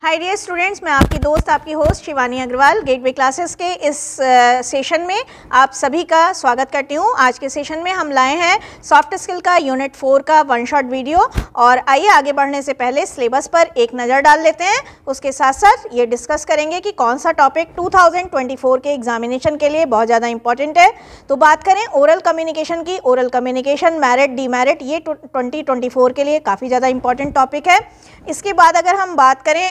Hi dear students, मैं आपकी दोस्त आपकी host Shivani Agarwal Gateway Classes के इस सेशन में आप सभी का स्वागत करती हूँ। आज के सेशन में हम लाए हैं सॉफ्ट स्किल का यूनिट 4 का वन शॉट वीडियो। और आइए आगे बढ़ने से पहले सिलेबस पर एक नज़र डाल लेते हैं। उसके साथ साथ ये डिस्कस करेंगे कि कौन सा टॉपिक 2024 के एग्जामिनेशन के लिए बहुत ज़्यादा इंपॉर्टेंट है। तो बात करें ओरल कम्युनिकेशन की, ओरल कम्युनिकेशन मेरिट डीमेरिट ये 2024 के लिए काफ़ी ज़्यादा इंपॉर्टेंट टॉपिक है। इसके बाद अगर हम बात करें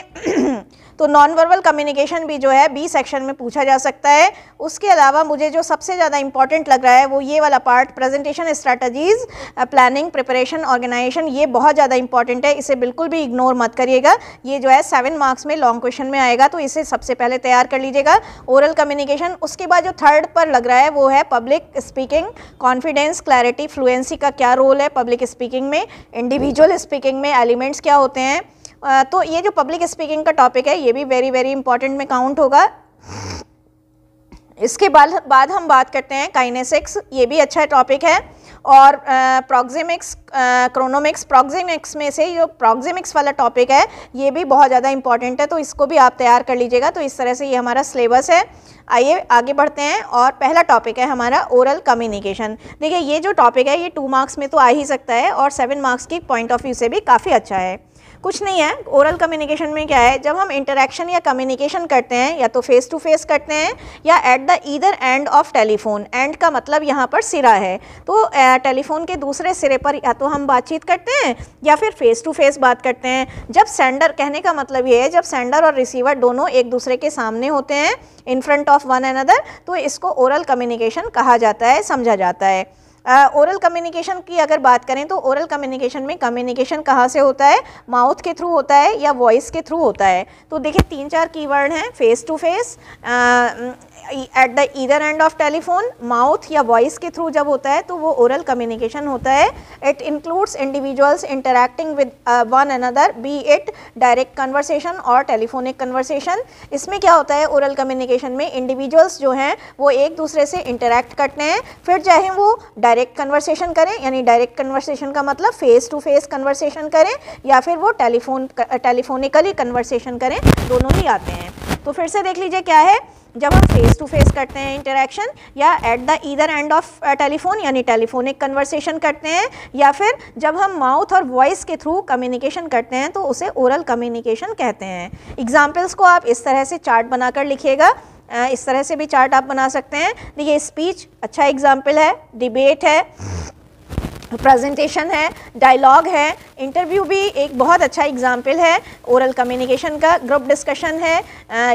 तो नॉन वर्बल कम्युनिकेशन भी जो है बी सेक्शन में पूछा जा सकता है। उसके अलावा मुझे जो सबसे ज़्यादा इंपॉर्टेंट लग रहा है वो ये वाला part, presentation strategies, planning, preparation, organisation, ये बहुत ज़्यादा इंपॉर्टेंट है। इसे बिल्कुल भी इग्नोर मत करिएगा। ये जो है 7 मार्क्स में लॉन्ग क्वेश्चन में आएगा, तो इसे सबसे पहले तैयार कर लीजिएगा, ओरल कम्युनिकेशन। उसके बाद जो थर्ड पर लग रहा है वो है public speaking, confidence, clarity, fluency का क्या रोल है पब्लिक स्पीकिंग में, इंडिविजुअल स्पीकिंग में एलिमेंट्स क्या होते हैं। तो ये जो पब्लिक स्पीकिंग का टॉपिक है ये भी वेरी इंपॉर्टेंट में काउंट होगा। इसके बाद हम बात करते हैं काइनेसिक्स, ये भी अच्छा टॉपिक है। और प्रॉक्सिमिक्स, क्रोनोमिक्स, प्रॉक्सिमिक्स में से जो प्रॉक्सिमिक्स वाला टॉपिक है ये भी बहुत ज़्यादा इंपॉर्टेंट है, तो इसको भी आप तैयार कर लीजिएगा। तो इस तरह से ये हमारा सिलेबस है। आइए आगे बढ़ते हैं और पहला टॉपिक है हमारा ओरल कम्युनिकेशन। देखिए ये जो टॉपिक है ये 2 मार्क्स में तो आ ही सकता है और 7 मार्क्स की पॉइंट ऑफ व्यू से भी काफ़ी अच्छा है। कुछ नहीं है, ओरल कम्युनिकेशन में क्या है, जब हम इंटरेक्शन या कम्युनिकेशन करते हैं या तो फेस टू फेस करते हैं या eight the either end of telephone. And का मतलब यहाँ पर सिरा है, तो टेलीफोन के दूसरे सिरे पर या तो हम बातचीत करते हैं या फिर फेस टू फेस बात करते हैं। जब सेंडर, कहने का मतलब ये है जब सेंडर और रिसीवर दोनों एक दूसरे के सामने होते हैं, in front of one another, तो इसको ओरल कम्युनिकेशन कहा जाता है, समझा जाता है। ओरल कम्युनिकेशन की अगर बात करें तो ओरल कम्युनिकेशन में कम्युनिकेशन कहाँ से होता है, माउथ के थ्रू होता है या वॉइस के थ्रू होता है। तो देखिए 3-4 कीवर्ड हैं, face to face, at the either end of telephone, mouth या वॉइस के थ्रू जब होता है तो वो ओरल कम्युनिकेशन होता है। It includes individuals interacting with one another, be it direct conversation और टेलीफोनिक कन्वर्सेशन। इसमें क्या होता है ओरल कम्युनिकेशन में, इंडिविजुअल्स जो हैं वो एक दूसरे से इंटरैक्ट करते हैं, फिर चाहे वो डायरेक्ट कन्वर्सेशन करें, यानी डायरेक्ट कन्वर्सेशन का मतलब फेस टू फेस कन्वर्सेशन करें, या फिर वो टेलीफोनिकली कन्वर्सेशन करें, दोनों ही आते हैं। तो फिर से देख लीजिए क्या है, जब हम फेस टू फेस करते हैं इंटरेक्शन, या eight the either end of telephone यानी टेलीफोनिक कन्वर्सेशन करते हैं, या फिर जब हम माउथ और वॉइस के थ्रू कम्युनिकेशन करते हैं तो उसे ओरल कम्युनिकेशन कहते हैं। एग्जाम्पल्स को आप इस तरह से चार्ट बनाकर लिखिएगा, इस तरह से भी चार्ट आप बना सकते हैं। देखिए स्पीच अच्छा एग्जाम्पल है, डिबेट है, प्रेजेंटेशन है, डायलॉग है, इंटरव्यू भी एक बहुत अच्छा एग्जाम्पल है ओरल कम्युनिकेशन का, ग्रुप डिस्कशन है,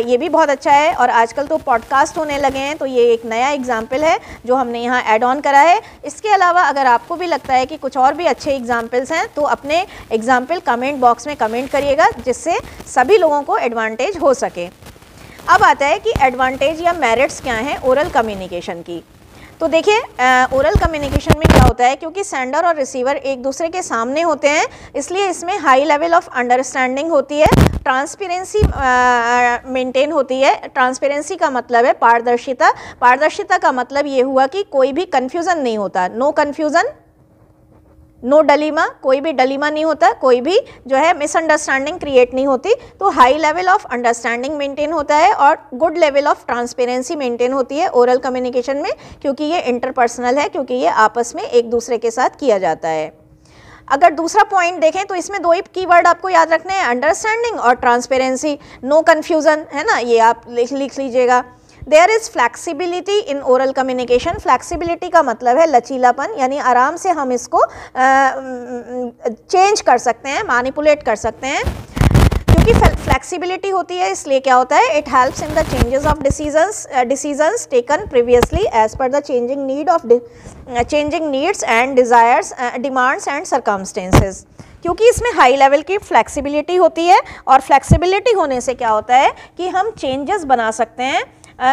ये भी बहुत अच्छा है। और आजकल तो पॉडकास्ट होने लगे हैं, तो ये एक नया एग्जाम्पल है जो हमने यहाँ ऐड ऑन करा है। इसके अलावा अगर आपको भी लगता है कि कुछ और भी अच्छे एग्जाम्पल्स हैं तो अपने एग्जाम्पल कमेंट बॉक्स में कमेंट करिएगा, जिससे सभी लोगों को एडवांटेज हो सके। अब आता है कि एडवांटेज या मेरिट्स क्या हैं ओरल कम्युनिकेशन की। तो देखिए ओरल कम्युनिकेशन में क्या होता है, क्योंकि सेंडर और रिसीवर एक दूसरे के सामने होते हैं, इसलिए इसमें हाई लेवल ऑफ अंडरस्टैंडिंग होती है, ट्रांसपेरेंसी मेंटेन होती है। ट्रांसपेरेंसी का मतलब है पारदर्शिता, पारदर्शिता का मतलब ये हुआ कि कोई भी कन्फ्यूज़न नहीं होता, नो कन्फ्यूज़न, नो डलीमा, कोई भी डलीमा नहीं होता, कोई भी जो है मिसअंडरस्टैंडिंग क्रिएट नहीं होती। तो high level of understanding maintain होता है और good level of transparency maintain होती है ओरल कम्युनिकेशन में, क्योंकि ये इंटरपर्सनल है, क्योंकि ये आपस में एक दूसरे के साथ किया जाता है। अगर दूसरा पॉइंट देखें तो इसमें 2 ही कीवर्ड आपको याद रखने हैं, अंडरस्टैंडिंग और ट्रांसपेरेंसी, नो कन्फ्यूज़न, है ना, ये आप लिख लीजिएगा। There is flexibility in oral communication. Flexibility का मतलब है लचीलापन, यानी आराम से हम इसको चेंज कर सकते हैं, मैनिपुलेट कर सकते हैं। क्योंकि फ्लैक्सीबिलिटी होती है इसलिए क्या होता है, it helps in the changes of decisions taken previously as per the changing needs and desires, demands and circumstances. क्योंकि इसमें हाई लेवल की फ्लैक्सीबिलिटी होती है, और फ्लैक्सीबिलिटी होने से क्या होता है कि हम चेंजेस बना सकते हैं।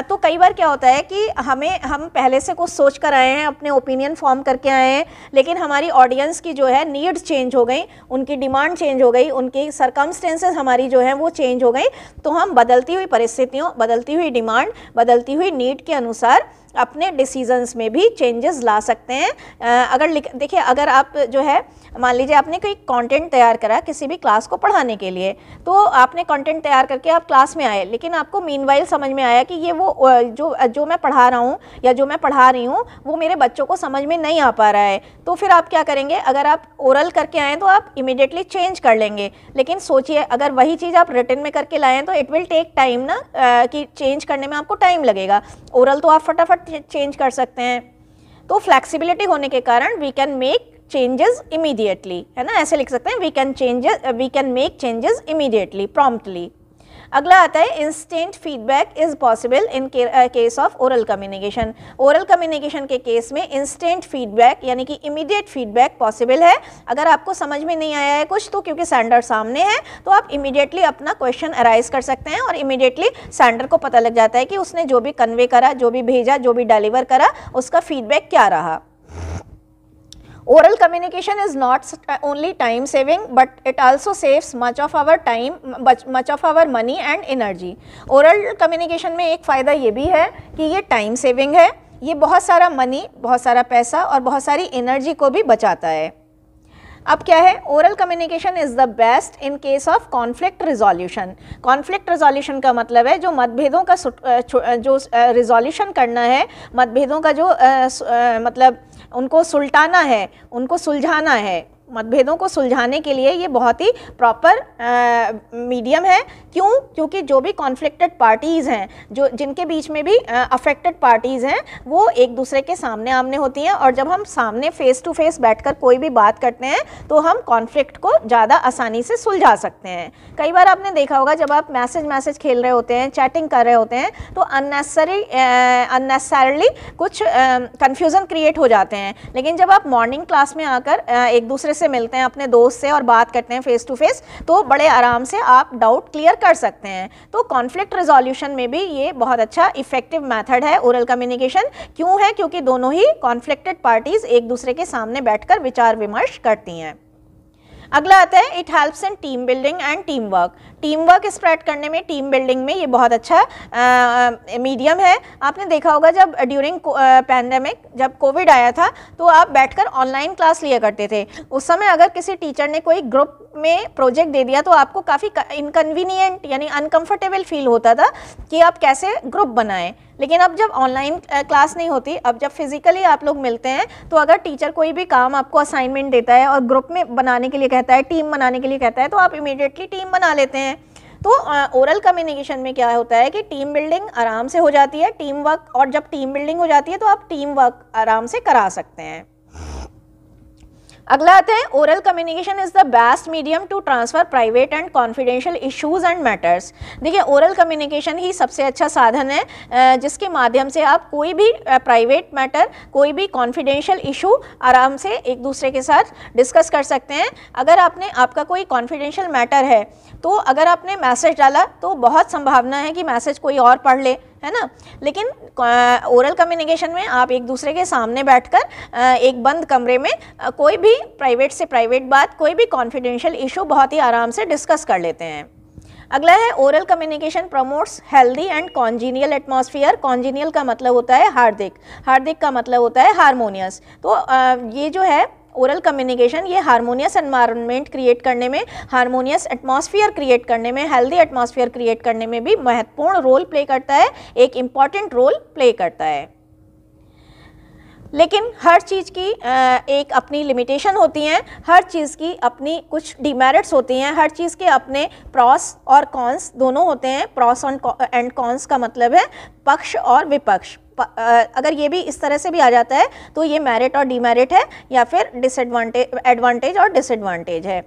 तो कई बार क्या होता है कि हम पहले से कुछ सोच कर आए हैं, अपने ओपिनियन फॉर्म करके आए हैं, लेकिन हमारी ऑडियंस की जो है नीड्स चेंज हो गई, उनकी डिमांड चेंज हो गई, उनकी सर्कमस्टेंसेस हमारी जो है वो चेंज हो गई। तो हम बदलती हुई परिस्थितियों, बदलती हुई डिमांड, बदलती हुई नीड के अनुसार अपने डिसीजंस में भी चेंजेस ला सकते हैं। अगर देखिए, अगर आप जो है मान लीजिए आपने कोई कंटेंट तैयार करा किसी भी क्लास को पढ़ाने के लिए, तो आपने कंटेंट तैयार करके आप क्लास में आए, लेकिन आपको मीनवाइल समझ में आया कि ये वो जो मैं पढ़ा रहा हूँ या जो मैं पढ़ा रही हूँ वो मेरे बच्चों को समझ में नहीं आ पा रहा है, तो फिर आप क्या करेंगे? अगर आप ओरल करके आएँ तो आप इमीडिएटली चेंज कर लेंगे, लेकिन सोचिए अगर वही चीज़ आप रिटन में करके लाएँ तो इट विल टेक टाइम ना, कि चेंज करने में आपको टाइम लगेगा। ओरल तो आप फटाफट चेंज कर सकते हैं। तो फ्लेक्सिबिलिटी होने के कारण we can make changes immediately, है ना, ऐसे लिख सकते हैं, we can make changes immediately, promptly. अगला आता है instant feedback is possible in case of oral communication. Oral communication के केस में इंस्टेंट फीडबैक यानी कि इमीडिएट फीडबैक पॉसिबल है। अगर आपको समझ में नहीं आया है कुछ, तो क्योंकि सेंडर सामने है तो आप इमीडिएटली अपना क्वेश्चन अराइज कर सकते हैं और इमीडिएटली सेंडर को पता लग जाता है कि उसने जो भी कन्वे करा, जो भी भेजा, जो भी डिलीवर करा, उसका फीडबैक क्या रहा। Oral communication is not only time saving but it also saves much of our time, much of our money and energy. Oral communication में एक फ़ायदा ये भी है कि ये टाइम सेविंग है, ये बहुत सारा मनी, बहुत सारा पैसा और बहुत सारी एनर्जी को भी बचाता है। अब क्या है? Oral communication is the best in case of conflict resolution. Conflict resolution का मतलब है जो मतभेदों का जो रिजोल्यूशन करना है, मतभेदों का जो मतलब उनको सुलटाना है, उनको सुलझाना है, मतभेदों को सुलझाने के लिए ये बहुत ही प्रॉपर मीडियम है। क्यों? क्योंकि जो भी कॉन्फ्लिक्टेड पार्टीज़ हैं, जो जिनके बीच में भी अफेक्टेड पार्टीज़ हैं, वो एक दूसरे के सामने आमने होती हैं, और जब हम सामने फेस टू फेस बैठकर कोई भी बात करते हैं तो हम कॉन्फ्लिक्ट को ज़्यादा आसानी से सुलझा सकते हैं। कई बार आपने देखा होगा जब आप मैसेज खेल रहे होते हैं, चैटिंग कर रहे होते हैं, तो अननेसेसरली कुछ कन्फ्यूज़न क्रिएट हो जाते हैं, लेकिन जब आप मॉर्निंग क्लास में आकर एक दूसरे से मिलते हैं, अपने दोस्त से, और बात करते हैं फेस टू फेस, तो बड़े आराम से आप डाउट क्लियर कर सकते हैं। तो कॉन्फ्लिक्ट रिजोल्यूशन में भी ये बहुत अच्छा इफेक्टिव मेथड है ओरल कम्युनिकेशन। क्यों है? क्योंकि दोनों ही कॉन्फ्लिक्टेड पार्टीज एक दूसरे के सामने बैठकर विचार विमर्श करती हैं। अगला आता है it helps in team building and team work. Team work spread करने में, टीम बिल्डिंग में ये बहुत अच्छा मीडियम है। आपने देखा होगा जब ड्यूरिंग पैंडेमिक, जब कोविड आया था, तो आप बैठकर ऑनलाइन क्लास लिया करते थे। उस समय अगर किसी टीचर ने कोई ग्रुप में प्रोजेक्ट दे दिया तो आपको काफ़ी इनकन्वीनियंट यानी अनकंफर्टेबल फील होता था कि आप कैसे ग्रुप बनाएं। लेकिन अब जब ऑनलाइन क्लास नहीं होती, अब जब फिजिकली आप लोग मिलते हैं, तो अगर टीचर कोई भी काम आपको असाइनमेंट देता है और ग्रुप में बनाने के लिए कहता है, टीम बनाने के लिए कहता है, तो आप इमीडिएटली टीम बना लेते हैं। तो ओरल कम्युनिकेशन में क्या होता है कि टीम बिल्डिंग आराम से हो जाती है, टीम वर्क, और जब टीम बिल्डिंग हो जाती है तो आप टीम वर्क आराम से करा सकते हैं। अगला आता है oral communication is the best medium to transfer private and confidential issues and matters. देखिए, ओरल कम्युनिकेशन ही सबसे अच्छा साधन है जिसके माध्यम से आप कोई भी प्राइवेट मैटर, कोई भी कॉन्फिडेंशियल इशू आराम से एक दूसरे के साथ डिस्कस कर सकते हैं। अगर आपका कोई कॉन्फिडेंशियल मैटर है, तो अगर आपने मैसेज डाला तो बहुत संभावना है कि मैसेज कोई और पढ़ ले, है ना। लेकिन ओरल कम्युनिकेशन में आप एक दूसरे के सामने बैठकर एक बंद कमरे में कोई भी प्राइवेट से प्राइवेट बात, कोई भी कॉन्फिडेंशियल इशू बहुत ही आराम से डिस्कस कर लेते हैं। अगला है oral communication promotes healthy and congenial atmosphere. Congenial का मतलब होता है हार्दिक, हार्दिक का मतलब होता है हारमोनियस। तो ये जो है ओरल कम्युनिकेशन, ये हारमोनियस एनवायरनमेंट क्रिएट करने में, हारमोनियस एटमॉस्फेयर क्रिएट करने में, हेल्दी एटमॉस्फेयर क्रिएट करने में भी महत्वपूर्ण रोल प्ले करता है, एक इम्पॉर्टेंट रोल प्ले करता है। लेकिन हर चीज़ की एक अपनी लिमिटेशन होती हैं, हर चीज़ की अपनी कुछ डिमेरिट्स होती हैं, हर चीज़ के अपने प्रॉस और कॉन्स दोनों होते हैं। प्रॉस एंड कॉन्स का मतलब है पक्ष और विपक्ष। अगर ये भी इस तरह से भी आ जाता है तो ये मेरिट और डिमेरिट है, या फिर एडवांटेज और डिसएडवांटेज है।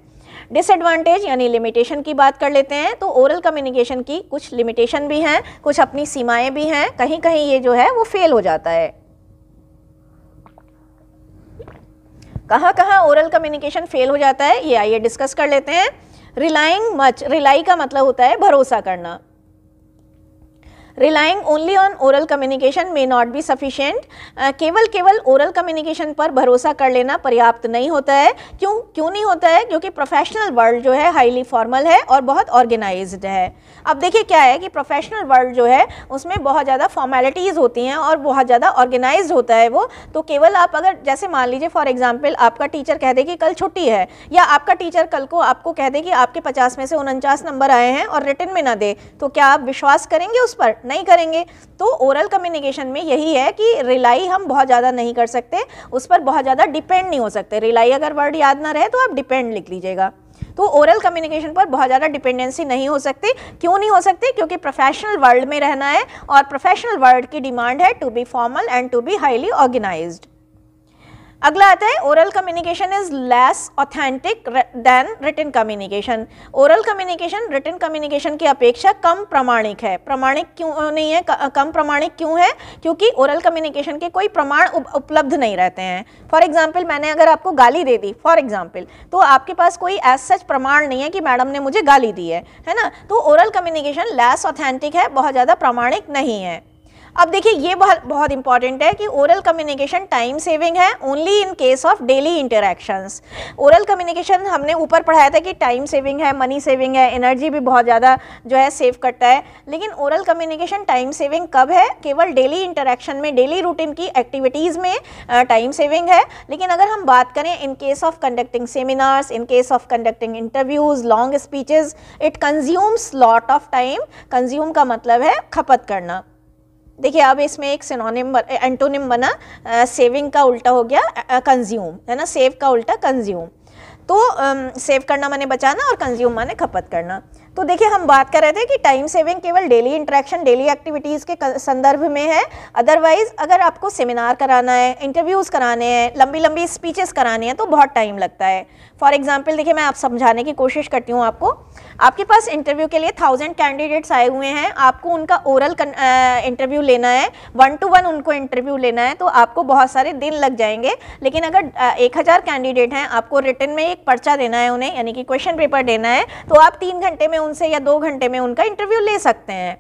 डिसएडवांटेज यानी लिमिटेशन की बात कर लेते हैं, तो ओरल कम्युनिकेशन की कुछ लिमिटेशन भी हैं, कुछ अपनी सीमाएं भी हैं, कहीं कहीं ये जो है वो फेल हो जाता है। कहाँ कहाँ ओरल कम्युनिकेशन फेल हो जाता है, ये आइए डिस्कस कर लेते हैं। रिलाइंग मच, रिलाई का मतलब होता है भरोसा करना। Relying only on oral communication may not be sufficient. केवल ओरल कम्युनिकेशन पर भरोसा कर लेना पर्याप्त नहीं होता है। क्यों नहीं होता है? क्योंकि प्रोफेशनल वर्ल्ड जो है हाईली फॉर्मल है और बहुत ऑर्गेनाइज्ड है। अब देखिए क्या है कि प्रोफेशनल वर्ल्ड जो है उसमें बहुत ज़्यादा फॉर्मेलिटीज़ होती हैं और बहुत ज़्यादा ऑर्गेनाइज्ड होता है वो। तो केवल आप अगर जैसे मान लीजिए फॉर एग्जांपल आपका टीचर कह दे कि कल छुट्टी है, या आपका टीचर कल को आपको कह दे कि आपके 50 में से 49 नंबर आए हैं और रिटन में ना दे, तो क्या आप विश्वास करेंगे उस पर? नहीं करेंगे। तो ओरल कम्युनिकेशन में यही है कि रिलाई हम बहुत ज़्यादा नहीं कर सकते, उस पर बहुत ज़्यादा डिपेंड नहीं हो सकते। रिलाई अगर वर्ड याद ना रहे तो आप डिपेंड लिख लीजिएगा। तो ओरल कम्युनिकेशन पर बहुत ज़्यादा डिपेंडेंसी नहीं हो सकती। क्यों नहीं हो सकती? क्योंकि प्रोफेशनल वर्ल्ड में रहना है और प्रोफेशनल वर्ल्ड की डिमांड है to be formal and to be highly organised. अगला आता है oral communication is less authentic than written communication. Oral communication written communication की अपेक्षा कम प्रामाणिक है। प्रामाणिक क्यों नहीं है? कम प्रामाणिक क्यों है? क्योंकि ओरल कम्युनिकेशन के कोई प्रमाण उपलब्ध नहीं रहते हैं। फॉर एग्जाम्पल मैंने अगर आपको गाली दे दी फॉर एग्जाम्पल, तो आपके पास कोई एज सच प्रमाण नहीं है कि मैडम ने मुझे गाली दी है ना। तो ओरल कम्युनिकेशन लेस ऑथेंटिक है, बहुत ज़्यादा प्रामाणिक नहीं है। अब देखिए ये बहुत इंपॉर्टेंट है कि ओरल कम्युनिकेशन टाइम सेविंग है only in case of daily interactions. Oral communication हमने ऊपर पढ़ाया था कि टाइम सेविंग है, मनी सेविंग है, एनर्जी भी बहुत ज़्यादा जो है सेव करता है। लेकिन ओरल कम्युनिकेशन टाइम सेविंग कब है? केवल डेली इंटरेक्शन में, डेली रूटीन की एक्टिविटीज़ में टाइम सेविंग है। लेकिन अगर हम बात करें इन case of conducting seminars, in case of conducting interviews, long speeches, it consumes lot of time. Consume का मतलब है खपत करना। देखिए अब इसमें एक सिनोनिम एंटोनिम बना, सेविंग का उल्टा हो गया कंज्यूम, है ना। सेव का उल्टा कंज्यूम। तो सेव करना माने बचाना और कंज्यूम माने खपत करना। तो देखिए हम बात कर रहे थे कि टाइम सेविंग केवल डेली इंटरेक्शन, डेली एक्टिविटीज़ के संदर्भ में है। अदरवाइज अगर आपको सेमिनार कराना है, इंटरव्यूज़ कराने हैं, लंबी लंबी स्पीचेस करानी है तो बहुत टाइम लगता है। फॉर एग्जांपल देखिए मैं आप समझाने की कोशिश करती हूँ आपको। आपके पास इंटरव्यू के लिए 1000 कैंडिडेट्स आए हुए हैं, आपको उनका ओरल इंटरव्यू लेना है, 1 to 1 उनको इंटरव्यू लेना है, तो आपको बहुत सारे दिन लग जाएंगे। लेकिन अगर 1000 कैंडिडेट हैं, आपको रिटन में एक पर्चा देना है उन्हें, यानी कि क्वेश्चन पेपर देना है, तो आप 3 घंटे में उनसे या 2 घंटे में उनका इंटरव्यू ले सकते हैं।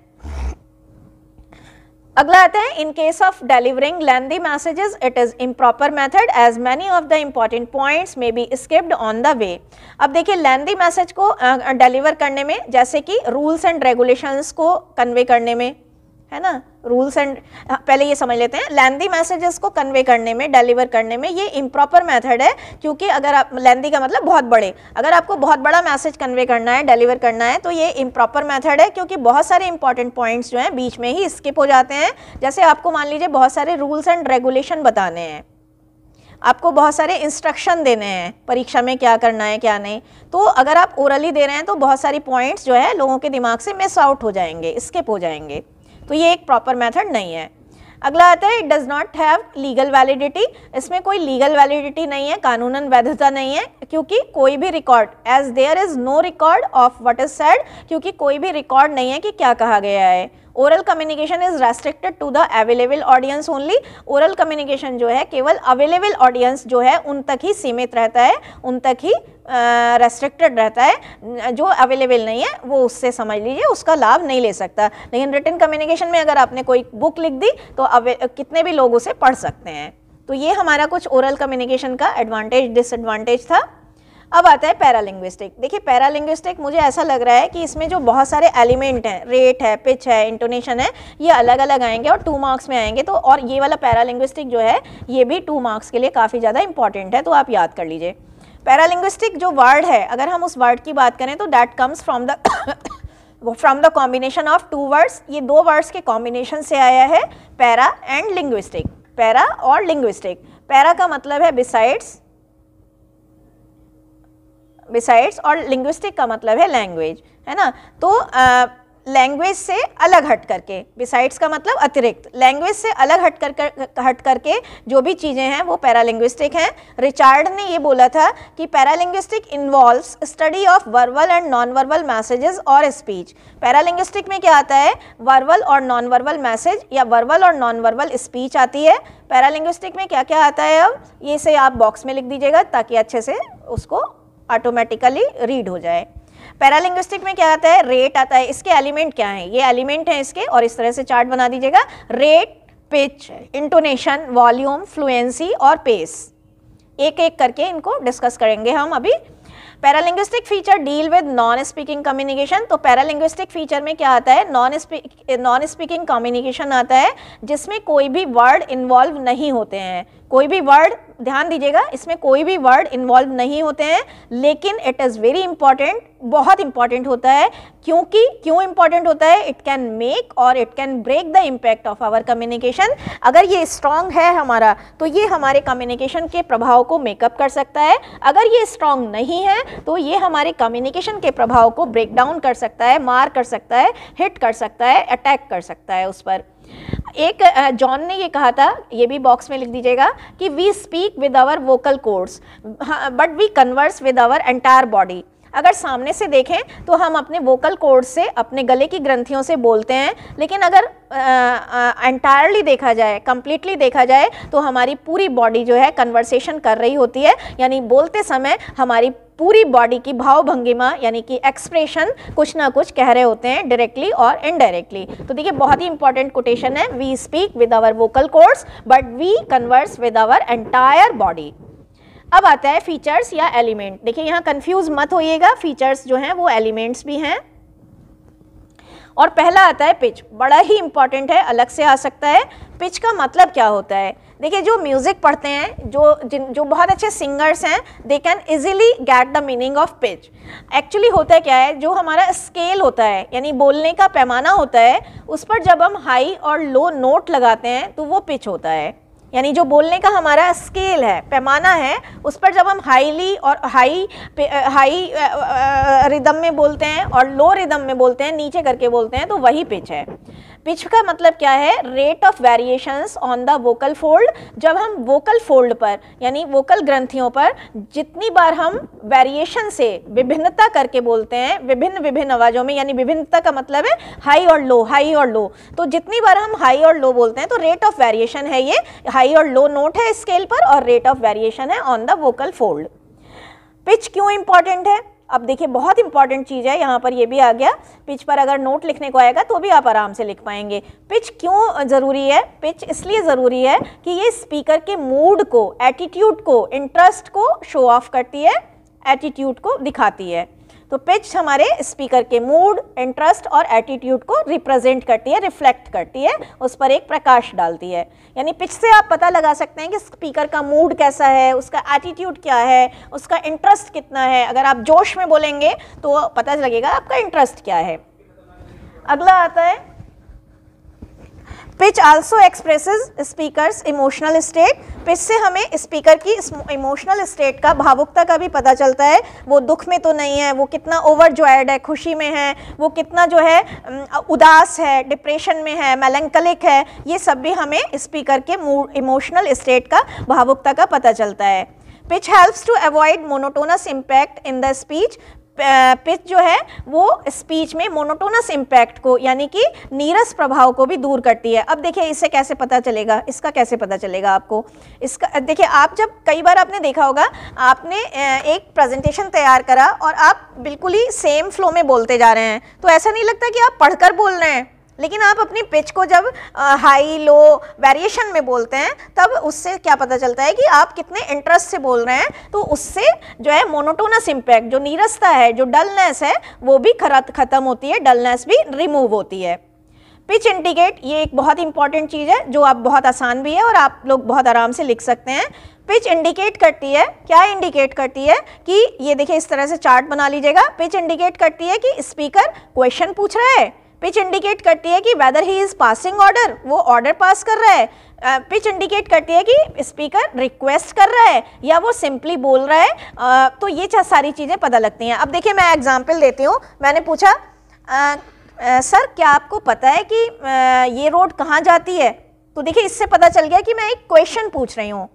अगला आता है in case of delivering lengthy messages it is improper method as many of the important points may be skipped on the way. अब देखिए लेंथी मैसेज को डिलीवर करने में, जैसे कि रूल्स एंड रेगुलेशंस को कन्वे करने में, है ना, रूल्स एंड, पहले ये समझ लेते हैं, लेंथी मैसेजेस को कन्वे करने में, डिलीवर करने में ये इम्प्रॉपर मेथड है। क्योंकि अगर आप, लेंथी का मतलब बहुत बड़े, अगर आपको बहुत बड़ा मैसेज कन्वे करना है, डिलीवर करना है, तो ये इम्प्रॉपर मेथड है। क्योंकि बहुत सारे इंपॉर्टेंट पॉइंट्स जो हैं बीच में ही स्किप हो जाते हैं। जैसे आपको मान लीजिए बहुत सारे रूल्स एंड रेगुलेशन बताने हैं, आपको बहुत सारे इंस्ट्रक्शन देने हैं परीक्षा में क्या करना है क्या नहीं, तो अगर आप ओरली दे रहे हैं तो बहुत सारी पॉइंट्स जो है लोगों के दिमाग से मिस आउट हो जाएंगे, स्किप हो जाएंगे। तो ये एक प्रॉपर मेथड नहीं है। अगला आता है it does not have legal validity. इसमें कोई लीगल वैलिडिटी नहीं है, कानूनन वैधता नहीं है, क्योंकि कोई भी record, as there is no record of what is said, क्योंकि कोई भी रिकॉर्ड नहीं है कि क्या कहा गया है। Oral communication is restricted to the available audience only. Oral communication जो है केवल अवेलेबल ऑडियंस जो है उन तक ही सीमित रहता है, उन तक ही रेस्ट्रिक्टेड रहता है। जो अवेलेबल नहीं है वो उससे समझ लीजिए उसका लाभ नहीं ले सकता। लेकिन रिटन कम्युनिकेशन में अगर आपने कोई बुक लिख दी तो कितने भी लोग उसे पढ़ सकते हैं। तो ये हमारा कुछ ओरल कम्युनिकेशन का एडवांटेज डिसएडवांटेज था। अब आता है पैरालिंग्विस्टिक। देखिए पैरालिंग्विस्टिक मुझे ऐसा लग रहा है कि इसमें जो बहुत सारे एलिमेंट हैं, रेट है, पिच है, इंटोनेशन है, ये अलग अलग आएंगे और 2 मार्क्स में आएंगे। तो और ये वाला पैरालिंग्विस्टिक जो है ये भी 2 मार्क्स के लिए काफ़ी ज़्यादा इंपॉर्टेंट है, तो आप याद कर लीजिए। पैरालिंग्विस्टिक जो वर्ड है, अगर हम उस वर्ड की बात करें तो that comes from the combination of 2 words. ये 2 वर्ड्स के कॉम्बिनेशन से आया है, पैरा एंड लिंग्विस्टिक। पैरा और लिंग्विस्टिक। पैरा का मतलब है बिसाइड्स और लिंग्विस्टिक का मतलब है लैंग्वेज, है ना। तो लैंग्वेज से अलग हट करके, बिसाइड्स का मतलब अतिरिक्त, लैंग्वेज से अलग हट करके जो भी चीज़ें हैं वो पैरालिंग्विस्टिक हैं। रिचार्ड ने ये बोला था कि paralinguistic involves study of verbal and non verbal messages और स्पीच। पैरालिंग्विस्टिक में क्या आता है, वर्बल और नॉन वर्बल मैसेज या वर्बल और नॉन वर्बल स्पीच आती है। पैरालिंग्विस्टिक में क्या क्या आता है, अब ये से आप बॉक्स में लिख दीजिएगा ताकि अच्छे से उसको ऑटोमेटिकली रीड हो जाए। पैरालिंग्विस्टिक में क्या आता है, रेट आता है। इसके एलिमेंट क्या हैं, ये एलिमेंट हैं इसके, और इस तरह से चार्ट बना दीजिएगा। Rate, pitch, intonation, volume, fluency और पेस, एक एक करके इनको डिस्कस करेंगे हम अभी। Paralinguistic feature deal with non speaking communication. तो पैरालिंग्विस्टिक फीचर में क्या आता है, नॉन स्पीकिंग कम्युनिकेशन आता है, जिसमें कोई भी वर्ड इन्वॉल्व नहीं होते हैं। कोई भी वर्ड, ध्यान दीजिएगा, इसमें कोई भी वर्ड इन्वॉल्व नहीं होते हैं, लेकिन इट इज़ वेरी इंपॉर्टेंट, बहुत इंपॉर्टेंट होता है। क्योंकि क्यों इंपॉर्टेंट होता है, इट कैन मेक और it can break the impact of our communication. अगर ये स्ट्रॉन्ग है हमारा, तो ये हमारे कम्युनिकेशन के प्रभाव को मेकअप कर सकता है। अगर ये स्ट्रॉन्ग नहीं है, तो ये हमारे कम्युनिकेशन के प्रभाव को ब्रेक डाउन कर सकता है, मार कर सकता है, हिट कर सकता है, अटैक कर सकता है उस पर। एक जॉन ने ये कहा था, ये भी बॉक्स में लिख दीजिएगा, कि we speak with our vocal cords but we converse with our entire body. अगर सामने से देखें तो हम अपने वोकल कोर्ड से, अपने गले की ग्रंथियों से बोलते हैं, लेकिन अगर एंटायरली देखा जाए, कंप्लीटली देखा जाए, तो हमारी पूरी बॉडी जो है कन्वर्सेशन कर रही होती है। यानी बोलते समय हमारी पूरी बॉडी की भाव भंगिमा यानी कि एक्सप्रेशन कुछ ना कुछ कह रहे होते हैं, डायरेक्टली और इनडायरेक्टली। तो देखिए बहुत ही इंपॉर्टेंट कोटेशन है, we speak with our vocal cords but we converse with our entire body. अब आता है फीचर्स या एलिमेंट। देखिए यहाँ कंफ्यूज मत होइएगा, फीचर्स जो हैं वो एलिमेंट्स भी हैं। और पहला आता है पिच, बड़ा ही इंपॉर्टेंट है, अलग से आ सकता है। पिच का मतलब क्या होता है, देखिए जो म्यूजिक पढ़ते हैं, जो बहुत अच्छे सिंगर्स हैं, they can easily get the meaning of pitch. Actually होता क्या है, जो हमारा स्केल होता है यानी बोलने का पैमाना होता है, उस पर जब हम हाई और लो नोट लगाते हैं तो वो पिच होता है। यानी जो बोलने का हमारा स्केल है, पैमाना है, उस पर जब हम हाईली और हाई रिदम में बोलते हैं और लो रिदम में बोलते हैं, नीचे करके बोलते हैं, तो वही पिच है। पिच का मतलब क्या है, rate of variations on the vocal fold. जब हम वोकल फोल्ड पर यानी वोकल ग्रंथियों पर जितनी बार हम वेरिएशन से, विभिन्नता करके बोलते हैं, विभिन्न आवाज़ों में, यानी विभिन्नता का मतलब है हाई और लो, हाई और लो, तो जितनी बार हम हाई और लो बोलते हैं तो रेट ऑफ वेरिएशन है, ये हाई और लो नोट है स्केल पर, और रेट ऑफ वेरिएशन है on the vocal fold. Pitch क्यों इंपॉर्टेंट है, अब देखिए बहुत इंपॉर्टेंट चीज़ है, यहाँ पर ये भी आ गया। पिच पर अगर नोट लिखने को आएगा तो भी आप आराम से लिख पाएंगे। पिच क्यों ज़रूरी है, पिच इसलिए ज़रूरी है कि ये स्पीकर के मूड को, एटीट्यूड को, इंटरेस्ट को शो ऑफ करती है, एटीट्यूड को दिखाती है। तो पिच हमारे स्पीकर के मूड, इंटरेस्ट और एटीट्यूड को रिप्रेजेंट करती है, रिफ्लेक्ट करती है, उस पर एक प्रकाश डालती है। यानी पिच से आप पता लगा सकते हैं कि स्पीकर का मूड कैसा है, उसका एटीट्यूड क्या है, उसका इंटरेस्ट कितना है। अगर आप जोश में बोलेंगे तो पता लगेगा आपका इंटरेस्ट क्या है। अगला आता है pitch also expresses speakers emotional state. Pitch से हमें स्पीकर की इमोशनल स्टेट का, भावुकता का भी पता चलता है। वो दुख में तो नहीं है, वो कितना ओवरजॉयड है, खुशी में है, वो कितना जो है उदास है, डिप्रेशन में है, मेलंकलिक है, ये सब भी हमें स्पीकर के मूड, इमोशनल स्टेट का, भावुकता का पता चलता है। Pitch helps to avoid monotonous impact in the speech. Pitch जो है वो स्पीच में मोनोटोनस इम्पैक्ट को यानी कि नीरस प्रभाव को भी दूर करती है। अब देखिए इससे कैसे पता चलेगा, इसका कैसे पता चलेगा आपको, इसका देखिए आप जब कई बार आपने देखा होगा, आपने एक प्रेजेंटेशन तैयार करा और आप बिल्कुल ही सेम फ्लो में बोलते जा रहे हैं, तो ऐसा नहीं लगता कि आप पढ़कर बोल रहे हैं, लेकिन आप अपनी पिच को जब हाई लो वेरिएशन में बोलते हैं तब उससे क्या पता चलता है कि आप कितने इंटरेस्ट से बोल रहे हैं। तो उससे जो है मोनोटोनस इम्पैक्ट, जो नीरसता है, जो डलनेस है, वो भी खत्म होती है, डलनेस भी रिमूव होती है। पिच इंडिकेट, ये एक बहुत इंपॉर्टेंट चीज़ है जो आप बहुत आसान भी है और आप लोग बहुत आराम से लिख सकते हैं। पिच इंडिकेट करती है, क्या इंडिकेट करती है कि ये देखिए इस तरह से चार्ट बना लीजिएगा। पिच इंडिकेट करती है कि स्पीकर क्वेश्चन पूछ रहा है। पिच इंडिकेट करती है कि weather he is passing order, वो ऑर्डर पास कर रहा है। पिच इंडिकेट करती है कि स्पीकर रिक्वेस्ट कर रहा है या वो सिंपली बोल रहा है। तो ये सारी चीज़ें पता लगती हैं। अब देखिए मैं एग्जांपल देती हूँ। मैंने पूछा सर क्या आपको पता है कि ये रोड कहाँ जाती है, तो देखिए इससे पता चल गया कि मैं एक क्वेश्चन पूछ रही हूँ।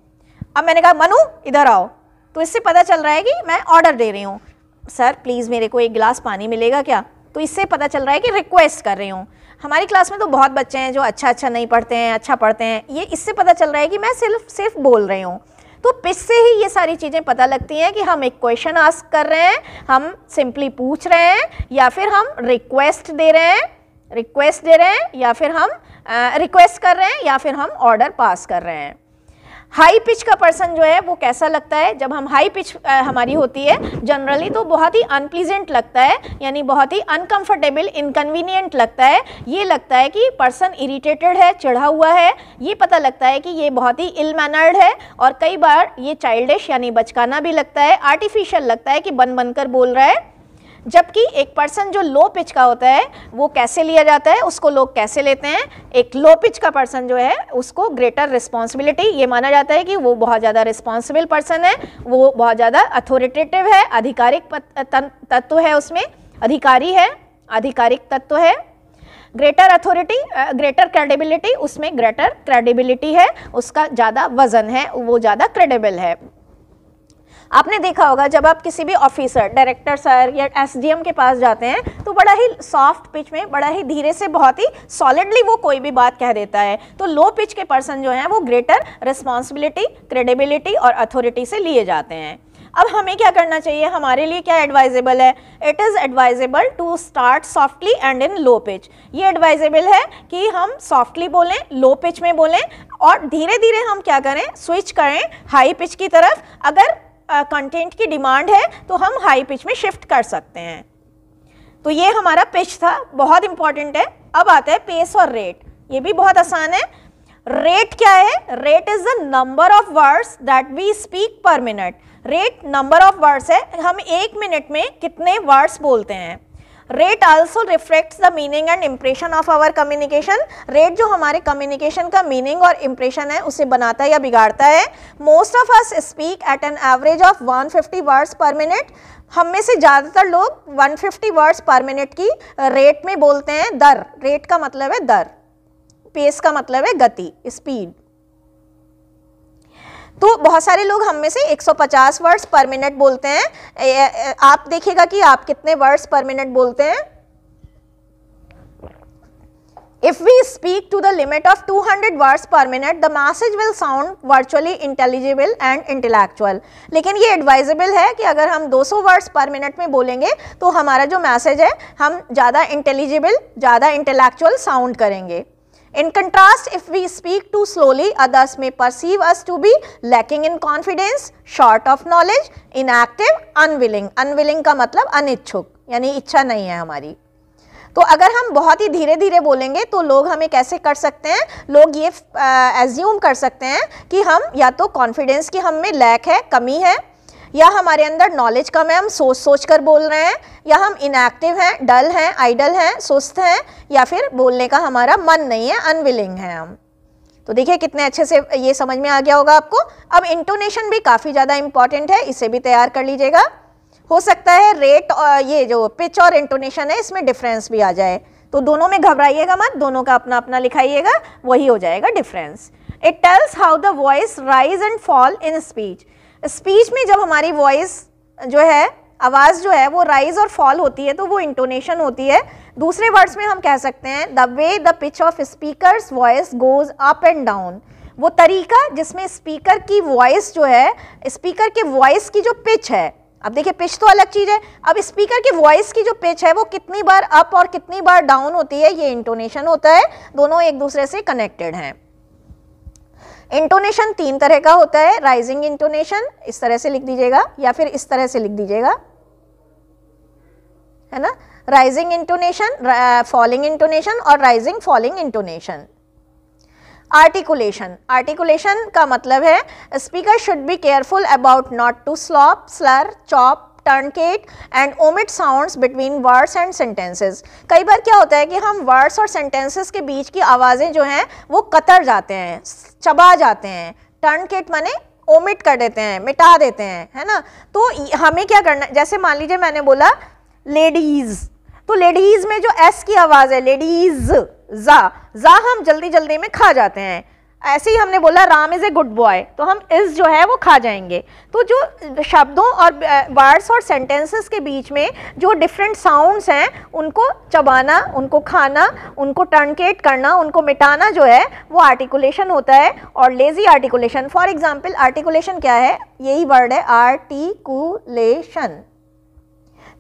अब मैंने कहा मनु इधर आओ, तो इससे पता चल रहा है कि मैं ऑर्डर दे रही हूँ, सर प्लीज़ मेरे को एक गिलास पानी मिलेगा क्या, तो इससे पता चल रहा है कि रिक्वेस्ट कर रही हूँ। हमारी क्लास में तो बहुत बच्चे हैं जो अच्छा नहीं पढ़ते हैं, अच्छा पढ़ते हैं, ये इससे पता चल रहा है कि मैं सिर्फ बोल रही हूँ। तो पिच से ही ये सारी चीज़ें पता लगती हैं कि हम एक क्वेश्चन आस्क कर रहे हैं, हम सिंपली पूछ रहे हैं, या फिर हम रिक्वेस्ट दे रहे हैं, या फिर हम रिक्वेस्ट कर रहे हैं, या फिर हम ऑर्डर पास कर रहे हैं। हाई पिच का पर्सन जो है वो कैसा लगता है? जब हम हाई पिच हमारी होती है जनरली तो बहुत ही अनप्लीजेंट लगता है, यानी बहुत ही अनकंफर्टेबल, इनकन्वीनियंट लगता है। ये लगता है कि पर्सन इरिटेटेड है, चिढ़ा हुआ है, ये पता लगता है कि ये बहुत ही इल मैनर्ड है, और कई बार ये चाइल्डिश यानी बचकाना भी लगता है, आर्टिफिशियल लगता है कि बन कर बोल रहा है। जबकि एक पर्सन जो लो पिच का होता है वो कैसे लिया जाता है, उसको लोग कैसे लेते हैं? एक लो पिच का पर्सन जो है उसको ग्रेटर रिस्पॉन्सिबिलिटी, ये माना जाता है कि वो बहुत ज़्यादा रिस्पॉन्सिबल पर्सन है, वो बहुत ज़्यादा अथॉरिटेटिव है, आधिकारिक तत्व है, उसमें अधिकारी है, आधिकारिक तत्व है। ग्रेटर अथॉरिटी, ग्रेटर क्रेडिबिलिटी, उसमें ग्रेटर क्रेडिबिलिटी है, उसका ज़्यादा वजन है, वो ज़्यादा क्रेडिबल है। आपने देखा होगा जब आप किसी भी ऑफिसर, डायरेक्टर सर या एसडीएम के पास जाते हैं तो बड़ा ही सॉफ्ट पिच में, बड़ा ही धीरे से, बहुत ही सॉलिडली वो कोई भी बात कह देता है। तो लो पिच के पर्सन जो हैं वो ग्रेटर रिस्पॉन्सिबिलिटी, क्रेडिबिलिटी और अथॉरिटी से लिए जाते हैं। अब हमें क्या करना चाहिए? हमारे लिए क्या एडवाइजेबल है? It is advisable to start softly and in low pitch. ये एडवाइजेबल है कि हम सॉफ्टली बोलें, लो पिच में बोलें, और धीरे धीरे हम क्या करें? स्विच करें हाई पिच की तरफ। अगर कंटेंट की डिमांड है तो हम हाई पिच में शिफ्ट कर सकते हैं। तो ये हमारा पिच था, बहुत इंपॉर्टेंट है। अब आता है पेस और रेट। ये भी बहुत आसान है। रेट क्या है? Rate is the number of words that we speak per minute. Rate number of words है, हम एक मिनट में कितने वर्ड्स बोलते हैं। Rate also reflects the meaning and impression of our communication. Rate जो हमारे कम्युनिकेशन का मीनिंग और इम्प्रेशन है उसे बनाता है या बिगाड़ता है। Most of us speak at an average of 150 words पर मिनट। हम में से ज़्यादातर लोग 150 वर्ड्स पर मिनट की रेट में बोलते हैं। दर, रेट का मतलब है दर, पेस का मतलब है गति, स्पीड। तो बहुत सारे लोग हम में से 150 वर्ड्स पर मिनट बोलते हैं। आप देखिएगा कि आप कितने वर्ड्स पर मिनट बोलते हैं। If we speak to the limit of 200 words per minute, the message will sound virtually intelligible and intellectual. लेकिन ये एडवाइजेबल है कि अगर हम 200 वर्ड्स पर मिनट में बोलेंगे तो हमारा जो मैसेज है हम ज़्यादा इंटेलिजिबल, ज़्यादा इंटेलेक्चुअल साउंड करेंगे। In contrast, if we speak too slowly, others may perceive us to be lacking in confidence, short of knowledge, inactive, unwilling. Unwilling का मतलब अनिच्छुक, यानी इच्छा नहीं है हमारी। तो अगर हम बहुत ही धीरे धीरे बोलेंगे तो लोग हमें कैसे कर सकते हैं? लोग ये एज्यूम कर सकते हैं कि हम या तो कॉन्फिडेंस की हम में लैक है, कमी है, या हमारे अंदर नॉलेज कम है, हम सोच सोच कर बोल रहे हैं, या हम इनएक्टिव हैं, डल हैं, आइडल हैं, सुस्त हैं, या फिर बोलने का हमारा मन नहीं है, अनविलिंग हैं हम। तो देखिए कितने अच्छे से ये समझ में आ गया होगा आपको। अब इंटोनेशन भी काफ़ी ज़्यादा इंपॉर्टेंट है, इसे भी तैयार कर लीजिएगा। हो सकता है रेट और ये जो पिच और इंटोनेशन है इसमें डिफरेंस भी आ जाए, तो दोनों में घबराइएगा मत, दोनों का अपना अपना लिखाइएगा, वही हो जाएगा difference. It tells how the voice rise and fall in speech. Speech में जब हमारी वॉइस जो है, आवाज़ जो है वो राइज और फॉल होती है तो वो इंटोनेशन होती है। दूसरे वर्ड्स में हम कह सकते हैं the way the pitch of speakers voice goes up and down. वो तरीका जिसमें स्पीकर की वॉइस जो है, स्पीकर के वॉइस की जो पिच है, अब देखिए पिच तो अलग चीज़ है, अब स्पीकर की वॉइस की जो पिच है वो कितनी बार अप और कितनी बार डाउन होती है, ये इंटोनेशन होता है। दोनों एक दूसरे से कनेक्टेड हैं। इंटोनेशन 3 तरह का होता है। राइजिंग इंटोनेशन, इस तरह से लिख दीजिएगा, या फिर इस तरह से लिख दीजिएगा, है ना। राइजिंग इंटोनेशन, फॉलिंग इंटोनेशन और rising falling intonation. Articulation, articulation का मतलब है speaker should be careful about not to slop, slur, chop, truncate and omit sounds between words and sentences. कई बार क्या होता है कि हम वर्ड्स और सेंटेंसेस के बीच की आवाज़ें जो हैं वो कतर जाते हैं, चबा जाते हैं। टर्नकेट माने ओमिट कर देते हैं, मिटा देते हैं, है ना। तो हमें क्या करना, जैसे मान लीजिए मैंने बोला लेडीज़, तो लेडीज़ में जो एस की आवाज़ है, लेडीज़, जा हम जल्दी जल्दी में खा जाते हैं। ऐसे ही हमने बोला Ram is a good boy, तो हम इस जो है वो खा जाएंगे। तो जो शब्दों और वर्ड्स और सेंटेंसेस के बीच में जो डिफरेंट साउंड्स हैं उनको चबाना, उनको खाना, उनको टर्नकेट करना, उनको मिटाना जो है वो आर्टिकुलेशन होता है। और lazy articulation, for example articulation क्या है, यही वर्ड है आर्टिकुलेशन।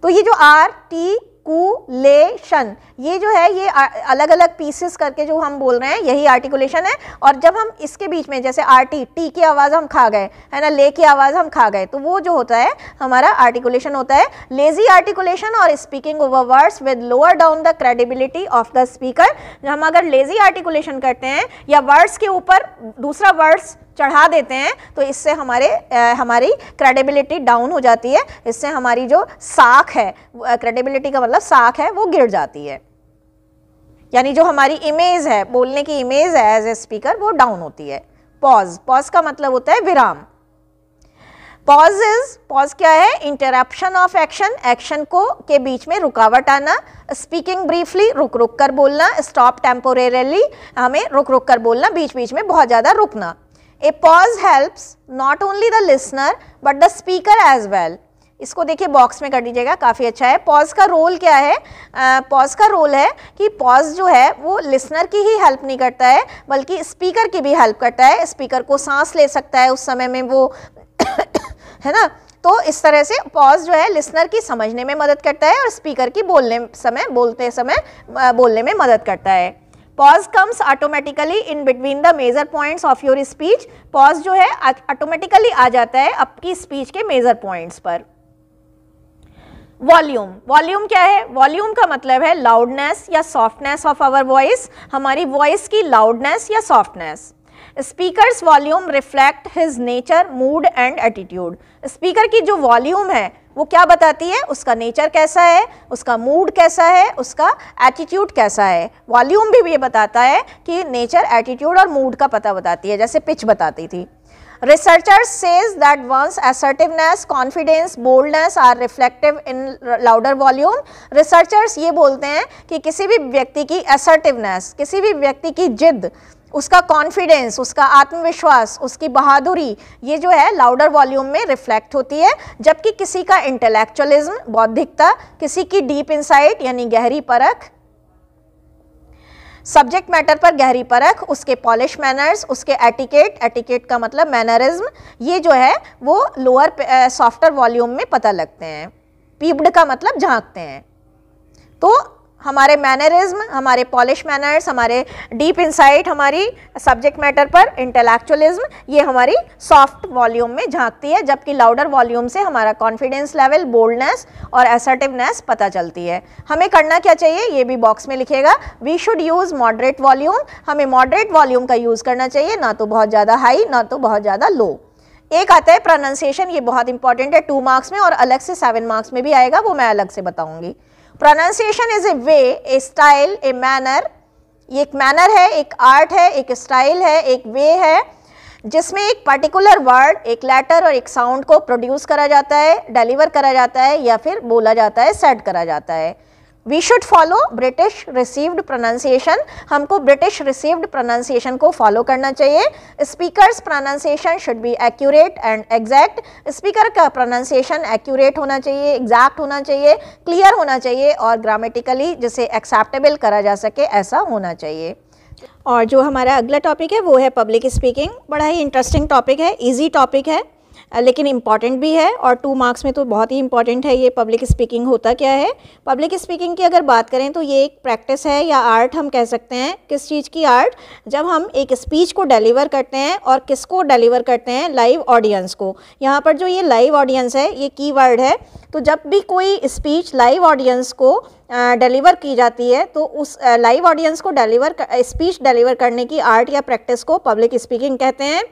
तो ये जो आर्टिकुलेशन ये जो है ये अलग अलग पीसेस करके जो हम बोल रहे हैं यही आर्टिकुलेशन है। और जब हम इसके बीच में जैसे आरटी, टी की आवाज़ हम खा गए है ना, ले की आवाज़ हम खा गए, तो वो जो होता है हमारा आर्टिकुलेशन होता है। लेजी आर्टिकुलेशन और speaking over words with lower down the credibility of the speaker. हम अगर लेजी आर्टिकुलेशन करते हैं या वर्ड्स के ऊपर दूसरा वर्ड्स चढ़ा देते हैं तो इससे हमारी क्रेडिबिलिटी डाउन हो जाती है, इससे हमारी जो साख है, क्रेडिबिलिटी का मतलब साख है, वो गिर जाती है, यानी जो हमारी इमेज है, बोलने की इमेज है एज ए स्पीकर, वो डाउन होती है। पॉज, पॉज का मतलब होता है विराम। पॉज क्या है, इंटरप्शन ऑफ एक्शन, एक्शन को के बीच में रुकावट आना। स्पीकिंग ब्रीफली, रुक रुक कर बोलना। स्टॉप टेम्पोरेरली, हमें रुक रुक कर बोलना, बीच बीच में बहुत ज़्यादा रुकना। A pause helps not only the listener but the speaker as well. इसको देखिए बॉक्स में कर दीजिएगा, काफ़ी अच्छा है। पॉज का रोल क्या है, पॉज का रोल है कि पॉज जो है वो लिसनर की ही हेल्प नहीं करता है बल्कि स्पीकर की भी हेल्प करता है। स्पीकर को सांस ले सकता है उस समय में वो है ना। तो इस तरह से पॉज जो है लिसनर की समझने में मदद करता है और स्पीकर की बोलते समय बोलने में मदद करता है। Pause comes automatically in between the major points of your speech. Pause जो है ऑटोमेटिकली आ जाता है आपकी स्पीच के मेजर पॉइंट्स पर। वॉल्यूम, वॉल्यूम क्या है, वॉल्यूम का मतलब है लाउडनेस या सॉफ्टनेस ऑफ आवर वॉइस, हमारी वॉइस की लाउडनेस या softness. Speaker's volume reflect his nature, mood and attitude. Speaker की जो वॉल्यूम है वो क्या बताती है, उसका नेचर कैसा है, उसका मूड कैसा है, उसका एटीट्यूड कैसा है। वॉल्यूम भी ये बताता है कि नेचर, एटीट्यूड और मूड का पता बताती है, जैसे पिच बताती थी। Researchers says that one's assertiveness, confidence, boldness are reflective in louder volume. Researchers ये बोलते हैं कि किसी भी व्यक्ति की assertiveness, किसी भी व्यक्ति की जिद, उसका कॉन्फिडेंस, उसका आत्मविश्वास, उसकी बहादुरी, ये जो है लाउडर वॉल्यूम में रिफ्लेक्ट होती है। जबकि किसी का इंटेलेक्चुअलिज्म, बौद्धिकता, किसी की डीप इंसाइट यानी गहरी परख, सब्जेक्ट मैटर पर गहरी परख, उसके पॉलिश मैनर्स, उसके एटिकेट, एटिकेट का मतलब मैनरिज्म, ये जो है वो लोअर सॉफ्टर वॉल्यूम में पता लगते हैं। पीप्ड का मतलब झांकते हैं। तो हमारे मैनरिज्म, हमारे पॉलिश मैनर्स, हमारे डीप इंसाइट, हमारी सब्जेक्ट मैटर पर इंटेलेक्चुअलिज्म, ये हमारी सॉफ्ट वॉल्यूम में झांकती है। जबकि लाउडर वॉल्यूम से हमारा कॉन्फिडेंस लेवल, बोल्डनेस और असर्टिवनेस पता चलती है। हमें करना क्या चाहिए, ये भी बॉक्स में लिखिएगा। We should use moderate volume, हमें मॉडरेट वॉल्यूम का यूज़ करना चाहिए, ना तो बहुत ज़्यादा हाई ना तो बहुत ज़्यादा लो। एक आता है प्रोनाउंसिएशन, ये बहुत इंपॉर्टेंट है, 2 मार्क्स में, और अलग से 7 मार्क्स में भी आएगा, वो मैं अलग से बताऊंगी। Pronunciation is a way, A style, a manner. ये एक मैनर है, एक आर्ट है, एक स्टाइल है, एक वे है, जिसमें एक पर्टिकुलर वर्ड, एक लेटर और एक साउंड को प्रोड्यूस करा जाता है, डिलीवर करा जाता है या फिर बोला जाता है, सेट करा जाता है। We should follow British received pronunciation, हमको ब्रिटिश रिसीव्ड प्रोनाउंसिएशन को फॉलो करना चाहिए। Speaker's pronunciation should be accurate and exact, speaker का प्रोनाउंसिएशन एक्यूरेट होना चाहिए, एग्जैक्ट होना चाहिए, क्लियर होना चाहिए और ग्रामेटिकली जिसे एक्सेप्टेबल करा जा सके ऐसा होना चाहिए। और जो हमारा अगला टॉपिक है वो है पब्लिक स्पीकिंग। बड़ा ही इंटरेस्टिंग टॉपिक है, ईजी टॉपिक है लेकिन इम्पॉर्टेंट भी है, और 2 मार्क्स में तो बहुत ही इंपॉर्टेंट है। ये पब्लिक स्पीकिंग होता क्या है, पब्लिक स्पीकिंग की अगर बात करें तो ये एक प्रैक्टिस है या आर्ट हम कह सकते हैं। किस चीज़ की आर्ट, जब हम एक स्पीच को डिलीवर करते हैं, और किसको डिलीवर करते हैं, लाइव ऑडियंस को। यहाँ पर जो ये लाइव ऑडियंस है ये कीवर्ड है। तो जब भी कोई स्पीच लाइव ऑडियंस को डिलीवर की जाती है तो उस लाइव ऑडियंस को स्पीच डिलीवर करने की आर्ट या प्रैक्टिस को पब्लिक स्पीकिंग कहते हैं।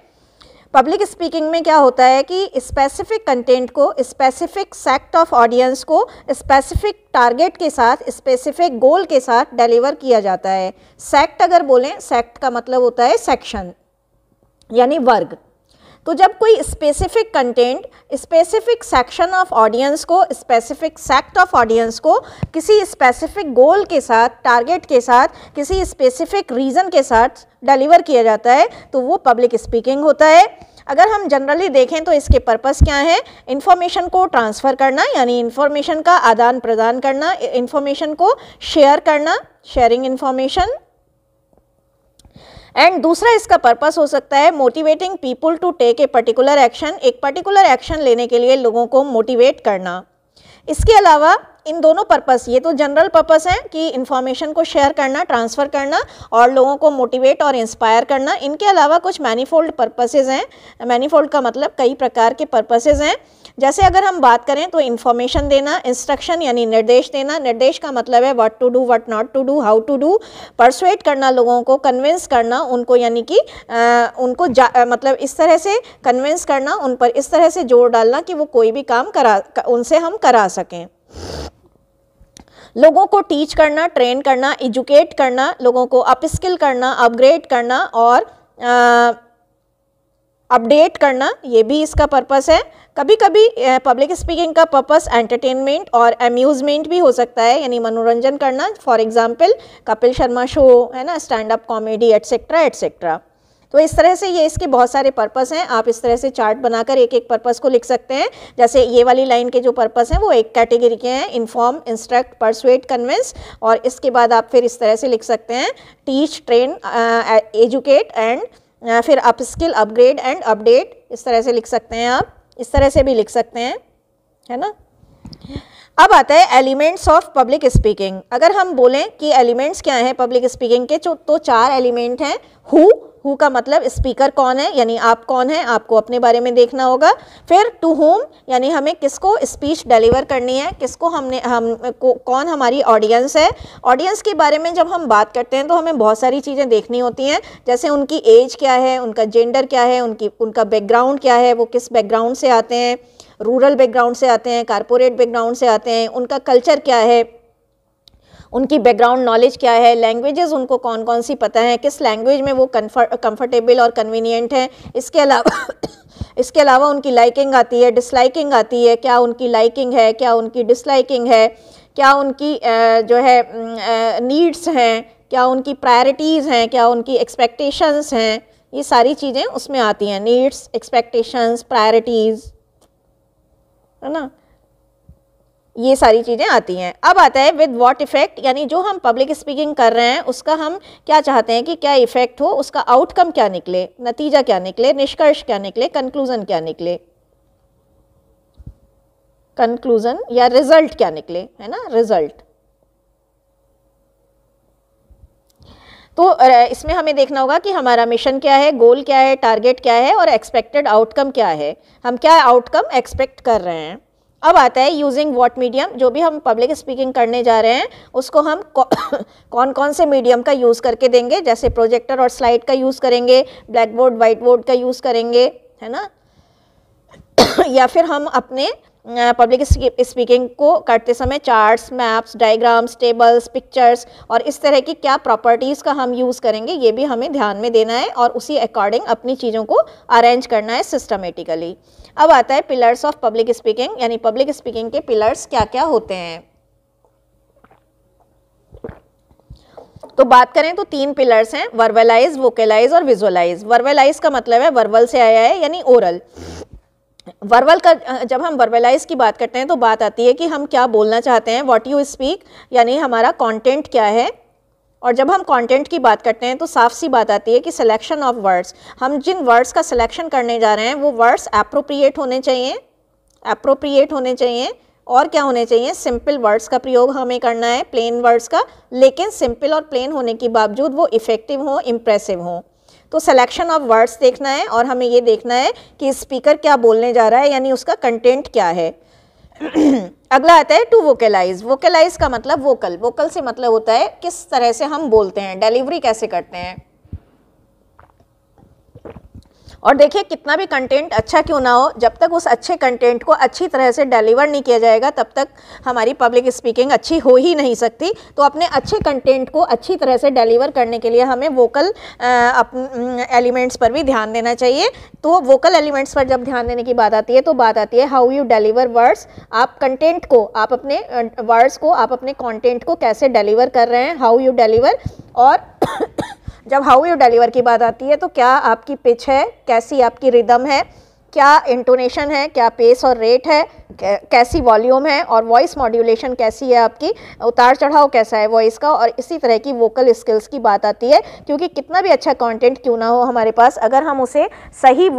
पब्लिक स्पीकिंग में क्या होता है कि स्पेसिफिक कंटेंट को, स्पेसिफिक सेक्ट ऑफ ऑडियंस को स्पेसिफिक टारगेट के साथ, स्पेसिफिक गोल के साथ डिलीवर किया जाता है। सेक्ट अगर बोलें, सेक्ट का मतलब होता है सेक्शन यानी वर्ग। तो जब कोई specific content specific section of audience को, स्पेसिफिक सेक्ट ऑफ ऑडियंस को किसी स्पेसिफिक गोल के साथ, टारगेट के साथ, किसी स्पेसिफिक रीज़न के साथ डिलीवर किया जाता है तो वो पब्लिक स्पीकिंग होता है। अगर हम जनरली देखें तो इसके पर्पस क्या है? इंफॉर्मेशन को ट्रांसफ़र करना, यानी इंफॉर्मेशन का आदान प्रदान करना, इंफॉर्मेशन को शेयर करना, शेयरिंग इंफॉर्मेशन। एंड दूसरा इसका पर्पस हो सकता है motivating people to take a particular action, एक पर्टिकुलर एक्शन लेने के लिए लोगों को मोटिवेट करना। इसके अलावा इन दोनों पर्पस, ये तो जनरल पर्पस है कि इंफॉर्मेशन को शेयर करना, ट्रांसफ़र करना और लोगों को मोटिवेट और इंस्पायर करना। इनके अलावा कुछ मैनीफोल्ड पर्पसेस हैं। मैनीफोल्ड का मतलब कई प्रकार के पर्पसेस हैं। जैसे अगर हम बात करें तो इंफॉर्मेशन देना, इंस्ट्रक्शन यानी निर्देश देना, निर्देश का मतलब है what to do, what not to do, how to do, persuade करना लोगों को, कन्विंस करना उनको, यानी कि उनको मतलब इस तरह से कन्विंस करना, उन पर इस तरह से जोर डालना कि वो कोई भी काम उनसे हम करा सकें। लोगों को टीच करना, ट्रेन करना, एजुकेट करना, लोगों को अपस्किल करना, अपग्रेड करना और अपडेट करना, ये भी इसका पर्पस है। कभी कभी पब्लिक स्पीकिंग का पर्पस एंटरटेनमेंट और अम्यूज़मेंट भी हो सकता है, यानी मनोरंजन करना। For example Kapil Sharma show है ना, stand up comedy etcetera etcetera. तो इस तरह से ये इसके बहुत सारे पर्पस हैं। आप इस तरह से चार्ट बनाकर एक एक पर्पस को लिख सकते हैं। जैसे ये वाली लाइन के जो पर्पस हैं वो एक कैटेगरी के हैं, इन्फॉर्म, इंस्ट्रक्ट, परसुएट, कन्विंस। और इसके बाद आप फिर इस तरह से लिख सकते हैं टीच, ट्रेन, एजुकेट एंड फिर अपस्किल, अपग्रेड एंड अपडेट। इस तरह से लिख सकते हैं आप, इस तरह से भी लिख सकते हैं, है ना। अब आता है एलिमेंट्स ऑफ पब्लिक स्पीकिंग। अगर हम बोलें कि एलिमेंट्स क्या हैं पब्लिक स्पीकिंग के, तो 4 एलिमेंट हैं। हु का मतलब स्पीकर कौन है, यानी आप कौन हैं, आपको अपने बारे में देखना होगा। फिर टू होम, यानी हमें किसको स्पीच डिलीवर करनी है, किसको कौन हमारी ऑडियंस है। ऑडियंस के बारे में जब हम बात करते हैं तो हमें बहुत सारी चीज़ें देखनी होती हैं, जैसे उनकी एज क्या है, उनका जेंडर क्या है, उनका बैकग्राउंड क्या है, वो किस बैकग्राउंड से आते हैं, रूरल बैकग्राउंड से आते हैं, कारपोरेट बैकग्राउंड से आते हैं, उनका कल्चर क्या है, उनकी बैकग्राउंड नॉलेज क्या है, लैंग्वेजेस उनको कौन कौन सी पता है, किस लैंग्वेज में वो कंफर्टेबल और कन्वीनियंट है। इसके अलावा उनकी लाइकिंग आती है, डिसलाइकिंग आती है, क्या उनकी लाइकिंग है, क्या उनकी डिसलाइकिंग है, क्या उनकी जो है नीड्स हैं, क्या उनकी प्रायोरिटीज़ हैं, क्या उनकी एक्सपेक्टेशंस हैं। ये सारी चीज़ें उसमें आती हैं, नीड्स, एक्सपेक्टेशंस, प्रायोरिटीज़, है ना, ये सारी चीज़ें आती हैं। अब आता है विद व्हाट इफ़ेक्ट, यानी जो हम पब्लिक स्पीकिंग कर रहे हैं उसका हम क्या चाहते हैं कि क्या इफ़ेक्ट हो, उसका आउटकम क्या निकले, नतीजा क्या निकले, निष्कर्ष क्या निकले, कंक्लूज़न क्या निकले, कंक्लूज़न या रिजल्ट क्या निकले, है ना, रिजल्ट। तो इसमें हमें देखना होगा कि हमारा मिशन क्या है, गोल क्या है, टारगेट क्या है और एक्सपेक्टेड आउटकम क्या है, हम क्या आउटकम एक्सपेक्ट कर रहे हैं। अब आता है यूजिंग व्हाट मीडियम, जो भी हम पब्लिक स्पीकिंग करने जा रहे हैं उसको हम कौन कौन से मीडियम का यूज़ करके देंगे। जैसे प्रोजेक्टर और स्लाइड का यूज़ करेंगे, ब्लैक बोर्ड, वाइट बोर्ड का यूज़ करेंगे, है ना या फिर हम अपने पब्लिक स्पीकिंग को करते समय charts, maps, diagrams, tables, pictures और इस तरह की क्या प्रॉपर्टीज़ का हम यूज़ करेंगे, ये भी हमें ध्यान में देना है और उसी अकॉर्डिंग अपनी चीज़ों को अरेंज करना है सिस्टमेटिकली। अब आता है पिलर्स ऑफ पब्लिक स्पीकिंग, यानी पब्लिक स्पीकिंग के पिलर्स क्या क्या होते हैं। तो बात करें तो 3 पिलर्स हैं, वर्बलाइज, वोकलाइज और विजुअलाइज। वर्बलाइज का मतलब है वर्बल से आया है, यानी ओरल। वर्बल का, जब हम वर्बलाइज की बात करते हैं तो बात आती है कि हम क्या बोलना चाहते हैं, व्हाट यू स्पीक, यानी हमारा कंटेंट क्या है। और जब हम कंटेंट की बात करते हैं तो साफ सी बात आती है कि सिलेक्शन ऑफ वर्ड्स, हम जिन वर्ड्स का सिलेक्शन करने जा रहे हैं वो वर्ड्स एप्रोप्रिएट होने चाहिए, एप्रोप्रिएट होने चाहिए। और क्या होने चाहिए, सिंपल वर्ड्स का प्रयोग हमें करना है, प्लेन वर्ड्स का, लेकिन सिंपल और प्लेन होने के बावजूद वो इफ़ेक्टिव हो, इम्प्रेसिव हो। तो सिलेक्शन ऑफ वर्ड्स देखना है और हमें ये देखना है कि स्पीकर क्या बोलने जा रहा है, यानी उसका कंटेंट क्या है। अगला आता है टू वोकलाइज। वोकलाइज का मतलब वोकल, वोकल से मतलब होता है किस तरह से हम बोलते हैं, डिलीवरी कैसे करते हैं। और देखिए कितना भी कंटेंट अच्छा क्यों ना हो, जब तक उस अच्छे कंटेंट को अच्छी तरह से डिलीवर नहीं किया जाएगा तब तक हमारी पब्लिक स्पीकिंग अच्छी हो ही नहीं सकती। तो अपने अच्छे कंटेंट को अच्छी तरह से डिलीवर करने के लिए हमें वोकल एलिमेंट्स पर भी ध्यान देना चाहिए। तो वोकल एलिमेंट्स पर जब ध्यान देने की बात आती है तो बात आती है हाउ यू डिलीवर वर्ड्स। आप कंटेंट को, आप अपने वर्ड्स को, आप अपने कंटेंट को कैसे डिलीवर कर रहे हैं, हाउ यू डिलीवर। और जब हाउ यू डिलीवर की बात आती है तो क्या आपकी पिच है, कैसी आपकी रिदम है, क्या इंटोनेशन है, क्या पेस और रेट है, कैसी वॉल्यूम है, और वॉइस मॉड्यूलेशन कैसी है, आपकी उतार चढ़ाव कैसा है वॉइस का। और इसी तरह की वोकल स्किल्स की बात आती है, क्योंकि कितना भी अच्छा कंटेंट क्यों ना हो हमारे पास, अगर हम उसे सही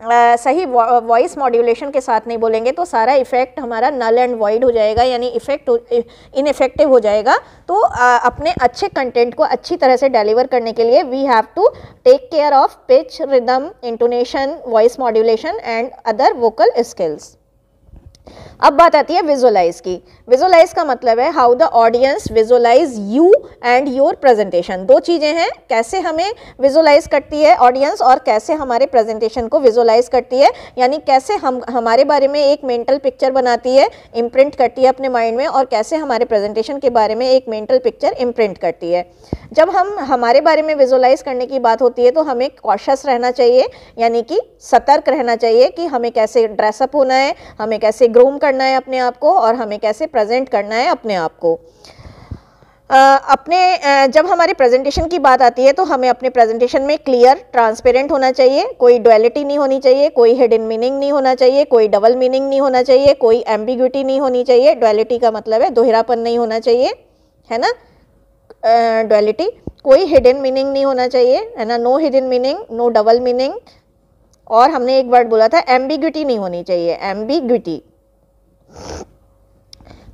सही वॉइस मॉड्यूलेशन के साथ नहीं बोलेंगे तो सारा इफेक्ट हमारा नल एंड वॉइड हो जाएगा, यानी इनइफेक्टिव हो जाएगा। तो अपने अच्छे कंटेंट को अच्छी तरह से डिलीवर करने के लिए we have to take care of pitch, rhythm, intonation, voice modulation and other vocal skills. अब बात आती है विजुअलाइज की। विजुअलाइज का मतलब है how the audience visualise you and your presentation. दो चीज़ें हैं, कैसे हमें विजुअलाइज करती है ऑडियंस और कैसे हमारे प्रेजेंटेशन को विजुअलाइज करती है, यानी कैसे हम हमारे बारे में एक मेंटल पिक्चर बनाती है, इम्प्रिंट करती है अपने माइंड में, और कैसे हमारे प्रेजेंटेशन के बारे में एक मेंटल पिक्चर इम्प्रिंट करती है। जब हम हमारे बारे में विजुअलाइज करने की बात होती है तो हमें कॉशियस रहना चाहिए, यानी कि सतर्क रहना चाहिए कि हमें कैसे ड्रेसअप होना है, हमें कैसे ग्रूम करना है अपने आप को, और हमें कैसे प्रेजेंट करना है अपने आप को। जब हमारे प्रेजेंटेशन की बात आती है तो हमें अपने प्रेजेंटेशन में क्लियर, ट्रांसपेरेंट होना चाहिए, कोई डुअलिटी नहीं होनी चाहिए, कोई हिडन मीनिंग नहीं होना चाहिए, कोई डबल मीनिंग नहीं होना चाहिए, कोई एम्बिग्विटी नहीं होनी चाहिए। डुअलिटी का मतलब है दोहरापन नहीं होना चाहिए, है ना, डुअलिटी। कोई हिडन मीनिंग नहीं होना चाहिए, है ना, no hidden meaning, no double meaning. और हमने एक वर्ड बोला था एम्बिग्विटी नहीं होनी चाहिए, एम्बिग्विटी।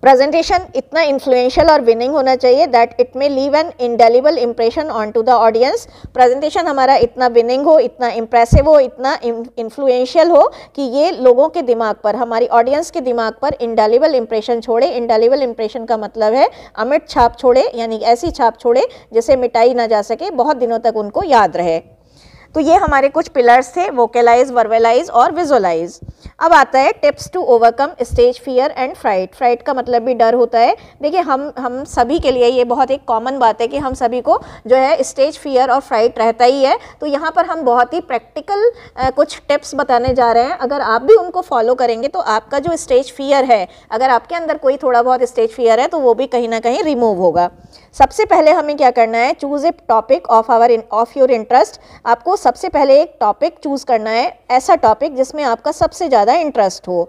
प्रेजेंटेशन इतना इन्फ्लुएंशियल और विनिंग होना चाहिए that it may leave an indelible impression on to the audience. Presentation हमारा इतना विनिंग हो, इतना इम्प्रेसिव हो, इतना इन्फ्लुएंशियल हो कि ये लोगों के दिमाग पर, हमारी ऑडियंस के दिमाग पर इंडेलिबल इंप्रेशन छोड़े। इंडेलिबल इंप्रेशन का मतलब है अमिट छाप छोड़े, यानी ऐसी छाप छोड़े जिसे मिटाई ना जा सके, बहुत दिनों तक उनको याद रहे। तो ये हमारे कुछ पिलर्स थे, वोकलाइज, वर्बलाइज और विजुअलाइज। अब आता है tips to overcome stage fear and fright. Fright का मतलब भी डर होता है। देखिए हम सभी के लिए ये बहुत एक कॉमन बात है कि हम सभी को जो है स्टेज फियर और फ्राइट रहता ही है। तो यहाँ पर हम बहुत ही प्रैक्टिकल कुछ टिप्स बताने जा रहे हैं। अगर आप भी उनको फॉलो करेंगे तो आपका जो स्टेज फियर है, अगर आपके अंदर कोई थोड़ा बहुत स्टेज फियर है तो वो भी कहीं ना कहीं रिमूव होगा। सबसे पहले हमें क्या करना है, choose A topic of your interest. आपको सबसे पहले एक टॉपिक चूज़ करना है, ऐसा टॉपिक जिसमें आपका सबसे ज़्यादा इंटरेस्ट हो।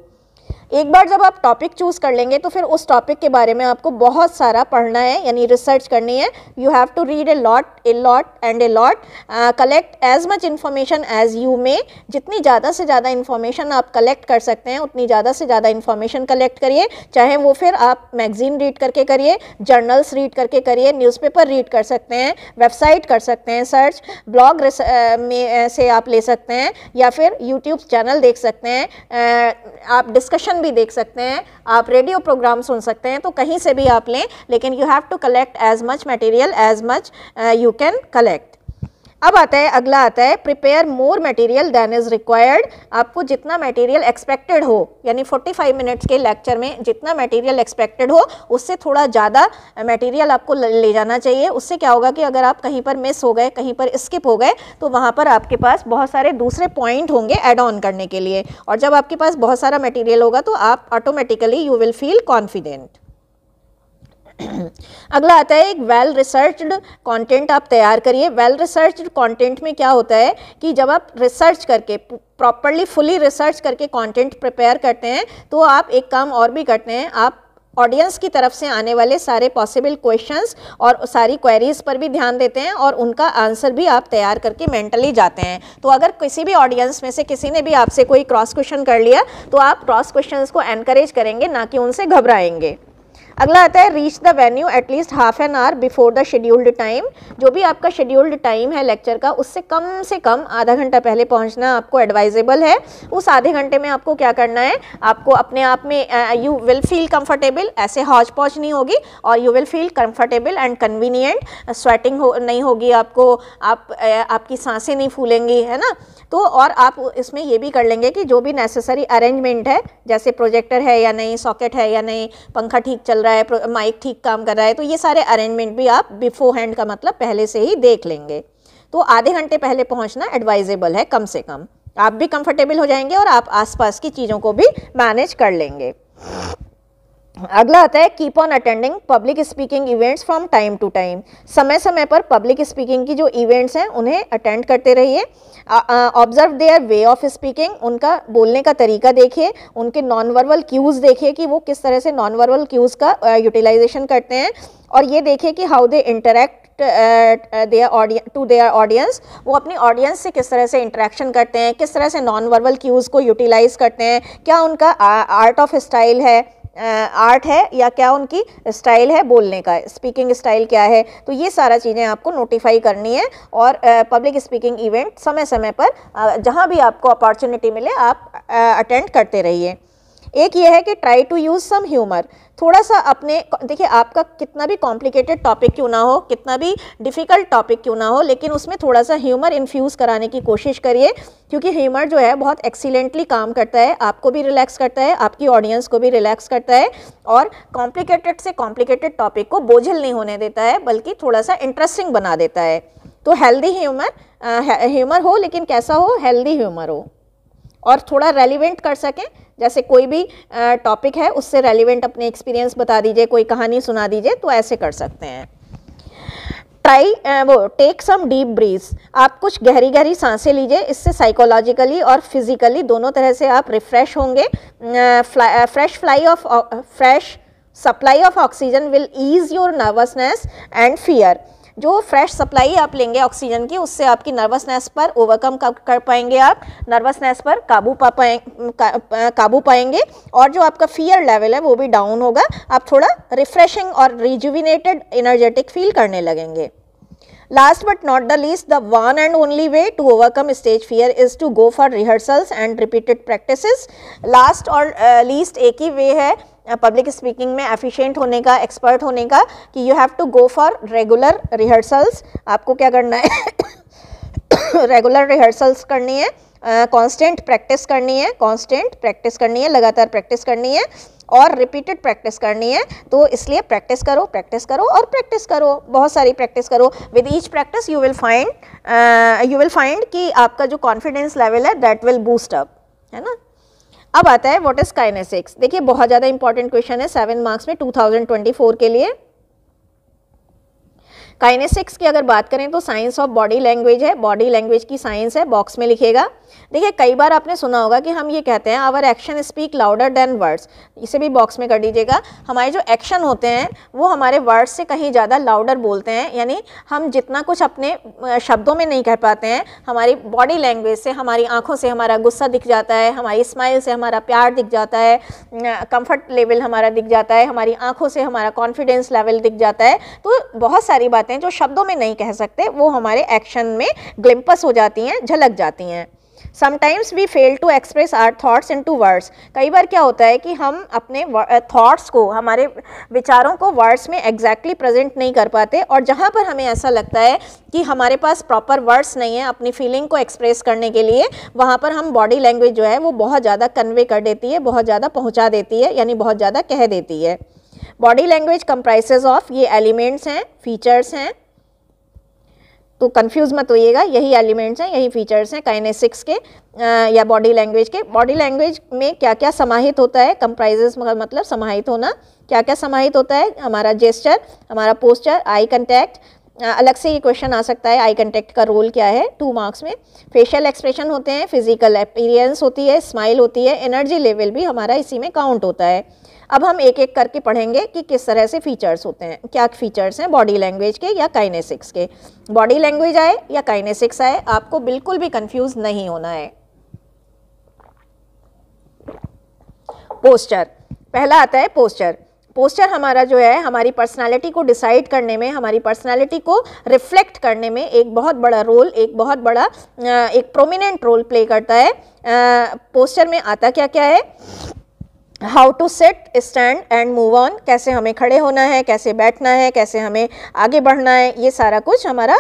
एक बार जब आप टॉपिक चूज़ कर लेंगे तो फिर उस टॉपिक के बारे में आपको बहुत सारा पढ़ना है, यानी रिसर्च करनी है। You have to read a lot and a lot, collect as much information as you may. जितनी ज़्यादा से ज़्यादा इन्फॉर्मेशन आप कलेक्ट कर सकते हैं उतनी ज़्यादा से ज़्यादा इन्फॉर्मेशन कलेक्ट करिए, चाहे वो फिर आप मैगजीन रीड करके करिए, जर्नल्स रीड करके करिए, न्यूज़पेपर रीड कर सकते हैं, वेबसाइट कर सकते हैं सर्च, ब्लॉग में से आप ले सकते हैं, या फिर यूट्यूब चैनल देख सकते हैं, आप डिस्कशन भी देख सकते हैं, आप रेडियो प्रोग्राम सुन सकते हैं। तो कहीं से भी आप लें, लेकिन you have to collect as much material as much you can collect. अब अगला आता है prepare more material than is required. आपको जितना मटेरियल एक्सपेक्टेड हो, यानी 45 मिनट्स के लेक्चर में जितना मटेरियल एक्सपेक्टेड हो उससे थोड़ा ज़्यादा मटेरियल आपको ले जाना चाहिए। उससे क्या होगा कि अगर आप कहीं पर मिस हो गए, कहीं पर स्किप हो गए, तो वहाँ पर आपके पास बहुत सारे दूसरे पॉइंट होंगे ऐड ऑन करने के लिए। और जब आपके पास बहुत सारा मटेरियल होगा तो आप automatically you will feel confident. अगला आता है एक वेल रिसर्च्ड कंटेंट आप तैयार करिए। वेल रिसर्च्ड कंटेंट में क्या होता है कि जब आप रिसर्च करके प्रॉपरली फुली रिसर्च करके कंटेंट प्रिपेयर करते हैं तो आप एक काम और भी करते हैं, आप ऑडियंस की तरफ से आने वाले सारे पॉसिबल क्वेश्चंस और सारी क्वेरीज पर भी ध्यान देते हैं और उनका आंसर भी आप तैयार करके मेंटली जाते हैं। तो अगर किसी भी ऑडियंस में से किसी ने भी आपसे कोई क्रॉस क्वेश्चन कर लिया तो आप क्रॉस क्वेश्चंस को एनकरेज करेंगे, ना कि उनसे घबराएंगे। अगला आता है reach the venue at least half an hour before the scheduled time. जो भी आपका शेड्यूल्ड टाइम है लेक्चर का, उससे कम आधा घंटा पहले पहुंचना आपको एडवाइजेबल है। उस आधे घंटे में आपको क्या करना है, आपको अपने आप में यू विल फील कंफर्टेबल, ऐसे हौच पौच नहीं होगी, और you will feel comfortable and convenient, sweating नहीं होगी आपको, आपकी सांसें नहीं फूलेंगी, है ना। तो और आप इसमें ये भी कर लेंगे कि जो भी नेसेसरी अरेंजमेंट है, जैसे प्रोजेक्टर है या नहीं, सॉकेट है या नहीं, पंखा ठीक चल रहा है, माइक ठीक काम कर रहा है, तो ये सारे अरेंजमेंट भी आप बिफोर हैंड का मतलब पहले से ही देख लेंगे। तो आधे घंटे पहले पहुंचना एडवाइजेबल है कम से कम, आप भी कंफर्टेबल हो जाएंगे और आप आसपास की चीज़ों को भी मैनेज कर लेंगे। अगला आता है keep on attending public speaking events from time to time. समय समय पर पब्लिक स्पीकिंग की जो इवेंट्स हैं उन्हें अटेंड करते रहिए। Observe their way of speaking, उनका बोलने का तरीका देखिए, उनके नॉन वर्बल क्यूज़ देखिए कि वो किस तरह से नॉन वर्बल क्यूज़ का यूटिलाइजेशन करते हैं, और ये देखिए कि how they interact their audience, वो अपनी ऑडियंस से किस तरह से इंटरेक्शन करते हैं, किस तरह से नॉन वर्बल क्यूज़ को यूटिलाइज करते हैं, क्या उनका आर्ट ऑफ स्टाइल है, आर्ट है, या क्या उनकी स्टाइल है बोलने का, स्पीकिंग स्टाइल क्या है। तो ये सारा चीज़ें आपको नोटिफाई करनी है, और पब्लिक स्पीकिंग इवेंट समय समय पर जहाँ भी आपको अपॉर्चुनिटी मिले आप अटेंड करते रहिए। एक ये है कि try to use some humour, थोड़ा सा अपने, देखिए आपका कितना भी कॉम्प्लिकेटेड टॉपिक क्यों ना हो, कितना भी डिफ़िकल्ट टॉपिक क्यों ना हो, लेकिन उसमें थोड़ा सा ह्यूमर इन्फ्यूज़ कराने की कोशिश करिए, क्योंकि ह्यूमर जो है बहुत एक्सीलेंटली काम करता है, आपको भी रिलैक्स करता है, आपकी ऑडियंस को भी रिलैक्स करता है, और कॉम्प्लिकेटेड से कॉम्प्लिकेटेड टॉपिक को बोझिल नहीं होने देता है, बल्कि थोड़ा सा इंटरेस्टिंग बना देता है। तो हेल्दी ह्यूमर हो, लेकिन कैसा हो, हेल्दी ह्यूमर हो, और थोड़ा रेलिवेंट कर सकें, जैसे कोई भी टॉपिक है उससे रेलिवेंट अपने एक्सपीरियंस बता दीजिए, कोई कहानी सुना दीजिए, तो ऐसे कर सकते हैं। टेक सम डीप ब्रीथ्स, आप कुछ गहरी गहरी सांसें लीजिए, इससे साइकोलॉजिकली और फिजिकली दोनों तरह से आप रिफ्रेश होंगे। Fresh supply of oxygen will ease your nervousness and fear, जो फ्रेश सप्लाई आप लेंगे ऑक्सीजन की, उससे आपकी नर्वसनेस पर ओवरकम कर पाएंगे, आप नर्वसनेस पर काबू पाएंगे, और जो आपका फियर लेवल है वो भी डाउन होगा, आप थोड़ा रिफ्रेशिंग और रिजुविनेटेड एनर्जेटिक फील करने लगेंगे। Last but not the least, the one and only way to overcome stage fear is to go for rehearsals and repeated practices. Last और लीस्ट एक ही वे है पब्लिक स्पीकिंग में एफिशिएंट होने का, एक्सपर्ट होने का, कि you have to go for regular rehearsals. आपको क्या करना है रेगुलर रिहर्सल्स करनी है, कांस्टेंट प्रैक्टिस करनी है, लगातार प्रैक्टिस करनी है, और रिपीटेड प्रैक्टिस करनी है। तो इसलिए प्रैक्टिस करो और प्रैक्टिस करो, बहुत सारी प्रैक्टिस करो। With each practice you will find कि आपका जो कॉन्फिडेंस लेवल है दैट विल बूस्ट अप, है ना। अब आता है व्हाट इज काइनेसिक्स। देखिए बहुत ज़्यादा इंपॉर्टेंट क्वेश्चन है 7 मार्क्स में 2024 के लिए। काइनेसिक्स की अगर बात करें तो साइंस ऑफ बॉडी लैंग्वेज है, बॉडी लैंग्वेज की साइंस है, बॉक्स में लिखेगा। देखिए कई बार आपने सुना होगा कि हम ये कहते हैं our action speak louder than words, इसे भी बॉक्स में कर दीजिएगा। हमारे जो एक्शन होते हैं वो हमारे वर्ड्स से कहीं ज़्यादा लाउडर बोलते हैं, यानी हम जितना कुछ अपने शब्दों में नहीं कह पाते हैं, हमारी बॉडी लैंग्वेज से, हमारी आंखों से हमारा गुस्सा दिख जाता है, हमारी स्माइल से हमारा प्यार दिख जाता है, कंफर्ट लेवल हमारा दिख जाता है, हमारी आंखों से हमारा कॉन्फिडेंस लेवल दिख जाता है। तो बहुत सारी बातें जो शब्दों में नहीं कह सकते वो हमारे एक्शन में ग्लिम्पस हो जाती हैं, झलक जाती हैं। Sometimes we fail to express our thoughts into words. कई बार क्या होता है कि हम अपने थॉट्स को, हमारे विचारों को वर्ड्स में एग्जैक्टली प्रेजेंट नहीं कर पाते, और जहाँ पर हमें ऐसा लगता है कि हमारे पास प्रॉपर वर्ड्स नहीं है अपनी फीलिंग को एक्सप्रेस करने के लिए, वहाँ पर हम बॉडी लैंग्वेज जो है वो बहुत ज़्यादा कन्वे कर देती है, बहुत ज़्यादा पहुँचा देती है, यानी बहुत ज़्यादा कह देती है। बॉडी लैंग्वेज कंप्राइजेज ऑफ, ये एलिमेंट्स हैं, फीचर्स हैं, तो कंफ्यूज मत होइएगा, यही एलिमेंट्स हैं, यही फीचर्स हैं काइनेसिक्स के या बॉडी लैंग्वेज के। बॉडी लैंग्वेज में क्या क्या समाहित होता है, कंप्राइजेस मतलब समाहित होना, क्या क्या समाहित होता है, हमारा जेस्चर, हमारा पोस्चर, आई कंटैक्ट। अलग से ये क्वेश्चन आ सकता है आई कंटैक्ट का रोल क्या है 2 मार्क्स में। फेशियल एक्सप्रेशन होते हैं, फिजिकल अपीयरेंस होती है, स्माइल होती है, एनर्जी लेवल भी हमारा इसी में काउंट होता है। अब हम एक एक करके पढ़ेंगे कि किस तरह से फीचर्स होते हैं, क्या फीचर्स हैं बॉडी लैंग्वेज के या काइनेसिक्स के। बॉडी लैंग्वेज आए या काइनेसिक्स आए, आपको बिल्कुल भी कंफ्यूज नहीं होना है। पोस्चर, पहला आता है पोस्चर। पोस्चर हमारा जो है हमारी पर्सनालिटी को डिसाइड करने में, हमारी पर्सनालिटी को रिफ्लेक्ट करने में एक बहुत बड़ा रोल, एक प्रोमिनेंट रोल प्ले करता है। पोस्चर में आता क्या क्या है? How to sit, stand and move on, कैसे हमें खड़े होना है, कैसे बैठना है, कैसे हमें आगे बढ़ना है, ये सारा कुछ हमारा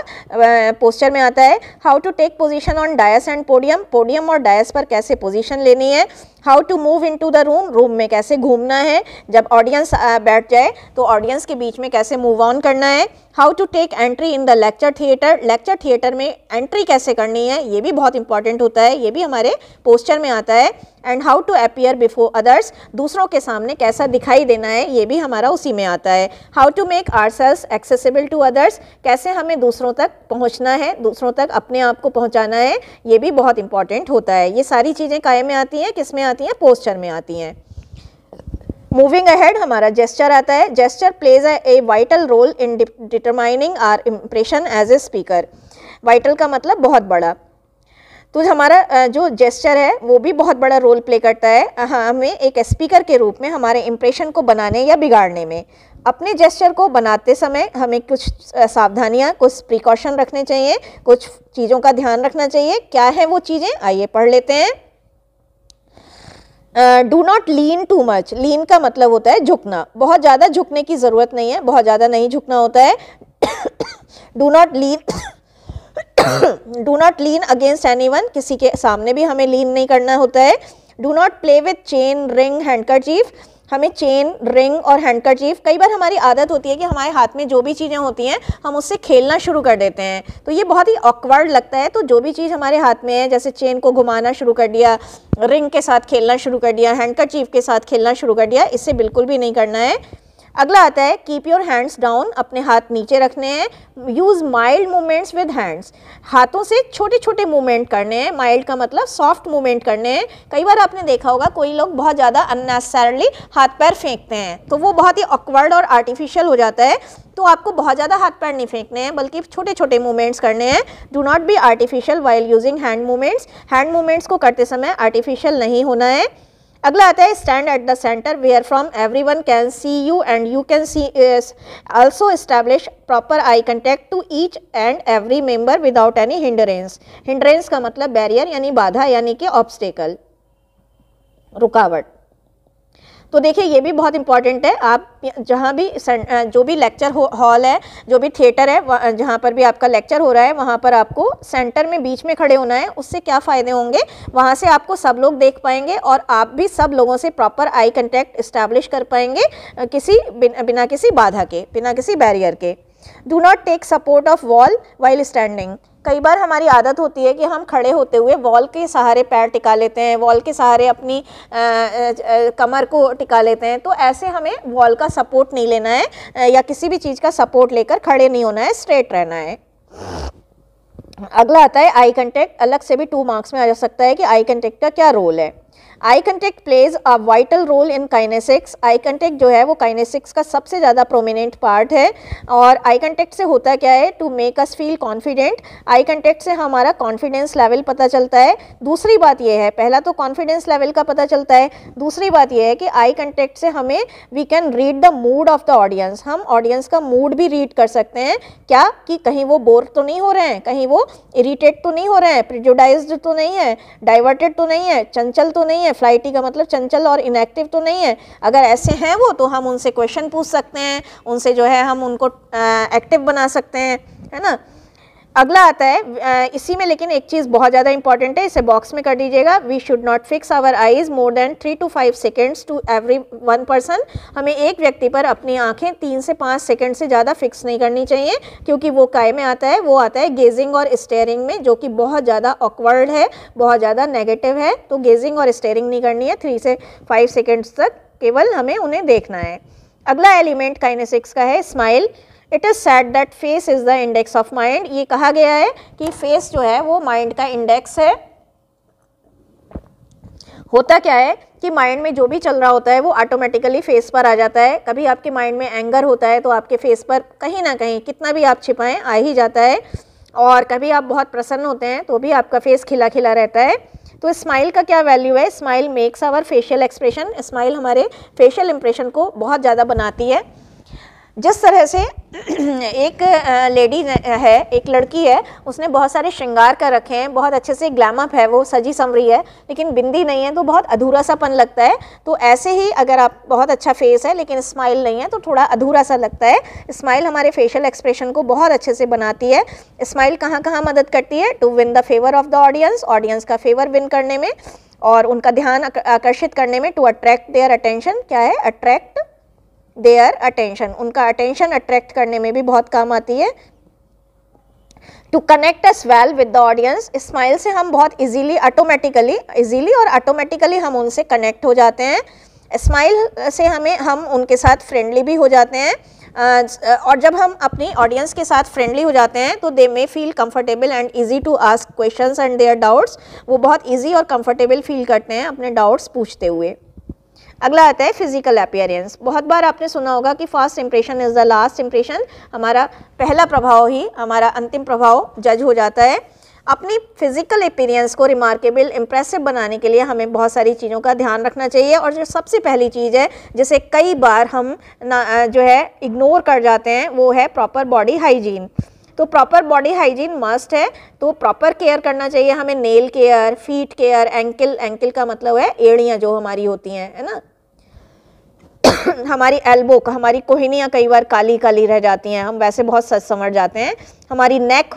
पोस्चर में आता है। How to take position on dais and podium, podium और डायस पर कैसे पोजीशन लेनी है। How to move into the room, room में कैसे घूमना है, जब ऑडियंस बैठ जाए तो ऑडियंस के बीच में कैसे मूव ऑन करना है। How to take entry in the lecture theatre, lecture theatre में एंट्री कैसे करनी है, ये भी बहुत इंपॉर्टेंट होता है, ये भी हमारे पोस्चर में आता है। And how to appear before others, दूसरों के सामने कैसा दिखाई देना है, ये भी हमारा उसी में आता है। How to make ourselves accessible to others, कैसे हमें दूसरों तक पहुंचना है, दूसरों तक अपने आप को पहुंचाना है, ये भी बहुत इंपॉर्टेंट होता है। ये सारी चीज़ें काय में आती हैं, किस में आती हैं? पोस्चर में आती हैं। मूविंग अहेड हमारा जेस्चर आता है। Gesture plays a vital role in determining our impression as a speaker. Vital का मतलब बहुत बड़ा, तो हमारा जो जेस्चर है वो भी बहुत बड़ा रोल प्ले करता है हमें एक स्पीकर के रूप में हमारे इम्प्रेशन को बनाने या बिगाड़ने में। अपने जेस्चर को बनाते समय हमें कुछ सावधानियां, कुछ प्रिकॉशन रखने चाहिए, कुछ चीज़ों का ध्यान रखना चाहिए। क्या है वो चीज़ें, आइए पढ़ लेते हैं। Do not lean too much, lean का मतलब होता है झुकना, बहुत ज़्यादा झुकने की ज़रूरत नहीं है, बहुत ज़्यादा नहीं झुकना होता है। Do not lean against anyone, किसी के सामने भी हमें लीन नहीं करना होता है। Do not play with chain, ring, handkerchief, हमें चेन, रिंग और हैंडकरचीफ, कई बार हमारी आदत होती है कि हमारे हाथ में जो भी चीज़ें होती हैं हम उससे खेलना शुरू कर देते हैं, तो ये बहुत ही ऑकवर्ड लगता है। तो जो भी चीज़ हमारे हाथ में है, जैसे चेन को घुमाना शुरू कर दिया, रिंग के साथ खेलना शुरू कर दिया, हैंडकरचीफ के साथ खेलना शुरू कर दिया, इससे बिल्कुल भी नहीं करना है। अगला आता है कीप योर हैंड्स डाउन, अपने हाथ नीचे रखने हैं। Use mild movements with hands, हाथों से छोटे छोटे मूवमेंट करने हैं। माइल्ड का मतलब सॉफ्ट मूवमेंट करने हैं। कई बार आपने देखा होगा कोई लोग बहुत ज़्यादा अननेसेसरली हाथ पैर फेंकते हैं, तो वो बहुत ही ऑकवर्ड और आर्टिफिशियल हो जाता है। तो आपको बहुत ज़्यादा हाथ पैर नहीं फेंकने हैं, बल्कि छोटे छोटे मूवमेंट्स करने हैं। Do not be artificial while using hand movements, hand movements को करते समय आर्टिफिशियल नहीं होना है। अगला आता है stand at the centre where from everyone can see you and you can see, also establish proper eye contact to each and every member without any hindrance. Hindrance का मतलब बैरियर यानी बाधा, यानी कि ऑब्स्टेकल, रुकावट। तो देखिए ये भी बहुत इंपॉर्टेंट है। आप जहाँ भी जो भी लेक्चर हॉल है, जो भी थिएटर है, जहाँ पर भी आपका लेक्चर हो रहा है, वहाँ पर आपको सेंटर में बीच में खड़े होना है। उससे क्या फ़ायदे होंगे, वहाँ से आपको सब लोग देख पाएंगे और आप भी सब लोगों से प्रॉपर आई कंटेक्ट इस्टेब्लिश कर पाएंगे, बिना किसी बाधा के, बिना किसी बैरियर के। Do not take support of wall while standing, कई बार हमारी आदत होती है कि हम खड़े होते हुए वॉल के सहारे पैर टिका लेते हैं, वॉल के सहारे अपनी कमर को टिका लेते हैं। तो ऐसे हमें वॉल का सपोर्ट नहीं लेना है या किसी भी चीज़ का सपोर्ट लेकर खड़े नहीं होना है, स्ट्रेट रहना है। अगला आता है आई कंटेक्ट। अलग से भी 2 मार्क्स में आ जा सकता है कि आई कंटेक्ट का क्या रोल है। Eye contact plays a vital role in kinesics. Eye contact जो है वो काइनेसिक्स का सबसे ज़्यादा प्रोमिनेंट पार्ट है। और आई कंटेक्ट से होता क्या है, to make us feel confident. Eye contact से हमारा कॉन्फिडेंस लेवल पता चलता है। दूसरी बात ये है, पहला तो कॉन्फिडेंस लेवल का पता चलता है, दूसरी बात ये है कि आई कंटेक्ट से हमें we can read the mood of the audience, हम ऑडियंस का मूड भी रीड कर सकते हैं। क्या कि कहीं वो बोर तो नहीं हो रहे हैं, कहीं वो इरिटेट तो नहीं हो रहे हैं, प्रेजुडाइज्ड तो नहीं है, डाइवर्टेड तो नहीं है, चंचल तो नहीं है, फ्लाइटी का मतलब चंचल और इनएक्टिव तो नहीं है। अगर ऐसे हैं वो, तो हम उनसे क्वेश्चन पूछ सकते हैं, उनसे जो है हम उनको एक्टिव बना सकते हैं, है ना। अगला आता है इसी में, लेकिन एक चीज़ बहुत ज़्यादा इंपॉर्टेंट है, इसे बॉक्स में कर दीजिएगा। We should not fix our eyes more than 3 to 5 seconds to every one person. हमें एक व्यक्ति पर अपनी आंखें 3 से 5 सेकेंड से ज़्यादा फिक्स नहीं करनी चाहिए, क्योंकि वो काय में आता है, वो आता है गेजिंग और स्टेयरिंग में, जो कि बहुत ज़्यादा ऑकवर्ड है, बहुत ज़्यादा नेगेटिव है। तो गेजिंग और स्टेयरिंग नहीं करनी है, 3 से 5 सेकेंड्स तक केवल हमें उन्हें देखना है। अगला एलिमेंट काइनेसिक्स का है smile. It is said that face is the index of mind. ये कहा गया है कि फेस जो है वो माइंड का इंडेक्स है। होता क्या है कि माइंड में जो भी चल रहा होता है वो ऑटोमेटिकली फेस पर आ जाता है। कभी आपके माइंड में एंगर होता है तो आपके फेस पर कहीं ना कहीं, कितना भी आप छिपाएं, आ ही जाता है। और कभी आप बहुत प्रसन्न होते हैं तो भी आपका फेस खिला खिला रहता है। तो स्माइल का क्या वैल्यू है? Smile makes our facial expression, smile हमारे फेशियल इंप्रेशन को बहुत ज़्यादा बनाती है। जिस तरह से एक लेडी है, एक लड़की है, उसने बहुत सारे श्रृंगार कर रखे हैं, बहुत अच्छे से ग्लैमअप है, वो सजी संवरी है, लेकिन बिंदी नहीं है तो बहुत अधूरा सापन लगता है। तो ऐसे ही अगर आप बहुत अच्छा फेस है लेकिन स्माइल नहीं है तो थोड़ा अधूरा सा लगता है। स्माइल हमारे फेशियल एक्सप्रेशन को बहुत अच्छे से बनाती है। स्माइल कहाँ कहाँ मदद करती है? To win the favour of the audience, audience का फेवर विन करने में और उनका ध्यान आकर्षित करने में। टू अट्रैक्ट देयर अटेंशन, क्या है? अट्रैक्ट देयर अटेंशन, उनका अटेंशन अट्रैक्ट करने में भी बहुत काम आती है। To connect us well with the audience, smile से हम बहुत इजीली और ऑटोमेटिकली हम उनसे कनेक्ट हो जाते हैं। स्माइल से हम उनके साथ फ्रेंडली भी हो जाते हैं और जब हम अपनी ऑडियंस के साथ फ्रेंडली हो जाते हैं तो they may feel comfortable and easy to ask questions and their doubts, वो बहुत इजी और कंफर्टेबल फील करते हैं अपने डाउट्स पूछते हुए। अगला आता है फिजिकल अपीयरेंस। बहुत बार आपने सुना होगा कि first impression is the last impression, हमारा पहला प्रभाव ही हमारा अंतिम प्रभाव जज हो जाता है। अपनी फिजिकल अपीयरेंस को रिमार्केबल इम्प्रेसिव बनाने के लिए हमें बहुत सारी चीज़ों का ध्यान रखना चाहिए और जो सबसे पहली चीज़ है जिसे कई बार हम जो है इग्नोर कर जाते हैं वो है प्रॉपर बॉडी हाइजीन। तो प्रॉपर बॉडी हाइजीन मस्ट है, तो प्रॉपर केयर करना चाहिए हमें, nail care, feet care, ankle का मतलब है एड़ियाँ जो हमारी होती हैं, है ना हमारी एल्बो, हमारी कोहनियाँ कई बार काली काली रह जाती हैं, हम वैसे बहुत सज संवर जाते हैं। हमारी नेक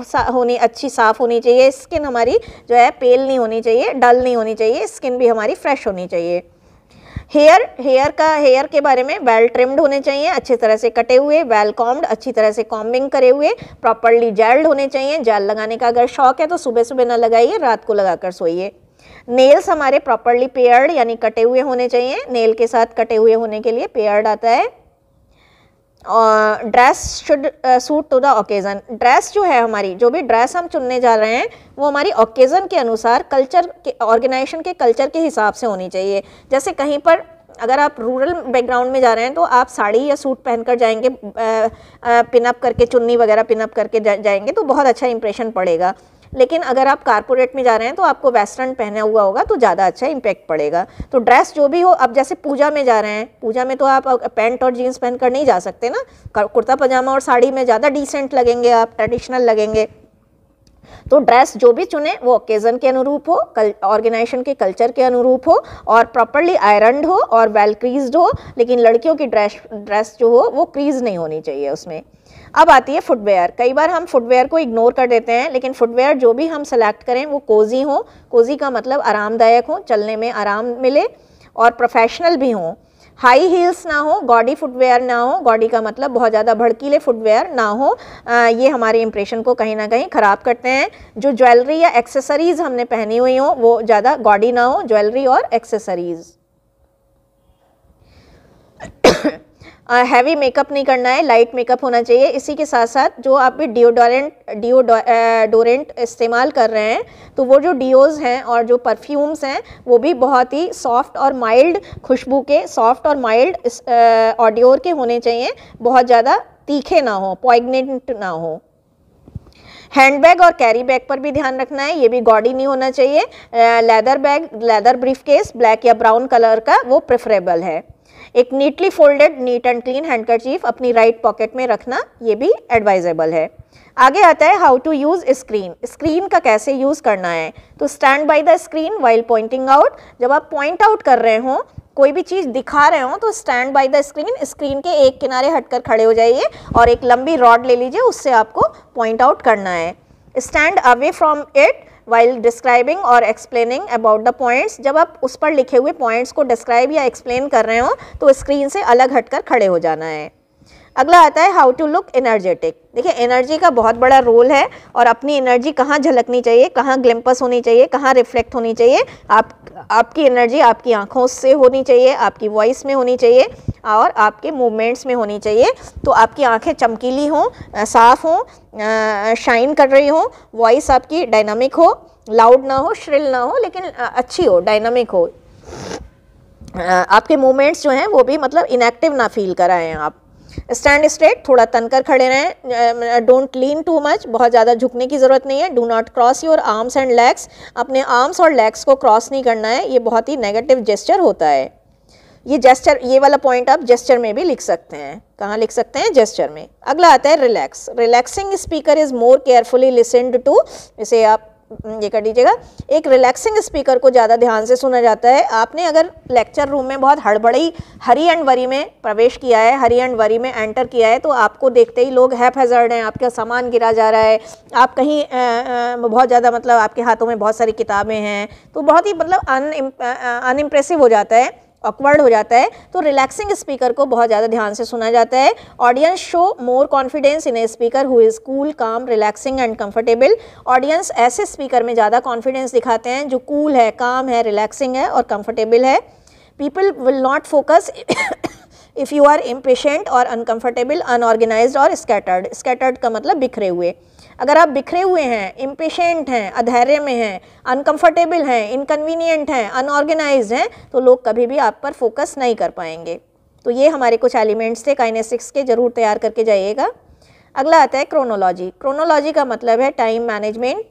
अच्छी साफ़ होनी चाहिए, स्किन हमारी जो है पेल नहीं होनी चाहिए, डल नहीं होनी चाहिए, स्किन भी हमारी फ्रेश होनी चाहिए। हेयर के बारे में वेल ट्रिम्ड होने चाहिए, अच्छी तरह से कटे हुए, वेल कॉम्ड, अच्छी तरह से कॉम्बिंग करे हुए, प्रॉपर्ली जेल्ड होने चाहिए। जेल लगाने का अगर शौक है तो सुबह सुबह ना लगाइए, रात को लगाकर सोइए। नेल्स हमारे प्रॉपर्ली पेयर्ड यानी कटे हुए होने चाहिए, नेल के साथ कटे हुए होने के लिए पेयर्ड आता है। और dress should suit to the occasion, dress जो है हमारी, जो भी ड्रेस हम चुनने जा रहे हैं वो हमारी ओकेज़न के अनुसार, कल्चर के, ऑर्गेनाइजेशन के कल्चर के हिसाब से होनी चाहिए। जैसे कहीं पर अगर आप रूरल बैकग्राउंड में जा रहे हैं तो आप साड़ी या सूट पहनकर जाएंगे, पिनअप करके, चुन्नी वगैरह पिनअप करके जाएंगे तो बहुत अच्छा इंप्रेशन पड़ेगा। लेकिन अगर आप कारपोरेट में जा रहे हैं तो आपको वेस्टर्न पहना हुआ होगा तो ज़्यादा अच्छा इम्पैक्ट पड़ेगा। तो ड्रेस जो भी हो, अब जैसे पूजा में जा रहे हैं, पूजा में तो आप पैंट और जीन्स पहनकर नहीं जा सकते ना, कुर्ता पजामा और साड़ी में ज़्यादा डिसेंट लगेंगे, आप ट्रेडिशनल लगेंगे। तो ड्रेस जो भी चुने वो ओकेज़न के अनुरूप हो, ऑर्गेनाइजेशन के कल्चर के अनुरूप हो और प्रॉपर्ली आयरन्ड हो और वेल क्रीज्ड हो। लेकिन लड़कियों की ड्रेस जो हो वो क्रीज नहीं होनी चाहिए उसमें। अब आती है फुटवेयर। कई बार हम फुटवेयर को इग्नोर कर देते हैं, लेकिन फुटवेयर जो भी हम सेलेक्ट करें वो कोजी हो, कोजी का मतलब आरामदायक हो, चलने में आराम मिले और प्रोफेशनल भी हो। हाई हील्स ना हो, गॉडी फुटवेयर ना हो, गॉडी का मतलब बहुत ज़्यादा भड़कीले फुटवेयर ना हो, ये हमारे इंप्रेशन को कहीं ना कहीं ख़राब करते हैं। जो ज्वेलरी या एक्सेसरीज़ हमने पहनी हुई हो वो ज़्यादा गॉडी ना हो, ज्वेलरी और एक्सेसरीज़। हैवी मेकअप नहीं करना है, लाइट मेकअप होना चाहिए। इसी के साथ साथ जो आप भी डिओडोरेंट इस्तेमाल कर रहे हैं तो वो जो डिओज़ हैं और जो परफ्यूम्स हैं वो भी बहुत ही सॉफ्ट और माइल्ड खुशबू के, सॉफ्ट और माइल्ड ऑडियोर के होने चाहिए, बहुत ज़्यादा तीखे ना हो, पॉइग्नेंट ना हो। हैंडबैग और कैरी बैग पर भी ध्यान रखना है, ये भी गॉडी नहीं होना चाहिए। Leather bag, leather briefcase black या ब्राउन कलर का वो प्रेफरेबल है। एक neatly folded neat and clean handkerchief अपनी राइट पॉकेट में रखना, ये भी एडवाइजेबल है। आगे आता है how to use screen. Screen का कैसे यूज़ करना है, तो stand by the screen while pointing out. जब आप पॉइंट आउट कर रहे हो, कोई भी चीज़ दिखा रहे हो तो stand by the screen, screen के एक किनारे हटकर खड़े हो जाइए और एक लंबी रॉड ले लीजिए, उससे आपको पॉइंट आउट करना है। Stand away from it while describing और explaining about the points। जब आप उस पर लिखे हुए पॉइंट्स को डिस्क्राइब या एक्सप्लेन कर रहे हो तो स्क्रीन से अलग हटकर खड़े हो जाना है। अगला आता है हाउ टू लुक एनर्जेटिक। देखिए एनर्जी का बहुत बड़ा रोल है और अपनी एनर्जी कहाँ झलकनी चाहिए, कहाँ ग्लिम्पस होनी चाहिए, कहाँ रिफ्लेक्ट होनी चाहिए। आपकी एनर्जी आपकी आँखों से होनी चाहिए, आपकी वॉइस में होनी चाहिए और आपके मूवमेंट्स में होनी चाहिए। तो आपकी आँखें चमकीली हों, साफ़ हों, शाइन कर रही हों, वॉइस आपकी डायनामिक हो, लाउड ना हो, श्रिल ना हो, लेकिन अच्छी हो, डायनामिक हो। आपके मूवमेंट्स जो हैं वो भी मतलब इनएक्टिव ना फील कराएं आप। स्टैंड स्ट्रेट, थोड़ा तनकर खड़े रहें, डोंट लीन टू मच, बहुत ज़्यादा झुकने की ज़रूरत नहीं है। Do not cross your arms and legs, अपने आर्म्स और लेग्स को क्रॉस नहीं करना है, ये बहुत ही नेगेटिव जेस्चर होता है। ये जेस्चर, ये वाला पॉइंट आप जेस्चर में भी लिख सकते हैं। कहाँ लिख सकते हैं? जेस्चर में। अगला आता है relax. Relaxing speaker is more carefully listened to, इसे आप ये कर दीजिएगा। एक रिलैक्सिंग स्पीकर को ज़्यादा ध्यान से सुना जाता है। आपने अगर लेक्चर रूम में बहुत हड़बड़ी हरी एंड वरी में प्रवेश किया है, हरी एंड वरी में एंटर किया है, तो आपको देखते ही लोग हैज़र्ड हैं, आपका सामान गिरा जा रहा है, आप कहीं बहुत ज़्यादा मतलब आपके हाथों में बहुत सारी किताबें हैं, तो बहुत ही मतलब अनइम्प्रेसिव हो जाता है, ऑकवर्ड हो जाता है। तो रिलैक्सिंग स्पीकर को बहुत ज़्यादा ध्यान से सुना जाता है। Audience show more confidence in a speaker who is cool, काम, रिलैक्सिंग एंड कंफर्टेबल। ऑडियंस ऐसे स्पीकर में ज़्यादा कॉन्फिडेंस दिखाते हैं जो कूल है, काम है, रिलैक्सिंग है और कंफर्टेबल है। People will not focus if you are impatient और अनकम्फर्टेबल, अनऑर्गेनाइज्ड और स्कैटर्ड। स्कैटर्ड का मतलब बिखरे हुए। अगर आप बिखरे हुए हैं, इम्पेशेंट हैं, अधैर्य में हैं, अनकंफर्टेबल हैं, इनकन्वीनियंट हैं, अनऑर्गेनाइज्ड हैं, तो लोग कभी भी आप पर फोकस नहीं कर पाएंगे। तो ये हमारे कुछ एलिमेंट्स थे काइनेसिक्स के, जरूर तैयार करके जाइएगा। अगला आता है क्रोनोलॉजी। क्रोनोलॉजी का मतलब है टाइम मैनेजमेंट।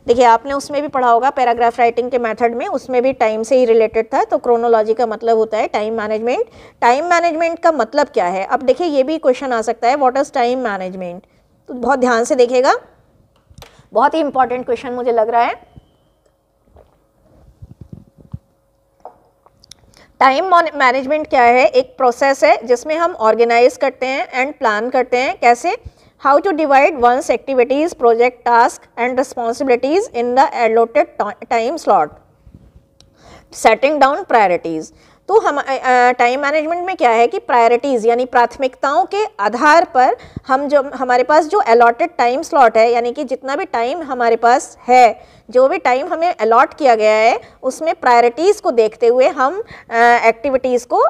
देखिए आपने उसमें भी पढ़ा होगा पैराग्राफ राइटिंग के मेथड में, उसमें भी टाइम से ही रिलेटेड था। तो क्रोनोलॉजी का मतलब होता है टाइम मैनेजमेंट। टाइम मैनेजमेंट का मतलब क्या है? अब देखिए ये भी क्वेश्चन आ सकता है, व्हाट इज टाइम मैनेजमेंट। तो बहुत ध्यान से देखिएगा, बहुत ही इंपॉर्टेंट क्वेश्चन मुझे लग रहा है। टाइम मैनेजमेंट क्या है? एक प्रोसेस है जिसमें हम ऑर्गेनाइज करते हैं एंड प्लान करते हैं। कैसे? How to divide one's activities, project, task and responsibilities in the allotted time slot, setting down priorities. तो हम टाइम मैनेजमेंट में क्या है कि प्रायोरिटीज़ यानी प्राथमिकताओं के आधार पर हम जो हमारे पास जो अलॉटेड टाइम स्लॉट है, यानी कि जितना भी टाइम हमारे पास है, जो भी टाइम हमें अलॉट किया गया है, उसमें प्रायोरिटीज़ को देखते हुए हम एक्टिविटीज़ को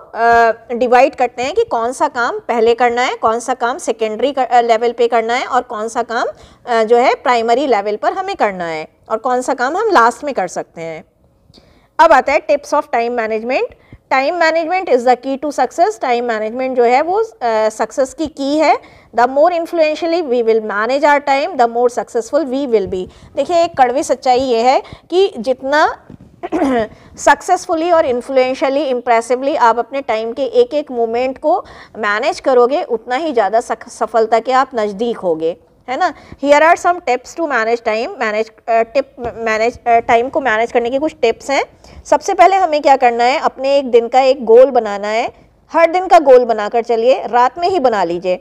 डिवाइड करते हैं कि कौन सा काम पहले करना है, कौन सा काम सेकेंडरी लेवल पे करना है और कौन सा काम जो है प्राइमरी लेवल पर हमें करना है और कौन सा काम हम लास्ट में कर सकते हैं। अब आता है tips of time management. Time management is the key to success. Time management जो है वो सक्सेस की है। The more influentially we will manage our time, the more successful we will be. देखिए एक कड़वी सच्चाई ये है कि जितना सक्सेसफुली और इन्फ्लुएंशियली, इम्प्रेसिवली आप अपने टाइम के एक एक मोमेंट को मैनेज करोगे, उतना ही ज़्यादा सफलता के आप नज़दीक होगे, है ना। Here are some tips to manage time. Time को मैनेज करने की कुछ टिप्स हैं। सबसे पहले हमें क्या करना है, अपने एक दिन का एक गोल बनाना है। हर दिन का गोल बनाकर चलिए, रात में ही बना लीजिए।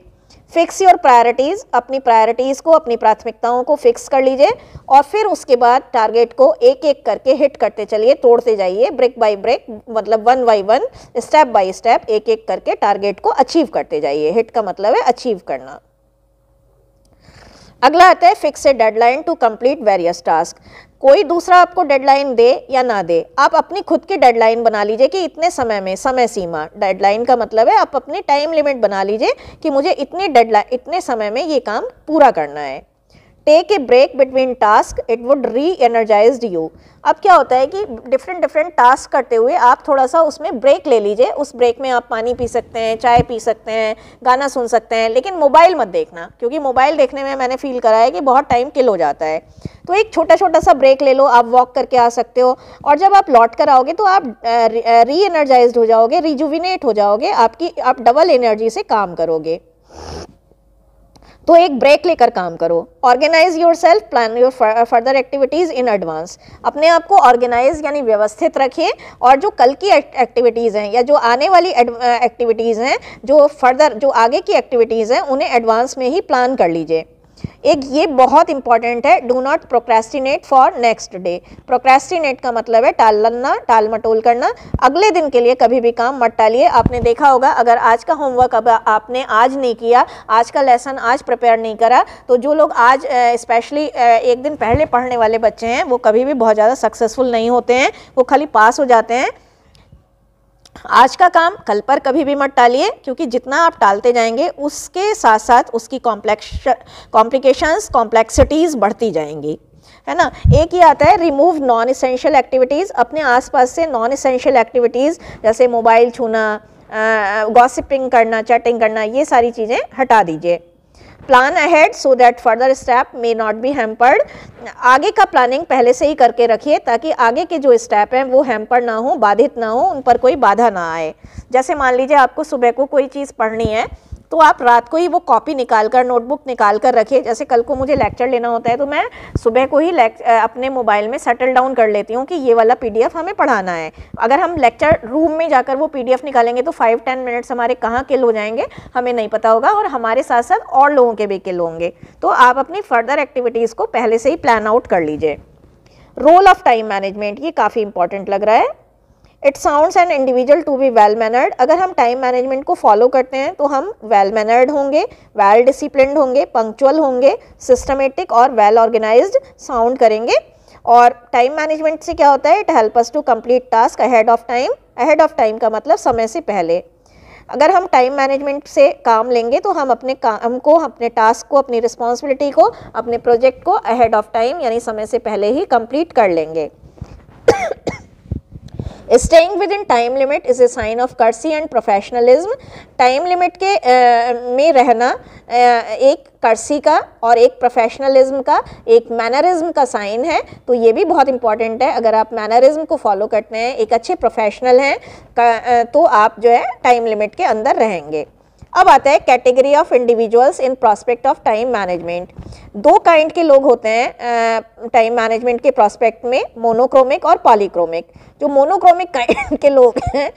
फिक्स योर प्रायोरिटीज़, अपनी प्रायोरिटीज़ को, अपनी प्राथमिकताओं को फिक्स कर लीजिए और फिर उसके बाद टारगेट को एक एक करके हिट करते चलिए, तोड़ते जाइए, ब्रेक बाय ब्रेक, मतलब one by one, step by step, एक एक करके टारगेट को अचीव करते जाइए। हिट का मतलब है अचीव करना। अगला आता है fix a deadline to complete various task. कोई दूसरा आपको डेडलाइन दे या ना दे, आप अपनी खुद की डेडलाइन बना लीजिए कि इतने समय में, समय सीमा, डेडलाइन का मतलब है आप अपनी टाइम लिमिट बना लीजिए कि मुझे इतनी डेडलाइन, इतने समय में ये काम पूरा करना है। Take a break between task, it would reenergised you. अब क्या होता है कि डिफरेंट टास्क करते हुए आप थोड़ा सा उसमें ब्रेक ले लीजिए। उस ब्रेक में आप पानी पी सकते हैं, चाय पी सकते हैं, गाना सुन सकते हैं, लेकिन मोबाइल मत देखना, क्योंकि मोबाइल देखने में मैंने फील करा है कि बहुत टाइम किल हो जाता है। तो एक छोटा छोटा सा ब्रेक ले लो, आप वॉक करके आ सकते हो और जब आप लौट कर आओगे तो आप री एनर्जाइज्ड हो जाओगे, रिजुविनेट हो जाओगे, आप डबल एनर्जी से काम करोगे। तो एक ब्रेक लेकर काम करो। Organise yourself, plan your further activities in advance. अपने आप को ऑर्गेनाइज यानी व्यवस्थित रखिए और जो कल की एक्टिविटीज़ हैं या जो आने वाली एक्टिविटीज़ हैं, जो फर्दर जो आगे की एक्टिविटीज़ हैं, उन्हें एडवांस में ही प्लान कर लीजिए। एक ये बहुत इंपॉर्टेंट है, do not procrastinate for next day. Procrastinate का मतलब है टालना, टाल मटोल करना। अगले दिन के लिए कभी भी काम मत टालिए। आपने देखा होगा अगर आज का होमवर्क अब आपने आज नहीं किया, आज का लेसन आज प्रिपेयर नहीं करा, तो जो लोग आज स्पेशली एक दिन पहले पढ़ने वाले बच्चे हैं वो कभी भी बहुत ज़्यादा सक्सेसफुल नहीं होते हैं, वो खाली पास हो जाते हैं। आज का काम कल पर कभी भी मत टालिए, क्योंकि जितना आप टालते जाएंगे उसके साथ साथ उसकी कॉम्प्लिकेशंस, कॉम्प्लेक्सिटीज़ बढ़ती जाएंगी, है ना। एक ही आता है रिमूव नॉन इसेंशियल एक्टिविटीज़। अपने आसपास से नॉन इसेंशियल एक्टिविटीज़ जैसे मोबाइल छूना, गॉसिपिंग करना, चैटिंग करना, ये सारी चीज़ें हटा दीजिए। Plan ahead so that further step may not be hampered, आगे का प्लानिंग पहले से ही करके रखिए ताकि आगे के जो स्टेप हैं वो हैम्पर ना हो, बाधित ना हो, उन पर कोई बाधा ना आए। जैसे मान लीजिए आपको सुबह को कोई चीज़ पढ़नी है तो आप रात को ही वो कॉपी निकाल कर, नोटबुक निकाल कर रखिए। जैसे कल को मुझे लेक्चर लेना होता है तो मैं सुबह को ही अपने मोबाइल में सेटल डाउन कर लेती हूँ कि ये वाला PDF हमें पढ़ाना है। अगर हम लेक्चर रूम में जाकर वो PDF निकालेंगे तो 5-10 मिनट्स हमारे कहाँ किल हो जाएंगे हमें नहीं पता होगा, और हमारे साथ साथ और लोगों के भी किल होंगे। तो आप अपनी फर्दर एक्टिविटीज़ को पहले से ही प्लान आउट कर लीजिए। रोल ऑफ टाइम मैनेजमेंट, ये काफ़ी इंपॉर्टेंट लग रहा है। It sounds an individual to be well mannered, अगर हम टाइम मैनेजमेंट को फॉलो करते हैं तो हम वेल मैनर्ड होंगे, वेल डिसिप्लिन्ड होंगे, पंक्चुअल होंगे, सिस्टमेटिक और वेल ऑर्गेनाइज्ड साउंड करेंगे। और टाइम मैनेजमेंट से क्या होता है, it help us to complete task ahead of time. Ahead of time का मतलब समय से पहले। अगर हम टाइम मैनेजमेंट से काम लेंगे तो हम अपने काम को, अपने टास्क को, अपनी रिस्पॉन्सिबिलिटी को, अपने प्रोजेक्ट को अहेड ऑफ टाइम यानी समय से पहले ही कंप्लीट कर लेंगे। Staying within time limit is a sign of courtesy and professionalism. Time limit के में रहना एक कर्सी का और एक प्रोफेशनलिज्म का, एक मैनरिज्म का साइन है। तो ये भी बहुत इंपॉर्टेंट है। अगर आप मैनरिज्म को फॉलो करते हैं, एक अच्छे प्रोफेशनल हैं, तो आप जो है टाइम लिमिट के अंदर रहेंगे। अब आता है category of individuals in prospect of time management. दो काइंड के लोग होते हैं टाइम मैनेजमेंट के प्रोस्पेक्ट में, मोनोक्रोमिक और पॉलीक्रोमिक। जो मोनोक्रोमिक काइंड के लोग हैं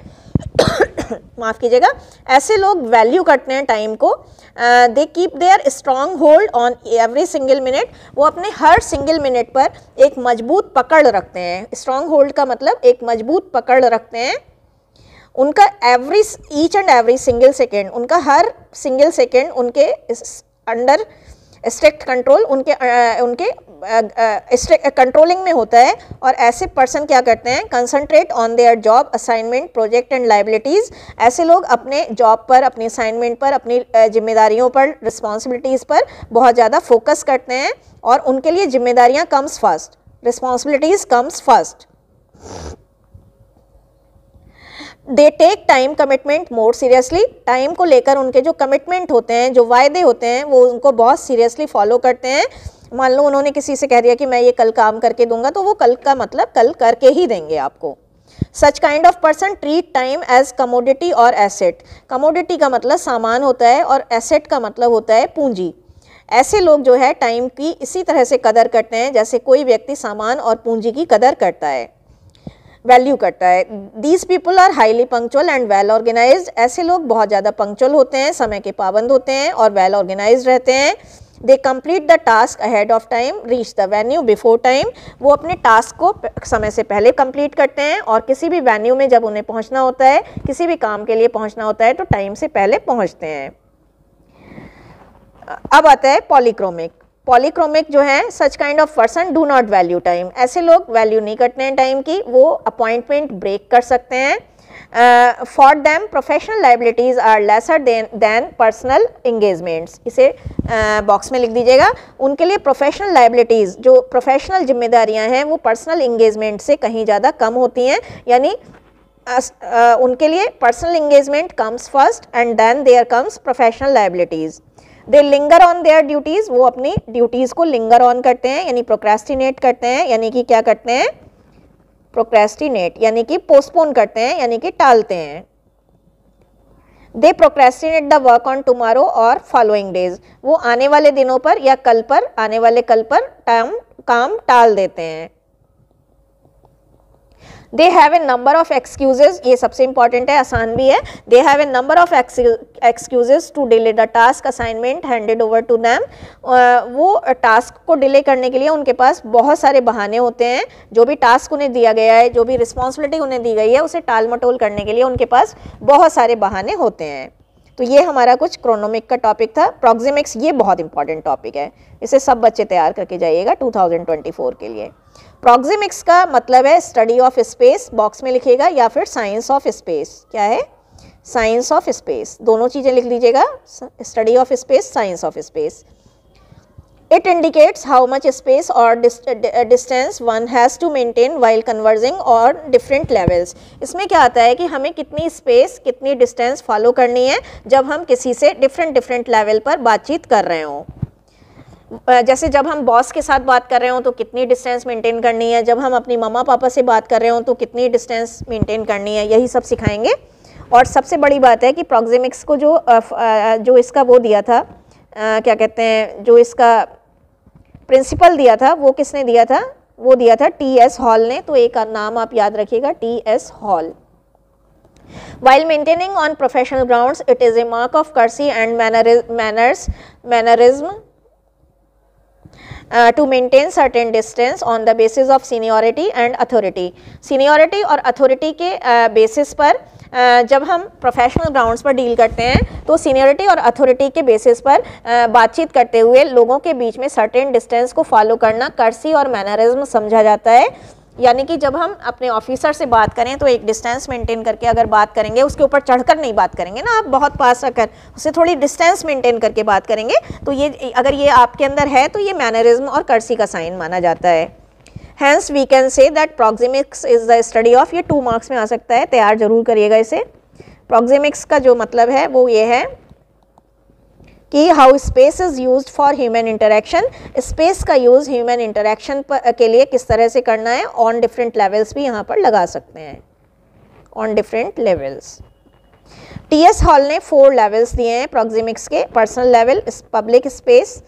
माफ़ कीजिएगा, ऐसे लोग वैल्यू करते हैं टाइम को। They keep their strong hold on every single minute, वो अपने हर सिंगल मिनट पर एक मजबूत पकड़ रखते हैं। स्ट्रॉन्ग होल्ड का मतलब एक मजबूत पकड़ रखते हैं। उनका each and every single second, उनका हर सिंगल सेकेंड उनके अंडर स्ट्रिक्ट कंट्रोल, उनके कंट्रोलिंग में होता है। और ऐसे पर्सन क्या करते हैं, concentrate on their job, assignment, project and liabilities. ऐसे लोग अपने जॉब पर, अपनी असाइनमेंट पर, अपनी जिम्मेदारियों पर, रिस्पॉन्सिबिलिटीज़ पर बहुत ज़्यादा फोकस करते हैं और उनके लिए जिम्मेदारियाँ comes first, responsibilities comes first. They take time commitment more seriously, time को लेकर उनके जो कमिटमेंट होते हैं, जो वायदे होते हैं, वो उनको बहुत सीरियसली फॉलो करते हैं। मान लो उन्होंने किसी से कह दिया कि मैं ये कल काम करके दूंगा, तो वो कल का मतलब कल करके ही देंगे आपको। Such kind of person treat time as commodity और एसेट। कमोडिटी का मतलब सामान होता है और एसेट का मतलब होता है पूंजी। ऐसे लोग जो है टाइम की इसी तरह से कदर करते हैं जैसे कोई व्यक्ति सामान और पूंजी की कदर करता है, वैल्यू करता है। These people are highly punctual and well organised. ऐसे लोग बहुत ज़्यादा पंक्चुअल होते हैं, समय के पाबंद होते हैं और वेल ऑर्गेनाइज्ड रहते हैं। They complete the task ahead of time, reach the venue before time. वो अपने टास्क को समय से पहले कंप्लीट करते हैं और किसी भी वेन्यू में जब उन्हें पहुंचना होता है, किसी भी काम के लिए पहुंचना होता है, तो टाइम से पहले पहुंचते हैं। अब आता है पॉलीक्रोमिक। पॉलीक्रोमिक जो है, सच kind of person do not value time. ऐसे लोग वैल्यू नहीं करते हैं टाइम की, वो अपॉइंटमेंट ब्रेक कर सकते हैं। For them professional liabilities are lesser than personal engagements. इसे बॉक्स में लिख दीजिएगा। उनके लिए प्रोफेशनल लाइबिलिटीज़, जो प्रोफेशनल जिम्मेदारियां हैं, वो पर्सनल इंगेजमेंट से कहीं ज़्यादा कम होती हैं। यानी उनके लिए personal engagement comes first and then there comes professional liabilities. They linger on their duties, वो अपनी ड्यूटीज़ को लिंगर ऑन करते हैं, यानी प्रोक्रेस्टिनेट करते हैं। यानी कि क्या करते हैं, प्रोक्रेस्टिनेट यानी कि पोस्टपोन करते हैं, यानी कि टालते हैं। They procrastinate the work on tomorrow और फॉलोइंग डेज, वो आने वाले दिनों पर या कल पर, आने वाले कल पर काम टाल देते हैं। They have a number of excuses, ये सबसे इंपॉर्टेंट है, आसान भी है। They have a number of excuses to delay the task assignment handed over to them. वो टास्क को डिले करने के लिए उनके पास बहुत सारे बहाने होते हैं। जो भी टास्क उन्हें दिया गया है, जो भी रिस्पॉन्सिबिलिटी उन्हें दी गई है, उसे टाल मटोल करने के लिए उनके पास बहुत सारे बहाने होते हैं। तो ये हमारा कुछ क्रोनोमिक का टॉपिक था। प्रॉक्सिमिक्स ये बहुत इंपॉर्टेंट टॉपिक है, इसे सब बच्चे तैयार करके जाइएगा 2024 के लिए। प्रॉक्सिमिक्स का मतलब है स्टडी ऑफ स्पेस, बॉक्स में लिखिएगा, या फिर साइंस ऑफ स्पेस। क्या है, साइंस ऑफ स्पेस, दोनों चीज़ें लिख लीजिएगा, study of space, science of space. It indicates how much space or distance one has to maintain while conversing or different levels. इसमें क्या आता है कि हमें कितनी स्पेस, कितनी डिस्टेंस फॉलो करनी है जब हम किसी से डिफरेंट लेवल पर बातचीत कर रहे हों. जैसे जब हम बॉस के साथ बात कर रहे हो तो कितनी डिस्टेंस मेंटेन करनी है, जब हम अपनी मम्मा पापा से बात कर रहे हो तो कितनी डिस्टेंस मेंटेन करनी है, यही सब सिखाएंगे. और सबसे बड़ी बात है कि प्रॉक्सिमिक्स को जो इसका वो दिया था, क्या कहते हैं, जो इसका प्रिंसिपल दिया था वो किसने दिया था? वो दिया था T.S. हॉल ने. तो एक नाम आप याद रखिएगा, T.S. Hall. While maintaining on professional grounds, it is a mark of courtesy and mannerism to maintain certain distance on the basis of seniority and authority. Seniority और authority के basis पर जब हम प्रोफेशनल ग्राउंड्स पर deal करते हैं तो seniority और अथॉरिटी के बेसिस पर बातचीत करते हुए लोगों के बीच में सर्टेन डिस्टेंस को फॉलो करना कर्सी और मैनरिज्म समझा जाता है. यानी कि जब हम अपने ऑफिसर से बात करें तो एक डिस्टेंस मेंटेन करके अगर बात करेंगे, उसके ऊपर चढ़कर नहीं बात करेंगे ना, आप बहुत पास आकर उससे थोड़ी डिस्टेंस मेंटेन करके बात करेंगे, तो ये अगर ये आपके अंदर है तो ये मैनरिज्म और कर्सी का साइन माना जाता है. Hence we can say that proxemics is the study of, ये 2 मार्क्स में आ सकता है, तैयार जरूर करिएगा इसे. proxemics का जो मतलब है वो ये है कि how space is used for human interaction. space का use human interaction के लिए किस तरह से करना है, on different levels भी यहाँ पर लगा सकते हैं, on different levels. T.S. Hall ने 4 levels दिए हैं proxemics के. पर्सनल लेवल, पब्लिक स्पेस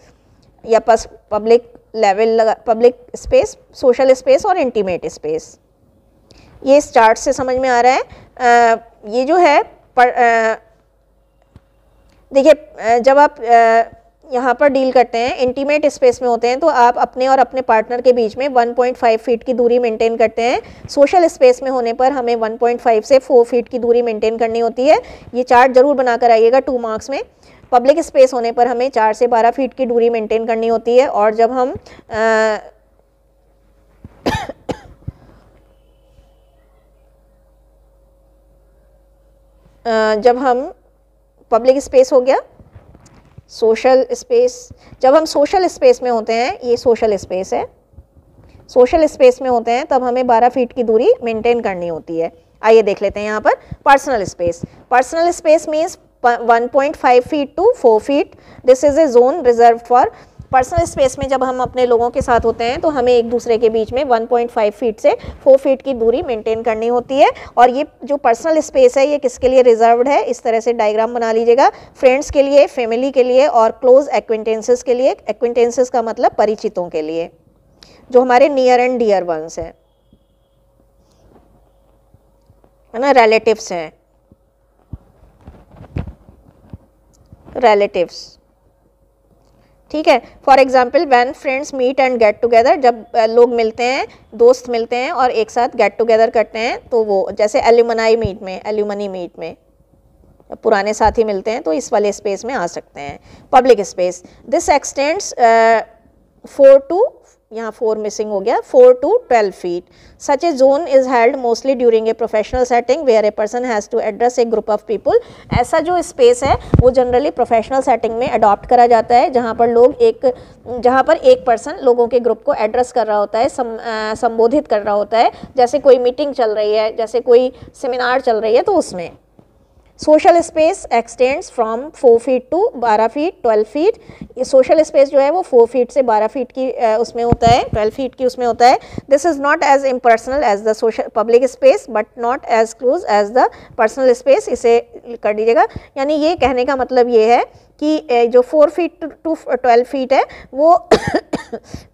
या public level, public space, social space और इंटीमेट स्पेस. ये इस चार्ट से समझ में आ रहा है. ये जो है देखिए, जब आप यहाँ पर डील करते हैं इंटीमेट स्पेस में होते हैं तो आप अपने और अपने पार्टनर के बीच में 1.5 फीट की दूरी मेंटेन करते हैं. सोशल स्पेस में होने पर हमें 1.5 से 4 फीट की दूरी मेंटेन करनी होती है. ये चार्ट जरूर बनाकर आइएगा 2 मार्क्स में. पब्लिक स्पेस होने पर हमें 4 से 12 फीट की दूरी मेंटेन करनी होती है. और जब हम पब्लिक स्पेस हो गया, सोशल स्पेस, जब हम सोशल स्पेस में होते हैं, ये सोशल स्पेस है, सोशल स्पेस में होते हैं तब हमें 12 फीट की दूरी मेंटेन करनी होती है. आइए देख लेते हैं यहाँ पर personal space. Personal space means 1.5 feet to 4 feet. This is a zone reserve for. Personal space में जब हम अपने लोगों के साथ होते हैं तो हमें एक दूसरे के बीच में 1.5 फीट से 4 फीट की दूरी मेंटेन करनी होती है. और ये जो पर्सनल स्पेस है ये किसके लिए रिजर्व्ड है, इस तरह से डायग्राम बना लीजिएगा. फ्रेंड्स के लिए, फैमिली के लिए और क्लोज एक्विंटेंसेस के लिए. एक्विंटेंसेस का मतलब परिचितों के लिए, जो हमारे नियर एंड डियर वंस हैं, है ना, रिलेटिव्स हैं, रिलेटिव्स. ठीक है. For example when friends meet and get together, जब लोग मिलते हैं, दोस्त मिलते हैं और एक साथ गेट टुगेदर करते हैं, तो वो जैसे एल्यूमनी मीट में पुराने साथी मिलते हैं तो इस वाले स्पेस में आ सकते हैं. Public space, this extends 4 to, यहाँ 4 मिसिंग हो गया, 4 to 12 feet. Such a zone is held mostly during a professional setting where a person has to address a group of people. ऐसा जो स्पेस है वो जनरली प्रोफेशनल सेटिंग में adopt करा जाता है, जहाँ पर एक पर्सन लोगों के ग्रुप को एड्रेस कर रहा होता है, संबोधित कर रहा होता है. जैसे कोई मीटिंग चल रही है, जैसे कोई सेमिनार चल रही है, तो उसमें. Social space extends from 4 feet to 12 feet 12 feet. ये सोशल स्पेस जो है वो 4 फीट से 12 फीट की उसमें होता है, 12 फीट की उसमें होता है. This is not as impersonal as the social public space but not as close as the personal space. इसे कर दीजिएगा. यानी ये कहने का मतलब ये है कि जो 4 फीट टू 12 फीट है वो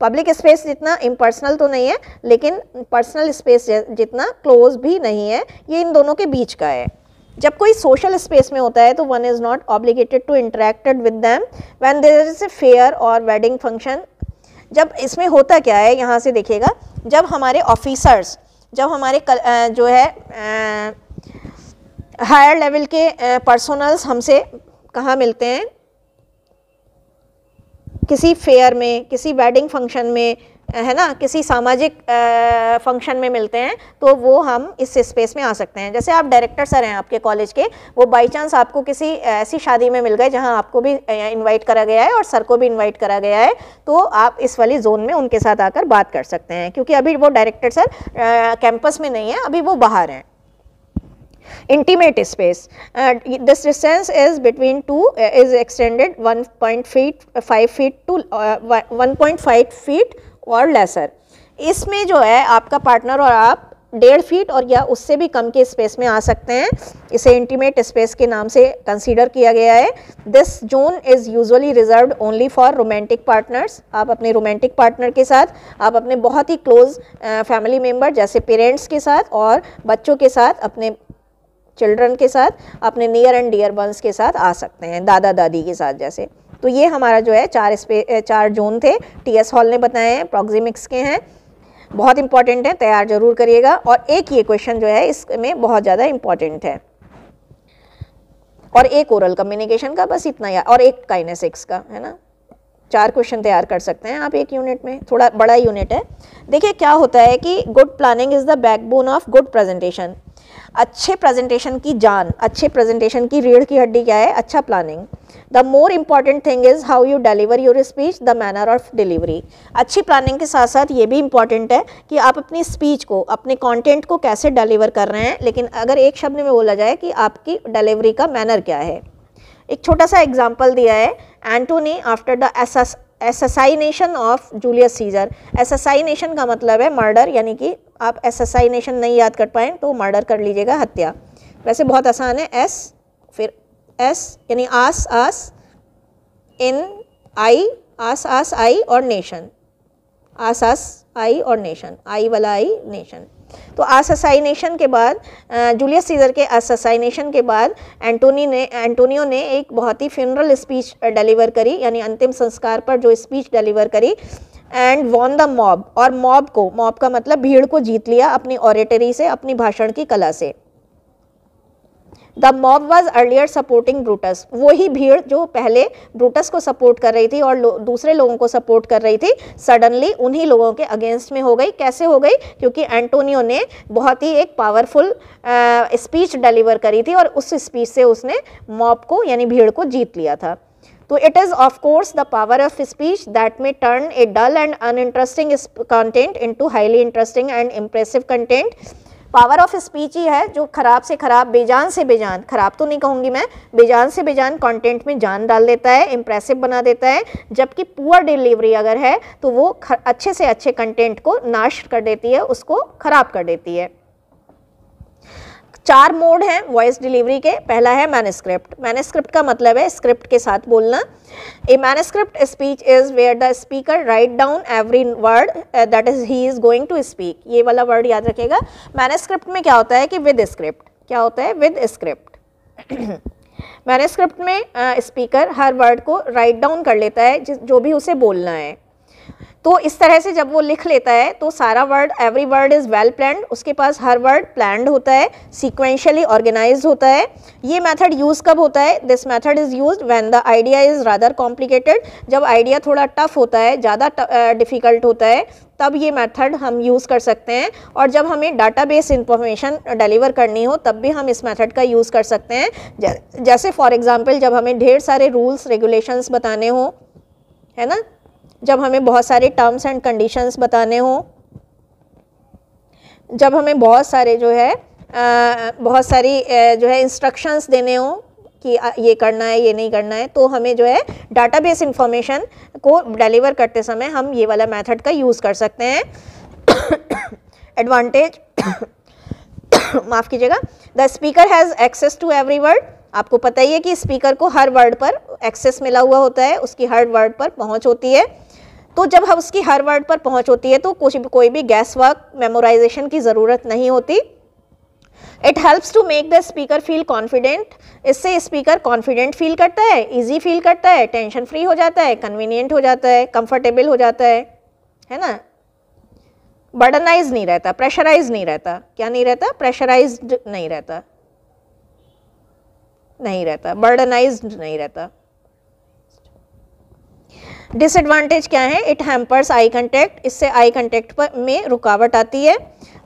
पब्लिक स्पेस जितना इम्पर्सनल तो नहीं है, लेकिन पर्सनल स्पेस जितना क्लोज भी नहीं है. ये इन दोनों के बीच का है. जब कोई सोशल स्पेस में होता है तो one is not obligated to interacted with them when there is a fair or wedding function. जब इसमें होता क्या है, यहाँ से देखिएगा, जब हमारे ऑफिसर्स, जब हमारे जो है हायर लेवल के पर्सनल्स हमसे कहाँ मिलते हैं, किसी फेयर में, किसी वेडिंग फंक्शन में, है ना, किसी सामाजिक फंक्शन में मिलते हैं, तो वो हम इस स्पेस में आ सकते हैं। जैसे आप डायरेक्टर सर हैं आपके कॉलेज के, वो बाई चांस आपको किसी ऐसी शादी में मिल गए जहां आपको भी इनवाइट करा गया है और सर को भी इनवाइट करा गया है, तो आप इस वाली जोन में उनके साथ आकर बात कर सकते हैं, क्योंकि अभी वो डायरेक्टर सर कैंपस में नहीं है, अभी वो बाहर हैं। Intimate space, this distance is between two is extended 1.5 feet to 1.5 feet और lesser। इसमें जो है आपका पार्टनर और आप 1.5 फीट और या उससे भी कम के स्पेस में आ सकते हैं। इसे इंटीमेट स्पेस के नाम से कंसीडर किया गया है। This zone is usually reserved only for romantic partners. आप अपने रोमांटिक पार्टनर के साथ, आप अपने बहुत ही क्लोज फैमिली मेम्बर जैसे पेरेंट्स के साथ और बच्चों के साथ, अपने चिल्ड्रन के साथ, अपने नियर एंड डियर वंस के साथ आ सकते हैं, दादा दादी के साथ जैसे। तो ये हमारा जो है 4 जोन थे, टीएस हॉल ने बताए हैं, प्रॉक्सिमिक्स के हैं, बहुत इंपॉर्टेंट है, तैयार जरूर करिएगा। और एक ये क्वेश्चन जो है इसमें बहुत ज़्यादा इंपॉर्टेंट है, और एक ओरल कम्युनिकेशन का, बस इतना यार, और एक काइनेसिक्स का, है ना। 4 क्वेश्चन तैयार कर सकते हैं आप एक यूनिट में, थोड़ा बड़ा यूनिट है। देखिए क्या होता है कि good planning is the backbone of good presentation. अच्छे प्रेजेंटेशन की जान, अच्छे प्रेजेंटेशन की रीढ़ की हड्डी क्या है? अच्छा planning. The more important thing is how you deliver your speech, the manner of delivery. अच्छी प्लानिंग के साथ साथ ये भी इम्पॉर्टेंट है कि आप अपनी स्पीच को, अपने कंटेंट को कैसे डिलीवर कर रहे हैं। लेकिन अगर एक शब्द में बोला जाए कि आपकी डिलीवरी का मैनर क्या है, एक छोटा सा एग्जाम्पल दिया है, Antony after the assassination of Julius Caesar. Assassination का मतलब है मर्डर, यानी कि आप असैसिनेशन नहीं याद कर पाएँ तो मर्डर कर लीजिएगा, हत्या। वैसे बहुत आसान है, एस फिर एस यानी आस इन आई, आस आई और नेशन, आस आई और नेशन, आई वाला आई नेशन। तो असैसिनेशन के बाद, जूलियस सीजर के असैसिनेशन के बाद एंटोनियो ने एक बहुत ही फ्यूनरल स्पीच डिलीवर करी, यानी अंतिम संस्कार पर जो स्पीच डिलीवर करी, एंड वॉन द मॉब। और मॉब का मतलब भीड़ को जीत लिया अपनी ऑरेटरी से, अपनी भाषण की कला से। The mob was earlier supporting Brutus. वही भीड़ जो पहले ब्रूटस को सपोर्ट कर रही थी और दूसरे लोगों को सपोर्ट कर रही थी, सडनली उन्हीं लोगों के अगेंस्ट में हो गई। कैसे हो गई? क्योंकि एंटोनियो ने बहुत ही एक पावरफुल स्पीच डिलीवर करी थी और उस स्पीच से उसने मॉब को यानी भीड़ को जीत लिया था। तो it is of course the power of speech that may turn a dull and uninteresting content into highly interesting and impressive content. Power of speech ही है जो खराब से खराब, बेजान से बेजान, खराब तो नहीं कहूँगी मैं, बेजान से बेजान कंटेंट में जान डाल देता है, इम्प्रेसिव बना देता है। जबकि पुअर डिलीवरी अगर है तो वो अच्छे से अच्छे कंटेंट को नाश कर देती है, उसको खराब कर देती है। 4 मोड हैं वॉइस डिलीवरी के। पहला है मैनस्क्रिप्ट। मैनस्क्रिप्ट का मतलब है स्क्रिप्ट के साथ बोलना। A manuscript speech is where the speaker write down every word that is he is going to speak. ये वाला वर्ड याद रखिएगा। मैनस्क्रिप्ट में क्या होता है कि विद स्क्रिप्ट, क्या होता है? With script. मैनस्क्रिप्ट में स्पीकर हर वर्ड को राइट डाउन कर लेता है जो भी उसे बोलना है। तो इस तरह से जब वो लिख लेता है तो सारा word, every word is well planned, उसके पास हर वर्ड प्लान्ड होता है, सीक्वेंशियली ऑर्गेनाइज होता है। ये मेथड यूज़ कब होता है? This method is used when the idea is rather complicated. जब आइडिया थोड़ा टफ होता है, ज़्यादा डिफ़िकल्ट होता है, तब ये मेथड हम यूज़ कर सकते हैं। और जब हमें डाटाबेस इंफॉर्मेशन डिलीवर करनी हो तब भी हम इस मेथड का यूज़ कर सकते हैं। जैसे फॉर एग्जांपल जब हमें ढेर सारे रूल्स रेगुलेशंस बताने हो, है ना, जब हमें बहुत सारे टर्म्स एंड कंडीशंस बताने हो, जब हमें बहुत सारे जो है बहुत सारी जो है इंस्ट्रक्शंस देने हो कि ये करना है, ये नहीं करना है, तो हमें जो है डाटाबेस इंफॉर्मेशन को डिलीवर करते समय हम ये वाला मेथड का यूज़ कर सकते हैं। एडवांटेज माफ़ कीजिएगा, the speaker has access to every word. आपको पता ही है कि स्पीकर को हर वर्ड पर एक्सेस मिला हुआ होता है, उसकी हर वर्ड पर पहुंच होती है। तो जब हम उसकी हर वर्ड पर पहुंच होती है तो कोई भी गैस वर्क, मेमोराइजेशन की ज़रूरत नहीं होती। It helps to make the speaker feel confident. इससे स्पीकर कॉन्फिडेंट फील करता है, ईजी फील करता है, टेंशन फ्री हो जाता है, कन्वीनियंट हो जाता है, कंफर्टेबल हो जाता है ना। बर्डनाइज नहीं रहता, प्रेशराइज नहीं रहता। क्या नहीं रहता? प्रेशराइज्ड नहीं रहता, बर्डनाइज्ड नहीं रहता। डिसएडवांटेज क्या है? इट हैम्पर्स आई कंटेक्ट, इससे आई कंटेक्ट पर में रुकावट आती है।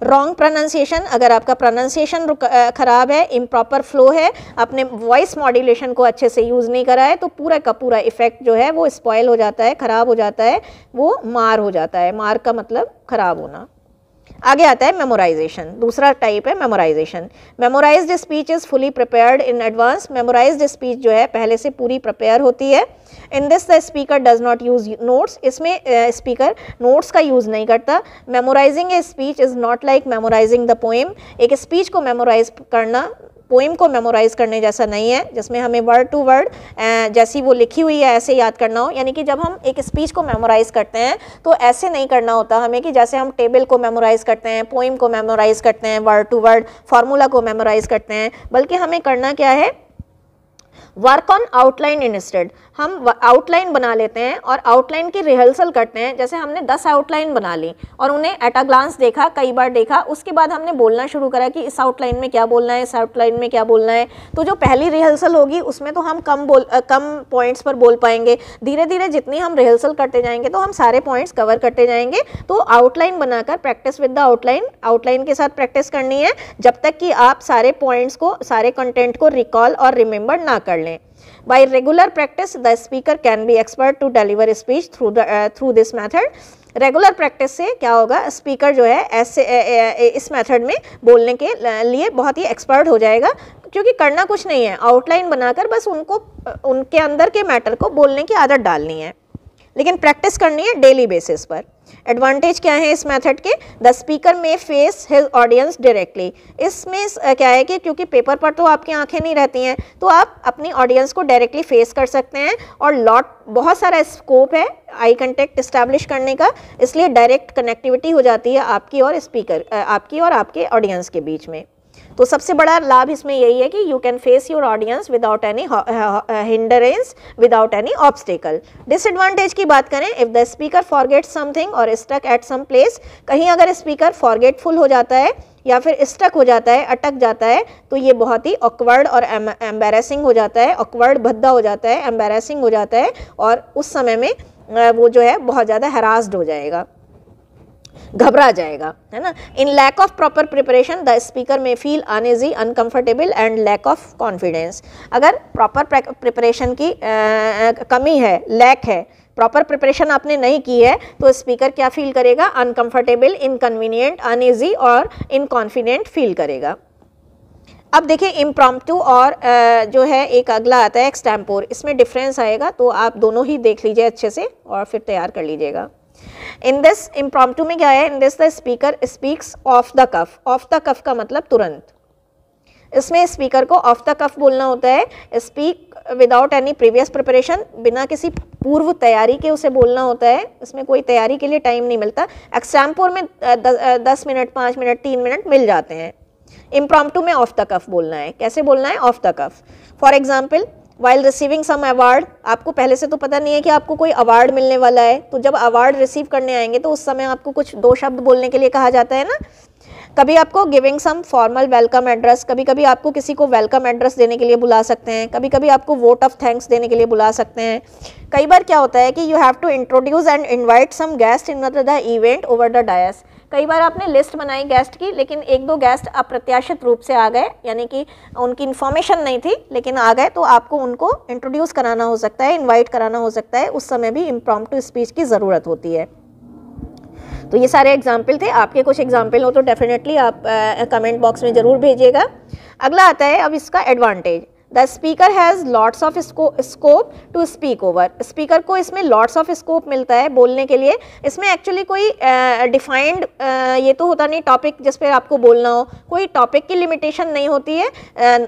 रॉन्ग प्रोनाउंसिएशन, अगर आपका प्रोनाउंसिएशन खराब है, इम्प्रॉपर फ्लो है, आपने वॉइस मॉड्यूलेशन को अच्छे से यूज़ नहीं करा है, तो पूरा का पूरा इफेक्ट जो है वो स्पॉइल हो जाता है, ख़राब हो जाता है, वो मार हो जाता है। मार का मतलब ख़राब होना। आगे आता है मेमोराइजेशन, दूसरा टाइप है memorisation. Memorised speech is fully prepared in advance, memorised speech जो है पहले से पूरी प्रिपेयर होती है। In this the speaker does not use notes, इसमें स्पीकर नोट्स का यूज़ नहीं करता। Memorising a speech is not like memorising the poem, एक स्पीच को मेमोराइज करना पोएम को मेमोराइज़ करने जैसा नहीं है, जिसमें हमें वर्ड टू वर्ड जैसी वो लिखी हुई है ऐसे याद करना हो। यानी कि जब हम एक स्पीच को मेमोराइज़ करते हैं तो ऐसे नहीं करना होता हमें कि जैसे हम टेबल को मेमोराइज़ करते हैं, पोएम को मेमोराइज़ करते हैं, वर्ड टू वर्ड फार्मूला को मेमोराइज़ करते हैं, बल्कि हमें करना क्या है? Work on outline instead. हम आउटलाइन बना लेते हैं और आउटलाइन की रिहर्सल करते हैं। जैसे हमने 10 आउटलाइन बना ली और उन्हें एट अ ग्लांस देखा, कई बार देखा, उसके बाद हमने बोलना शुरू करा कि इस आउटलाइन में क्या बोलना है, इस आउटलाइन में क्या बोलना है। तो जो पहली रिहर्सल होगी उसमें तो हम कम पॉइंट्स पर बोल पाएंगे। धीरे धीरे जितनी हम रिहर्सल करते जाएंगे तो हम सारे पॉइंट्स कवर करते जाएंगे। तो आउटलाइन बनाकर प्रैक्टिस विद द आउटलाइन के साथ प्रैक्टिस करनी है जब तक कि आप सारे पॉइंट्स को, सारे कंटेंट को रिकॉल और रिमेंबर ना कर लें। By regular practice, the speaker can be expert to deliver speech through this method. Regular practice से क्या होगा? स्पीकर जो है ऐसे इस मेथड में बोलने के लिए बहुत ही एक्सपर्ट हो जाएगा, क्योंकि करना कुछ नहीं है, आउटलाइन बनाकर बस उनको उनके अंदर के मैटर को बोलने की आदत डालनी है, लेकिन प्रैक्टिस करनी है डेली बेसिस पर। एडवांटेज क्या है इस मेथड के? द स्पीकर में फेस हिज ऑडियंस डायरेक्टली। इसमें क्या है कि क्योंकि पेपर पर तो आपकी आंखें नहीं रहती हैं, तो आप अपनी ऑडियंस को डायरेक्टली फेस कर सकते हैं और बहुत सारा स्कोप है आई कंटेक्ट इस्टेब्लिश करने का, इसलिए डायरेक्ट कनेक्टिविटी हो जाती है आपकी और स्पीकर, आपकी और आपके ऑडियंस के बीच में। तो सबसे बड़ा लाभ इसमें यही है कि you can face your audience without any hindrance, without any obstacle. Disadvantage की बात करें, if the speaker forget something और स्टक एट सम प्लेस, कहीं अगर स्पीकर फॉरगेटफुल हो जाता है या फिर स्टक हो जाता है, अटक जाता है, तो ये बहुत ही ऑकवर्ड और एम्बैरेसिंग हो जाता है, ऑकवर्ड भद्दा हो जाता है, एम्बैरेसिंग हो जाता है, और उस समय में वो जो है बहुत ज़्यादा हरास्ड हो जाएगा, घबरा जाएगा, है ना। In lack of proper preparation the speaker may feel uneasy, uncomfortable and lack of confidence. अगर प्रॉपर प्रिपरेशन की कमी है, लैक है, प्रॉपर प्रिपरेशन आपने नहीं की है, तो स्पीकर क्या फील करेगा? अनकंफर्टेबल, इनकन्वीनियंट, अनईजी और इनकॉन्फिडेंट फील करेगा। अब देखिए इम्प्रॉम्प्टू और जो है एक अगला आता है एक्सटेम्पोर, इसमें डिफरेंस आएगा, तो आप दोनों ही देख लीजिए अच्छे से और फिर तैयार कर लीजिएगा। इन दिस इम्प्रॉम्प्टू में क्या है? In this the speaker speaks off the cuff. Off the cuff का मतलब तुरंत। इसमें स्पीकर को ऑफ द कफ बोलना होता है, speak without any previous preparation, बिना किसी पूर्व तैयारी के उसे बोलना होता है, इसमें कोई तैयारी के लिए टाइम नहीं मिलता। एक्सटेम्पोर में 10 मिनट, 5 मिनट, 3 मिनट मिल जाते हैं। इम्प्रॉम्प्टू में ऑफ द कफ बोलना है। कैसे बोलना है? Off the cuff. For example, while receiving some award, आपको पहले से तो पता नहीं है कि आपको कोई अवार्ड मिलने वाला है, तो जब अवार्ड रिसीव करने आएंगे तो उस समय आपको कुछ 2 शब्द बोलने के लिए कहा जाता है ना। कभी आपको giving some formal welcome address, कभी कभी आपको किसी को वेलकम एड्रेस देने के लिए बुला सकते हैं, कभी कभी आपको वोट ऑफ थैंक्स देने के लिए बुला सकते हैं। कई बार क्या होता है कि you have to introduce and invite some guest in the event over the dais. कई बार आपने लिस्ट बनाई गेस्ट की, लेकिन 1-2 गेस्ट अप्रत्याशित रूप से आ गए, यानी कि उनकी इन्फॉर्मेशन नहीं थी लेकिन आ गए, तो आपको उनको इंट्रोड्यूस कराना हो सकता है, इनवाइट कराना हो सकता है, उस समय भी इम्प्रॉम्प्टू स्पीच की ज़रूरत होती है। तो ये सारे एग्जाम्पल थे, आपके कुछ एग्जाम्पल हो तो डेफिनेटली आप कमेंट बॉक्स में ज़रूर भेजिएगा। अगला आता है अब इसका advantage. The speaker has lots of scope to speak over. Speaker को इसमें लॉट्स ऑफ स्कोप मिलता है बोलने के लिए। इसमें एक्चुअली कोई डिफाइंड ये तो होता नहीं टॉपिक जिस पे आपको बोलना हो, कोई टॉपिक की लिमिटेशन नहीं होती है,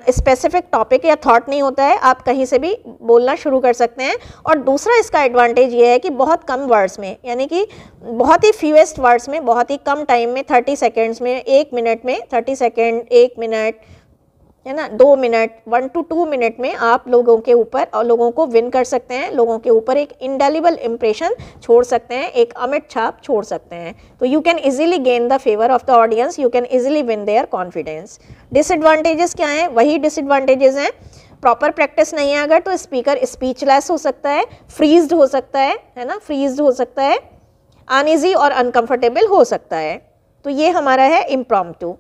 स्पेसिफिक टॉपिक या थॉट नहीं होता है, आप कहीं से भी बोलना शुरू कर सकते हैं। और दूसरा इसका एडवांटेज ये है कि बहुत कम वर्ड्स में, यानी कि बहुत ही फ्यूएस्ट वर्ड्स में, बहुत ही कम टाइम में, 30 सेकेंड्स में, 1 मिनट में, 30 सेकेंड, 1 मिनट, है ना, 2 मिनट, 1 to 2 मिनट में आप लोगों के ऊपर और लोगों को विन कर सकते हैं, लोगों के ऊपर एक इंडेलिबल इम्प्रेशन छोड़ सकते हैं, एक अमिट छाप छोड़ सकते हैं। तो you can easily gain the favour of the audience, you can easily win there confidence. Disadvantages क्या हैं? वही डिसएडवांटेजेस हैं, प्रॉपर प्रैक्टिस नहीं है अगर, तो स्पीकर स्पीचलेस हो सकता है, फ्रीज्ड हो सकता है ना, फ्रीज्ड हो सकता है, अनईजी और अनकंफर्टेबल हो सकता है। तो ये हमारा है इम्प्रॉम्प्टू।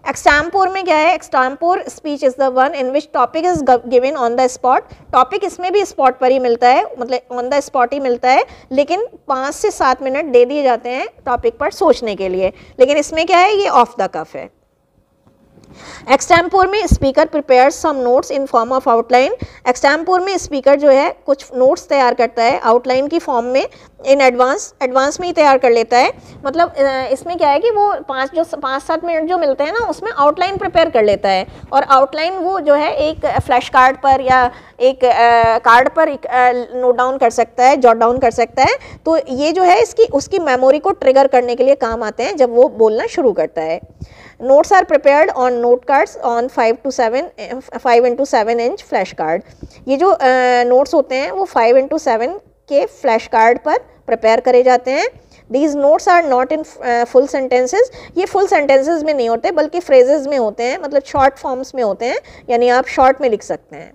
एक्सटेम्पोर में क्या है? Extempore speech is the one in which topic is given on the spot. Topic इसमें भी स्पॉट पर ही मिलता है, मतलब ऑन द स्पॉट ही मिलता है, लेकिन 5 से 7 मिनट दे दिए जाते हैं टॉपिक पर सोचने के लिए। लेकिन इसमें क्या है, ये ऑफ द कफ है। एक्सटेम्पोर में speaker prepare some notes in form of outline. Extempore में स्पीकर जो है कुछ नोट्स तैयार करता है आउटलाइन की फॉर्म में, इन एडवांस में ही तैयार कर लेता है। मतलब इसमें क्या है कि वो 5-7 मिनट जो मिलते हैं ना, उसमें आउटलाइन प्रिपेयर कर लेता है, और आउटलाइन वो जो है एक फ्लैश कार्ड पर या एक कार्ड पर नोट डाउन कर सकता है, जॉट डाउन कर सकता है। तो ये जो है उसकी मेमोरी को ट्रिगर करने के लिए काम आते हैं जब वो बोलना शुरू करता है। Notes are prepared on note cards on 5x7 inch flash card. ये जो नोट्स होते हैं वो 5x7 के फ्लैश कार्ड पर प्रिपेयर करे जाते हैं। These notes are not in full sentences। ये फुल सेंटेंसेस में नहीं होते बल्कि फ्रेजेस में होते हैं, मतलब शॉर्ट फॉर्म्स में होते हैं, यानी आप शॉर्ट में लिख सकते हैं।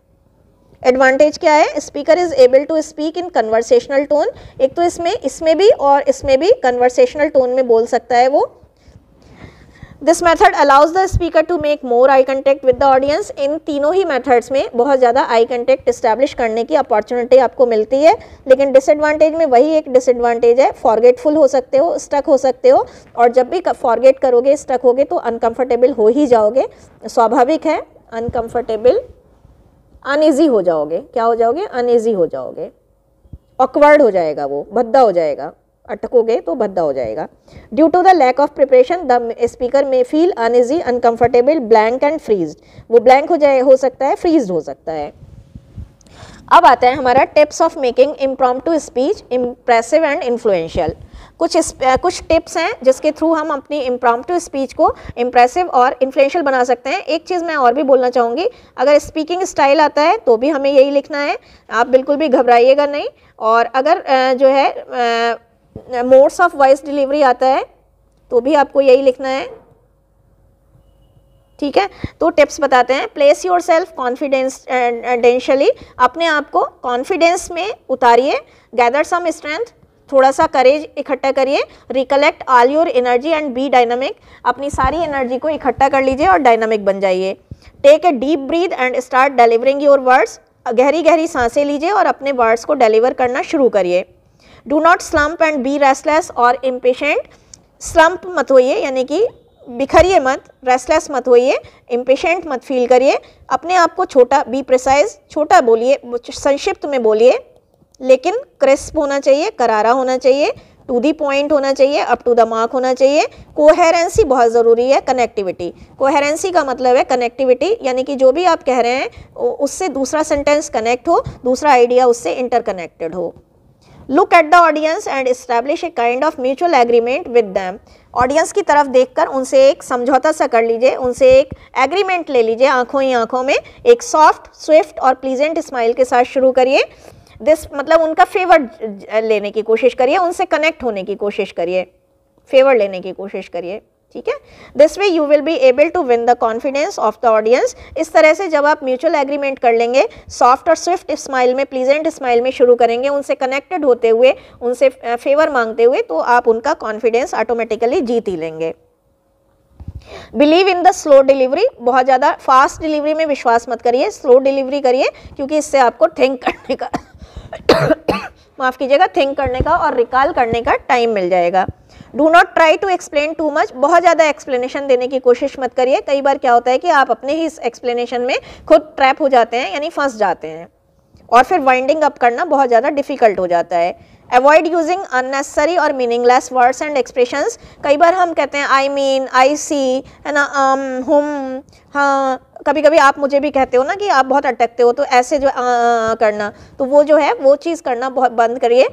एडवांटेज क्या है? Speaker is able to speak in conversational tone. एक तो इसमें भी और इसमें भी कन्वर्सेशनल टोन में बोल सकता है वो। This method allows the speaker to make more eye contact with the audience. इन तीनों ही मेथड्स में बहुत ज़्यादा आई कंटेक्ट इस्टेब्लिश करने की अपॉर्चुनिटी आपको मिलती है। लेकिन डिसएडवांटेज में वही एक डिसएडवांटेज है, फॉरगेटफुल हो सकते हो, स्टक हो सकते हो, और जब भी फॉरगेट करोगे, स्टक होगे तो अनकंफर्टेबल हो ही जाओगे, स्वाभाविक है। अनकंफर्टेबल, अनईजी हो जाओगे। क्या हो जाओगे? अनईजी हो जाओगे, ऑकवर्ड हो जाएगा, वो भद्दा हो जाएगा, अटकोगे तो भद्दा हो जाएगा। Due to the lack of preparation the speaker may feel uneasy, uncomfortable, blank and freezed. वो ब्लैंक हो सकता है, फ्रीज्ड हो सकता है। अब आता है हमारा tips of making impromptu speech impressive and influential. कुछ टिप्स हैं जिसके थ्रू हम अपनी इम्प्रॉम्प्टू स्पीच को इम्प्रेसिव और इन्फ्लुएंशियल बना सकते हैं। एक चीज़ मैं और भी बोलना चाहूँगी, अगर स्पीकिंग स्टाइल आता है तो भी हमें यही लिखना है, आप बिल्कुल भी घबराइएगा नहीं। और अगर जो है मोड्स ऑफ वॉइस डिलीवरी आता है तो भी आपको यही लिखना है, ठीक है। तो टिप्स बताते हैं। प्लेस योर सेल्फ कॉन्फिडेंशियली, अपने आप को कॉन्फिडेंस में उतारिए। गैदर सम स्ट्रेंथ, थोड़ा सा करेज इकट्ठा करिए। Recollect all your energy and be dynamic, अपनी सारी एनर्जी को इकट्ठा कर लीजिए और डायनामिक बन जाइए। Take a deep breath and start delivering your words, गहरी गहरी सांसें लीजिए और अपने वर्ड्स को डिलीवर करना शुरू करिए। Do not slump and be restless और इम्पेशेंट, स्लम्प मत होइए यानी कि बिखरिए मत, रेस्टलेस मत होइए, इम्पेशेंट मत फील करिए। अपने आप को छोटा, बी प्रिसाइज, छोटा बोलिए, संक्षिप्त में बोलिए, लेकिन क्रिस्प होना चाहिए, करारा होना चाहिए, टू दी पॉइंट होना चाहिए, अप टू द मार्क होना चाहिए। कोहेरेंसी बहुत ज़रूरी है, कनेक्टिविटी। कोहेरेंसी का मतलब है कनेक्टिविटी, यानी कि जो भी आप कह रहे हैं उससे दूसरा सेंटेंस कनेक्ट हो, दूसरा आइडिया उससे इंटरकनेक्टेड हो। Look at the audience and establish a kind of mutual agreement with them, audience की तरफ देखकर उनसे एक समझौता सा कर लीजिए, उनसे एक एग्रीमेंट ले लीजिए, आंखों ही आंखों में एक सॉफ्ट, स्विफ्ट और प्लीजेंट स्माइल के साथ शुरू करिए। दिस मतलब उनका फेवर लेने की कोशिश करिए, उनसे कनेक्ट होने की कोशिश करिए, फेवर लेने की कोशिश करिए, ठीक है। This way you will be able to win the confidence of the audience. इस तरह से जब आप म्यूचुअल एग्रीमेंट कर लेंगे, सॉफ्ट और स्विफ्ट स्माइल में, प्लीजेंट स्माइल में शुरू करेंगे, उनसे कनेक्टेड होते हुए, उनसे फेवर मांगते हुए, तो आप उनका कॉन्फिडेंस ऑटोमेटिकली जीत ही लेंगे। Believe in the slow delivery, बहुत ज़्यादा फास्ट डिलीवरी में विश्वास मत करिए, स्लो डिलीवरी करिए, क्योंकि इससे आपको थिंक करने का माफ़ कीजिएगा, थिंक करने का और रिकॉल करने का टाइम मिल जाएगा। Do not try to explain too much, बहुत ज़्यादा एक्सप्लेनेशन देने की कोशिश मत करिए। कई बार क्या होता है कि आप अपने ही इस एक्सप्लेनेशन में खुद ट्रैप हो जाते हैं, यानी फंस जाते हैं, और फिर वाइंडिंग अप करना बहुत ज़्यादा डिफिकल्ट हो जाता है। अवॉइड यूजिंग अननेसेसरी और मीनिंगलेस वर्ड्स एंड एक्सप्रेशंस। कई बार हम कहते हैं आई मीन, आई सी, है ना, हुम, हाँ, कभी कभी आप मुझे भी कहते हो ना कि आप बहुत अटकते हो, तो ऐसे जो करना, तो वो जो है वो चीज़ करना बहुत बंद करिए,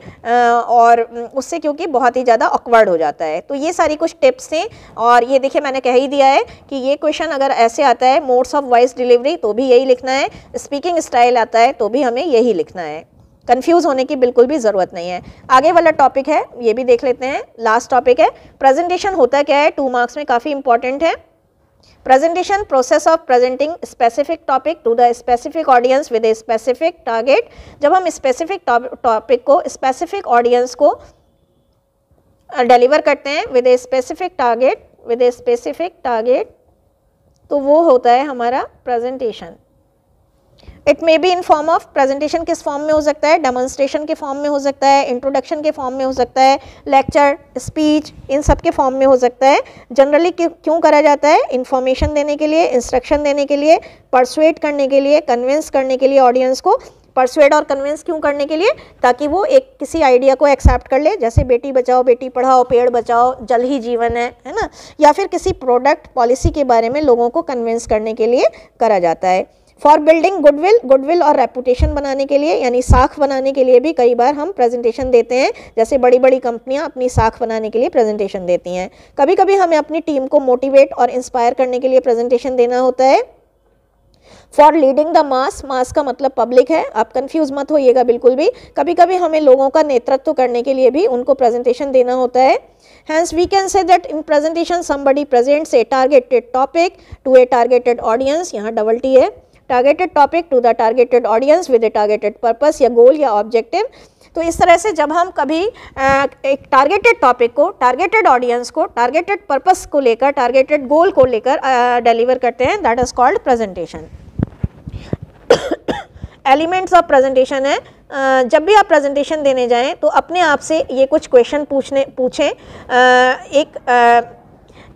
और उससे क्योंकि बहुत ही ज़्यादा ऑकवर्ड हो जाता है। तो ये सारी कुछ टिप्स हैं, और ये देखिए मैंने कह ही दिया है कि ये क्वेश्चन अगर ऐसे आता है, मोड्स ऑफ वॉइस डिलीवरी, तो भी यही लिखना है, स्पीकिंग स्टाइल आता है तो भी हमें यही लिखना है, कंफ्यूज होने की बिल्कुल भी ज़रूरत नहीं है। आगे वाला टॉपिक है, ये भी देख लेते हैं, लास्ट टॉपिक है प्रेजेंटेशन होता क्या है, 2 मार्क्स में काफ़ी इंपॉर्टेंट है। Presentation, process of presenting specific topic to the specific audience with a specific target. जब हम स्पेसिफिक टॉपिक को स्पेसिफिक ऑडियंस को डिलीवर करते हैं विद ए स्पेसिफिक टारगेट, तो वो होता है हमारा presentation. It may be in form of, presentation किस फॉर्म में हो सकता है, डेमोन्स्ट्रेशन के फॉर्म में हो सकता है, इंट्रोडक्शन के फॉर्म में हो सकता है, लेक्चर, स्पीच, इन सब के फॉर्म में हो सकता है। जनरली क्यों करा जाता है, इंफॉर्मेशन देने के लिए, इंस्ट्रक्शन देने के लिए, परसुएट करने के लिए, कन्विंस करने के लिए ऑडियंस को। परसुएड और कन्विंस क्यों करने के लिए, ताकि वो एक किसी आइडिया को एक्सेप्ट कर ले, जैसे बेटी बचाओ बेटी पढ़ाओ, पेड़ बचाओ, जल ही जीवन है ना, या फिर किसी प्रोडक्ट पॉलिसी के बारे में लोगों को कन्विंस करने के लिए करा जाता है। फॉर बिल्डिंग गुडविल और रेपुटेशन बनाने के लिए, यानी साख बनाने के लिए भी कई बार हम प्रेजेंटेशन देते हैं, जैसे बड़ी बड़ी कंपनियां अपनी साख बनाने के लिए प्रेजेंटेशन देती हैं। कभी कभी हमें अपनी टीम को मोटिवेट और इंस्पायर करने के लिए प्रेजेंटेशन देना होता है। फॉर लीडिंग द मास का मतलब पब्लिक है, आप कंफ्यूज मत होइएगा बिल्कुल भी। कभी कभी हमें लोगों का नेतृत्व करने के लिए भी उनको प्रेजेंटेशन देना होता है। Hence we can say that in presentation somebody presents a targeted topic to a targeted audience, यहाँ डबल टी है, targeted topic to the targeted audience with a targeted purpose या goal या objective। तो इस तरह से जब हम कभी एक टारगेटेड टॉपिक को, टारगेटेड ऑडियंस को, टारगेटेड पर्पस को लेकर, टारगेटेड गोल को लेकर डिलीवर करते हैं, that is called presentation. Elements of presentation है, जब भी आप प्रेजेंटेशन देने जाएं तो अपने आप से ये कुछ क्वेश्चन पूछें।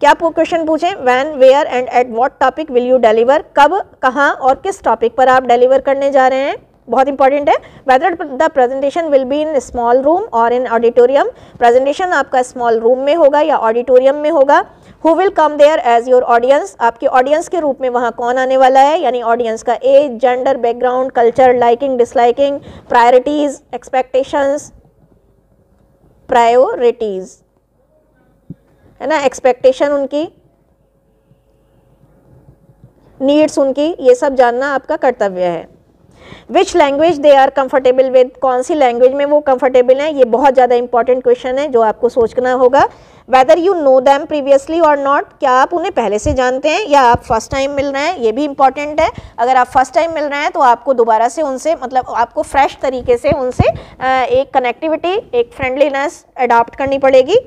क्या क्वेश्चन पूछें, when, where and at what topic will you deliver, कब, कहाँ और किस टॉपिक पर आप डिलीवर करने जा रहे हैं, बहुत इंपॉर्टेंट है। Whether the presentation will be in small room और इन ऑडिटोरियम, प्रेजेंटेशन आपका स्मॉल रूम में होगा या ऑडिटोरियम में होगा। Who will come there as your audience, आपके ऑडियंस के रूप में वहाँ कौन आने वाला है, यानी ऑडियंस का age, gender, background, culture, liking, disliking, priorities, expectations, priorities है ना, एक्सपेक्टेशन उनकी, नीड्स उनकी, ये सब जानना आपका कर्तव्य है। Which language they are comfortable with, कौन सी लैंग्वेज में वो कंफर्टेबल हैं, ये बहुत ज़्यादा इंपॉर्टेंट क्वेश्चन है जो आपको सोचना होगा। Whether you know them previously और नॉट, क्या आप उन्हें पहले से जानते हैं या आप फर्स्ट टाइम मिल रहे हैं, ये भी इंपॉर्टेंट है। अगर आप फर्स्ट टाइम मिल रहे हैं तो आपको दोबारा से उनसे, मतलब आपको फ्रेश तरीके से उनसे एक कनेक्टिविटी, एक फ्रेंडलीनेस अडॉप्ट करनी पड़ेगी।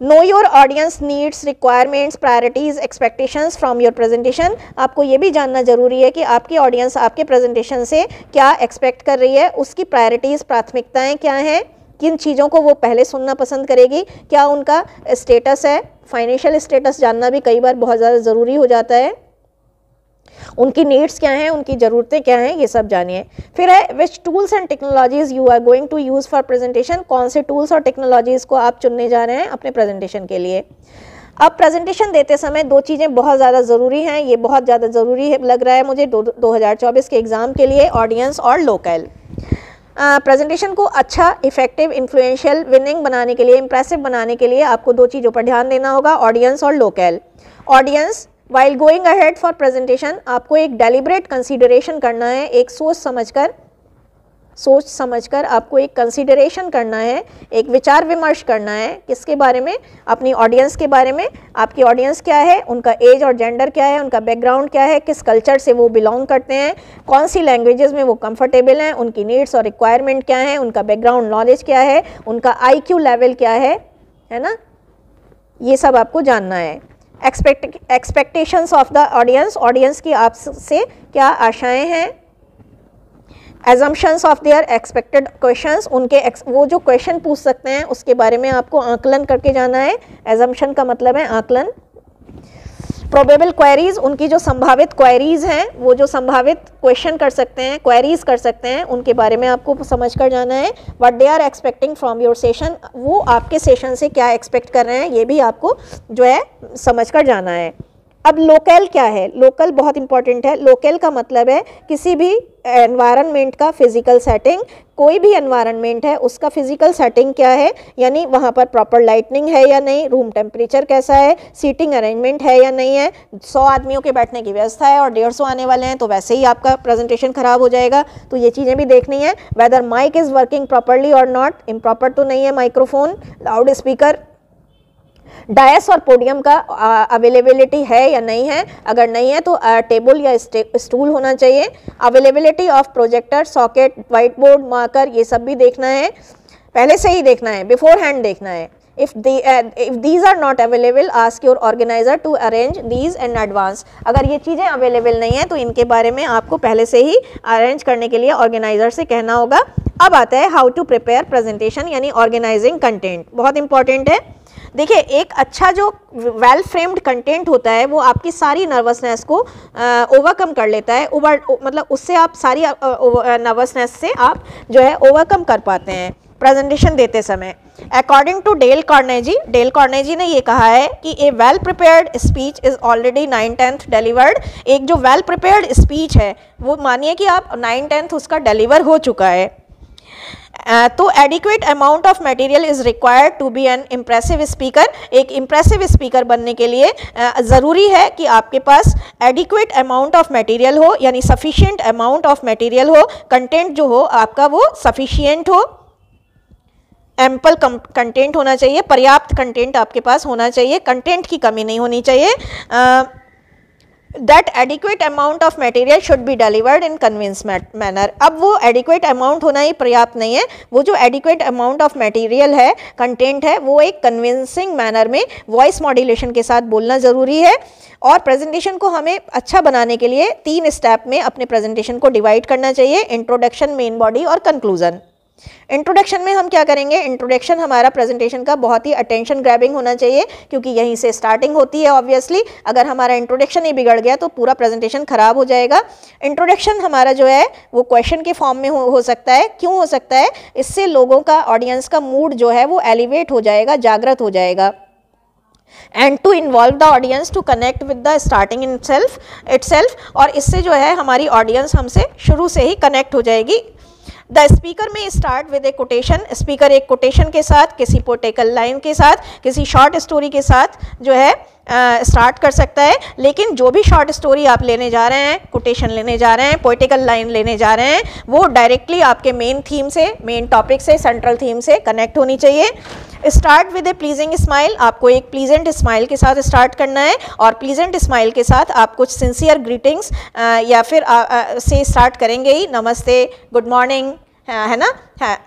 Know your audience needs, requirements, priorities, expectations from your presentation, आपको ये भी जानना जरूरी है कि आपकी ऑडियंस आपके प्रेजेंटेशन से क्या एक्सपेक्ट कर रही है, उसकी प्रायोरिटीज़, प्राथमिकताएं क्या हैं, किन चीज़ों को वो पहले सुनना पसंद करेगी, क्या उनका स्टेटस है, फाइनेंशियल स्टेटस जानना भी कई बार बहुत ज़्यादा ज़रूरी हो जाता है, उनकी नीड्स क्या हैं, उनकी ज़रूरतें क्या हैं, ये सब जानिए। फिर है which tools and technologies you are going to use for presentation, कौन से टूल्स और टेक्नोलॉजीज़ को आप चुनने जा रहे हैं अपने प्रेजेंटेशन के लिए। अब प्रेजेंटेशन देते समय दो चीज़ें बहुत ज़्यादा ज़रूरी हैं, ये बहुत ज़्यादा ज़रूरी लग रहा है मुझे 2024 के एग्ज़ाम के लिए, ऑडियंस और लोकल। प्रेजेंटेशन को अच्छा, इफेक्टिव, इन्फ्लुएंशियल, विनिंग बनाने के लिए, इंप्रेसिव बनाने के लिए आपको दो चीज़ों पर ध्यान देना होगा, ऑडियंस और local. Audience, while going ahead for presentation आपको एक डेलिब्रेट कंसीडरेशन करना है, एक सोच समझकर आपको एक कंसीडरेशन करना है, एक विचार विमर्श करना है, किसके बारे में, अपनी ऑडियंस के बारे में। आपकी ऑडियंस क्या है, उनका एज और जेंडर क्या है, उनका बैकग्राउंड क्या है, किस कल्चर से वो बिलोंग करते हैं, कौन सी लैंग्वेजेस में वो कंफर्टेबल हैं, उनकी नीड्स और रिक्वायरमेंट क्या है, उनका बैकग्राउंड नॉलेज क्या है, उनका IQ लेवल क्या है ना, ये सब आपको जानना है। Expectations of the audience, audience की आपसे क्या आशाएं हैं। Assumptions of their expected questions, उनके वो जो क्वेश्चन पूछ सकते हैं उसके बारे में आपको आकलन करके जाना है। एजम्पशन का मतलब है आकलन। प्रोबेबल क्वेरीज, उनकी जो संभावित क्वेरीज हैं, वो जो संभावित क्वेश्चन कर सकते हैं, क्वेरीज कर सकते हैं, उनके बारे में आपको समझ कर जाना है। What they are expecting from your session, वो आपके सेशन से क्या एक्सपेक्ट कर रहे हैं, ये भी आपको जो है समझ कर जाना है। अब लोकल क्या है, लोकल बहुत इंपॉर्टेंट है। लोकल का मतलब है किसी भी एनवायरनमेंट का फिजिकल सेटिंग, कोई भी एनवायरनमेंट है उसका फिजिकल सेटिंग क्या है, यानी वहाँ पर प्रॉपर लाइटनिंग है या नहीं, रूम टेम्परेचर कैसा है, सीटिंग अरेंजमेंट है या नहीं है, 100 आदमियों के बैठने की व्यवस्था है और 150 आने वाले हैं तो वैसे ही आपका प्रेजेंटेशन खराब हो जाएगा, तो ये चीज़ें भी देखनी है। Whether mic is working properly और नॉट, इम्प्रॉपर तो नहीं है माइक्रोफोन, लाउड स्पीकर, डायस और पोडियम का अवेलेबिलिटी है या नहीं है, अगर नहीं है तो टेबल या स्टूल होना चाहिए। Availability of projector, socket, white board, marker, ये सब भी देखना है, पहले से ही देखना है, बिफोर हैंड देखना है। if these are not available, ask your organizer to arrange these in advance। अगर ये चीज़ें अवेलेबल नहीं है तो इनके बारे में आपको पहले से ही अरेंज करने के लिए ऑर्गेनाइजर से कहना होगा। अब आता है हाउ टू प्रिपेयर प्रेजेंटेशन, यानी ऑर्गेनाइजिंग कंटेंट, बहुत इंपॉर्टेंट है। देखिए, एक अच्छा जो वेल फ्रेम्ड कंटेंट होता है वो आपकी सारी नर्वसनेस को ओवरकम कर लेता है, मतलब उससे आप सारी नर्वसनेस से आप जो है ओवरकम कर पाते हैं प्रेजेंटेशन देते समय। अकॉर्डिंग टू डेल कार्नेजी ने ये कहा है कि a well prepared speech is already 9/10 delivered. एक जो वेल प्रिपेयर्ड स्पीच है वो मानिए कि आप 9/10 उसका डिलीवर हो चुका है। तो adequate amount of material is required to be an impressive speaker. एक इम्प्रेसिव स्पीकर बनने के लिए ज़रूरी है कि आपके पास एडिक्वेट अमाउंट ऑफ मटेरियल हो, यानी सफिशिएंट अमाउंट ऑफ मटेरियल हो, कंटेंट जो हो आपका वो सफिशिएंट हो, एम्पल कंटेंट होना चाहिए, पर्याप्त कंटेंट आपके पास होना चाहिए, कंटेंट की कमी नहीं होनी चाहिए। That adequate amount of material should be delivered in convince manner. अब वो एडिक्वेट अमाउंट होना ही पर्याप्त नहीं है, वो जो एडिक्वेट अमाउंट ऑफ मटेरियल है, कंटेंट है, वो एक कन्विंसिंग मैनर में वॉइस मॉड्यूलेशन के साथ बोलना ज़रूरी है। और प्रेजेंटेशन को हमें अच्छा बनाने के लिए 3 स्टेप में अपने प्रेजेंटेशन को डिवाइड करना चाहिए, इंट्रोडक्शन, मेन बॉडी और कंक्लूजन। इंट्रोडक्शन में हम क्या करेंगे, इंट्रोडक्शन हमारा प्रेजेंटेशन का बहुत ही अटेंशन ग्रैबिंग होना चाहिए, क्योंकि यहीं से स्टार्टिंग होती है। ऑब्वियसली अगर हमारा इंट्रोडक्शन ही बिगड़ गया तो पूरा प्रेजेंटेशन खराब हो जाएगा। इंट्रोडक्शन हमारा जो है वो क्वेश्चन के फॉर्म में हो सकता है। क्यों हो सकता है? इससे लोगों का, ऑडियंस का मूड जो है वो एलिवेट हो जाएगा, जागृत हो जाएगा। And to involve the audience to connect with the starting itself, और इससे जो है हमारी ऑडियंस हमसे शुरू से ही कनेक्ट हो जाएगी। द स्पीकर में start with A quotation. Speaker एक कोटेशन के साथ, किसी पोलिटिकल लाइन के साथ, किसी शॉर्ट स्टोरी के साथ जो है स्टार्ट कर सकता है। लेकिन जो भी शॉर्ट स्टोरी आप लेने जा रहे हैं, कोटेशन लेने जा रहे हैं, पोलिटिकल लाइन लेने जा रहे हैं, वो डायरेक्टली आपके मेन थीम से, मेन टॉपिक से, सेंट्रल थीम से कनेक्ट होनी चाहिए। Start with A pleasing smile. आपको एक प्लीजेंट स्माइल के साथ स्टार्ट करना है, और प्लीजेंट स्माइल के साथ आप कुछ सिंसियर ग्रीटिंग्स या फिर से स्टार्ट करेंगे ही, नमस्ते, गुड मॉर्निंग, है ना, है,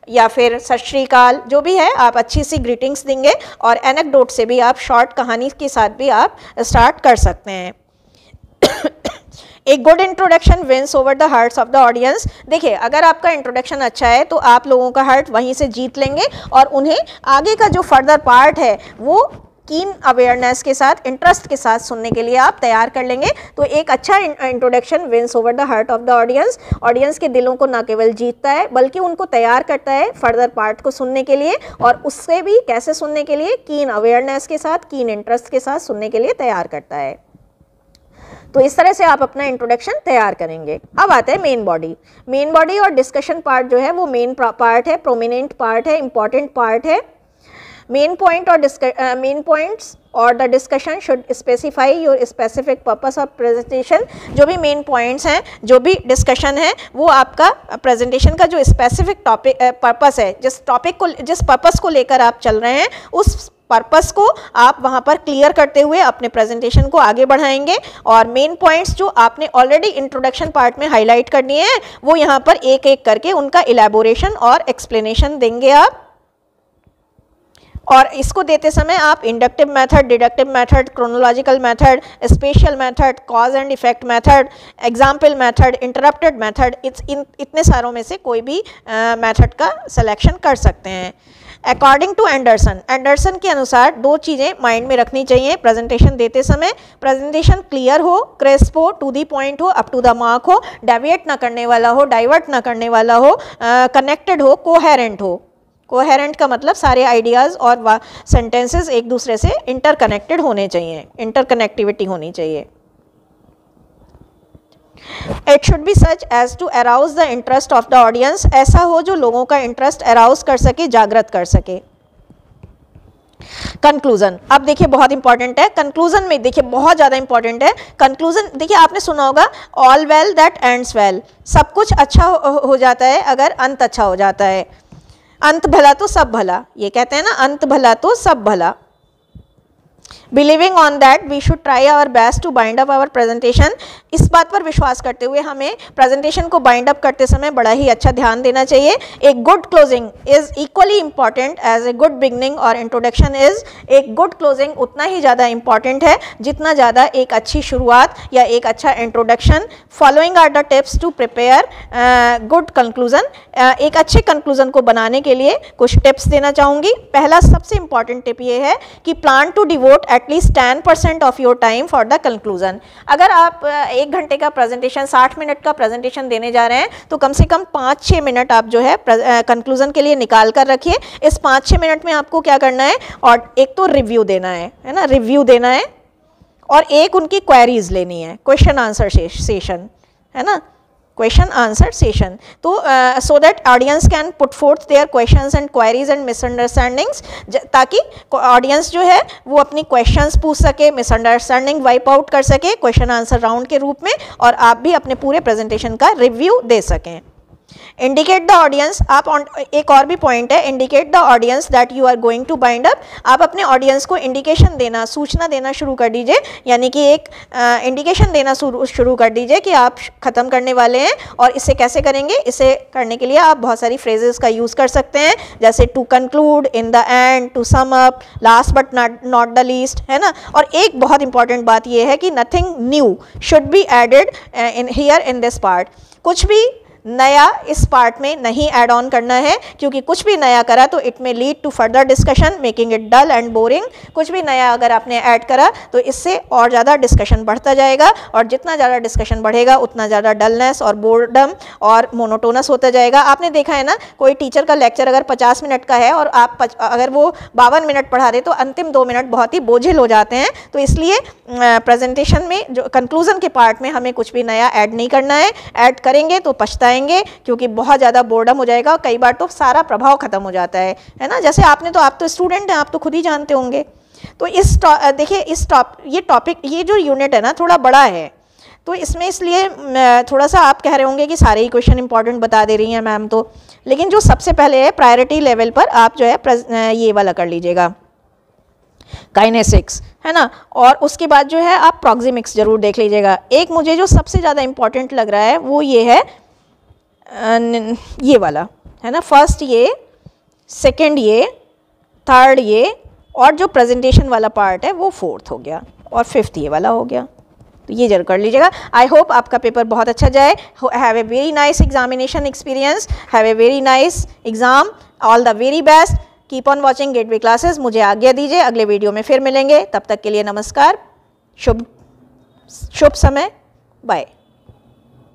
या फिर सत श्री अकाल, जो भी है आप अच्छी सी ग्रीटिंग्स देंगे। और एनेक्डोट से भी आप, शॉर्ट कहानी के साथ भी आप स्टार्ट कर सकते हैं। एक good introduction wins over the hearts of the audience. देखिए, अगर आपका इंट्रोडक्शन अच्छा है तो आप लोगों का हार्ट वहीं से जीत लेंगे, और उन्हें आगे का जो फर्दर पार्ट है वो कीन अवेयरनेस के साथ, इंटरेस्ट के साथ सुनने के लिए आप तैयार कर लेंगे। तो एक अच्छा introduction wins over the heart of the audience, audience के दिलों को न केवल जीतता है बल्कि उनको तैयार करता है फर्दर पार्ट को सुनने के लिए, और उससे भी कैसे सुनने के लिए, कीन अवेयरनेस के साथ, कीन इंटरेस्ट के साथ सुनने के लिए तैयार करता है। तो इस तरह से आप अपना इंट्रोडक्शन तैयार करेंगे। अब आता है मेन बॉडी। मेन बॉडी और डिस्कशन पार्ट जो है वो मेन पार्ट है, प्रोमिनेंट पार्ट है, इंपॉर्टेंट पार्ट है। मेन पॉइंट्स और the discussion should specify your specific purpose of presentation. जो भी मेन पॉइंट्स हैं, जो भी डिस्कशन है, वो आपका प्रेजेंटेशन का जो स्पेसिफिक टॉपिक पर्पस है, जिस पर्पस को लेकर आप चल रहे हैं, उस पर्पस को आप वहाँ पर क्लियर करते हुए अपने प्रेजेंटेशन को आगे बढ़ाएंगे। और मेन पॉइंट्स जो आपने ऑलरेडी इंट्रोडक्शन पार्ट में हाईलाइट कर दिए हैं, वो यहाँ पर एक एक करके उनका इलेबोरेशन और एक्सप्लेनेशन देंगे आप। और इसको देते समय आप inductive method, deductive method, chronological method, special method, cause and effect method, example method, interrupted method, इतने सारों में से कोई भी मेथड का सिलेक्शन कर सकते हैं। अकॉर्डिंग टू एंडरसन के अनुसार 2 चीज़ें माइंड में रखनी चाहिए प्रेजेंटेशन देते समय। प्रेजेंटेशन क्लियर हो, क्रिस्प हो, टू दी पॉइंट हो, अप टू द मार्क हो, डेविएट ना करने वाला हो, डाइवर्ट ना करने वाला हो, कनेक्टेड हो, कोहेरेंट हो। कोहेरेंट का मतलब सारे आइडियाज़ और सेंटेंसेस एक दूसरे से इंटरकनेक्टेड होने चाहिए, इंटरकनेक्टिविटी होनी चाहिए। It should be such as to arouse the interest of the audience. ऐसा हो जो लोगों का इंटरेस्ट अराउज कर सके, जागृत कर सके। कंक्लूजन, अब देखिए बहुत इंपॉर्टेंट है। कंक्लूजन में देखिए बहुत ज़्यादा इंपॉर्टेंट है कंक्लूजन। देखिए आपने सुना होगा all well that ends well. सब कुछ अच्छा हो जाता है अगर अंत अच्छा हो जाता है। अंत भला तो सब भला, ये कहते हैं ना, अंत भला तो सब भला। Believing on that we should try our best to bind up our presentation. इस बात पर विश्वास करते हुए हमें प्रेजेंटेशन को बाइंड अप करते समय बड़ा ही अच्छा ध्यान देना चाहिए। A good closing is equally important as a good beginning और इंट्रोडक्शन इज। एक गुड क्लोजिंग उतना ही ज़्यादा इंपॉर्टेंट है जितना ज़्यादा एक अच्छी शुरुआत या एक अच्छा introduction. Following are the tips to prepare good conclusion. एक अच्छे कंक्लूजन को बनाने के लिए कुछ टिप्स देना चाहूँगी। पहला सबसे इंपॉर्टेंट टिप ये है कि plan to devote at least 10% of your time for the conclusion. अगर आप 1 घंटे का प्रेजेंटेशन, 60 मिनट का प्रेजेंटेशन देने जा रहे हैं तो कम से कम 5-6 मिनट आप जो है कंक्लूजन के लिए निकाल कर रखिए। इस 5-6 मिनट में आपको क्या करना है, और एक तो रिव्यू देना है ना, रिव्यू देना है, और एक उनकी क्वेरीज लेनी है, क्वेश्चन आंसर सेशन है ना, क्वेश्चन आंसर सेशन। तो so that audience can put forth their questions and queries and misunderstandings, ताकि ऑडियंस जो है वो अपनी क्वेश्चंस पूछ सके, मिसअंडरस्टैंडिंग वाइप आउट कर सके क्वेश्चन आंसर राउंड के रूप में, और आप भी अपने पूरे प्रेजेंटेशन का रिव्यू दे सकें। इंडिकेट द ऑडियंस, आप एक और भी पॉइंट है, indicate the audience that you are going to bind up. आप अपने ऑडियंस को इंडिकेशन देना, सूचना देना शुरू कर दीजिए, यानी कि एक इंडिकेशन देना शुरू कर दीजिए कि आप ख़त्म करने वाले हैं। और इसे कैसे करेंगे, इसे करने के लिए आप बहुत सारी फ्रेजेस का यूज़ कर सकते हैं, जैसे to conclude, in the end, to sum up, last but not the least, है ना। और एक बहुत इंपॉर्टेंट बात यह है कि nothing new should be added in here in this part. कुछ भी नया इस पार्ट में नहीं ऐड ऑन करना है, क्योंकि कुछ भी नया करा तो it may lead to further discussion making it dull and boring. कुछ भी नया अगर आपने ऐड करा तो इससे और ज़्यादा डिस्कशन बढ़ता जाएगा, और जितना ज़्यादा डिस्कशन बढ़ेगा उतना ज़्यादा डलनेस और बोर्डम और मोनोटोनस होता जाएगा। आपने देखा है ना, कोई टीचर का लेक्चर अगर 50 मिनट का है और आप अगर वो 52 मिनट पढ़ा दे तो अंतिम 2 मिनट बहुत ही बोझिल हो जाते हैं। तो इसलिए प्रेजेंटेशन में जो कंक्लूजन के पार्ट में हमें कुछ भी नया ऐड नहीं करना है। ऐड करेंगे तो पछताएंगे, क्योंकि बहुत ज़्यादा बोर्डम हो जाएगा, कई बार तो सारा प्रभाव खत्म हो जाता है ना। जैसे आप तो स्टूडेंट हैं, आप तो खुद ही जानते होंगे। तो देखिए ये जो यूनिट है ना थोड़ा बड़ा है, तो इसमें इसलिए थोड़ा सा आप कह रहे होंगे कि सारे ही क्वेश्चन इंपॉर्टेंट बता दे रही हैं मैम, तो लेकिन जो सबसे पहले है प्रायोरिटी लेवल पर आप जो है ये वाला कर लीजिएगा, काइनेसिक्स, है ना। और उसके बाद जो है आप प्रॉक्सिमिक्स जरूर देख लीजिएगा। एक मुझे जो सबसे ज़्यादा इंपॉर्टेंट लग रहा है वो ये है, ये वाला है ना, फर्स्ट ये, सेकंड ये, थर्ड ये, और जो प्रेजेंटेशन वाला पार्ट है वो फोर्थ हो गया, और फिफ्थ ये वाला हो गया। तो ये जरूर कर लीजिएगा। आई होप आपका पेपर बहुत अच्छा जाए। Have a very nice examination experience, have a very nice exam, all the very best. Keep on watching gateway classes. मुझे आज्ञा दीजिए, अगले वीडियो में फिर मिलेंगे। तब तक के लिए नमस्कार, शुभ समय, बाय।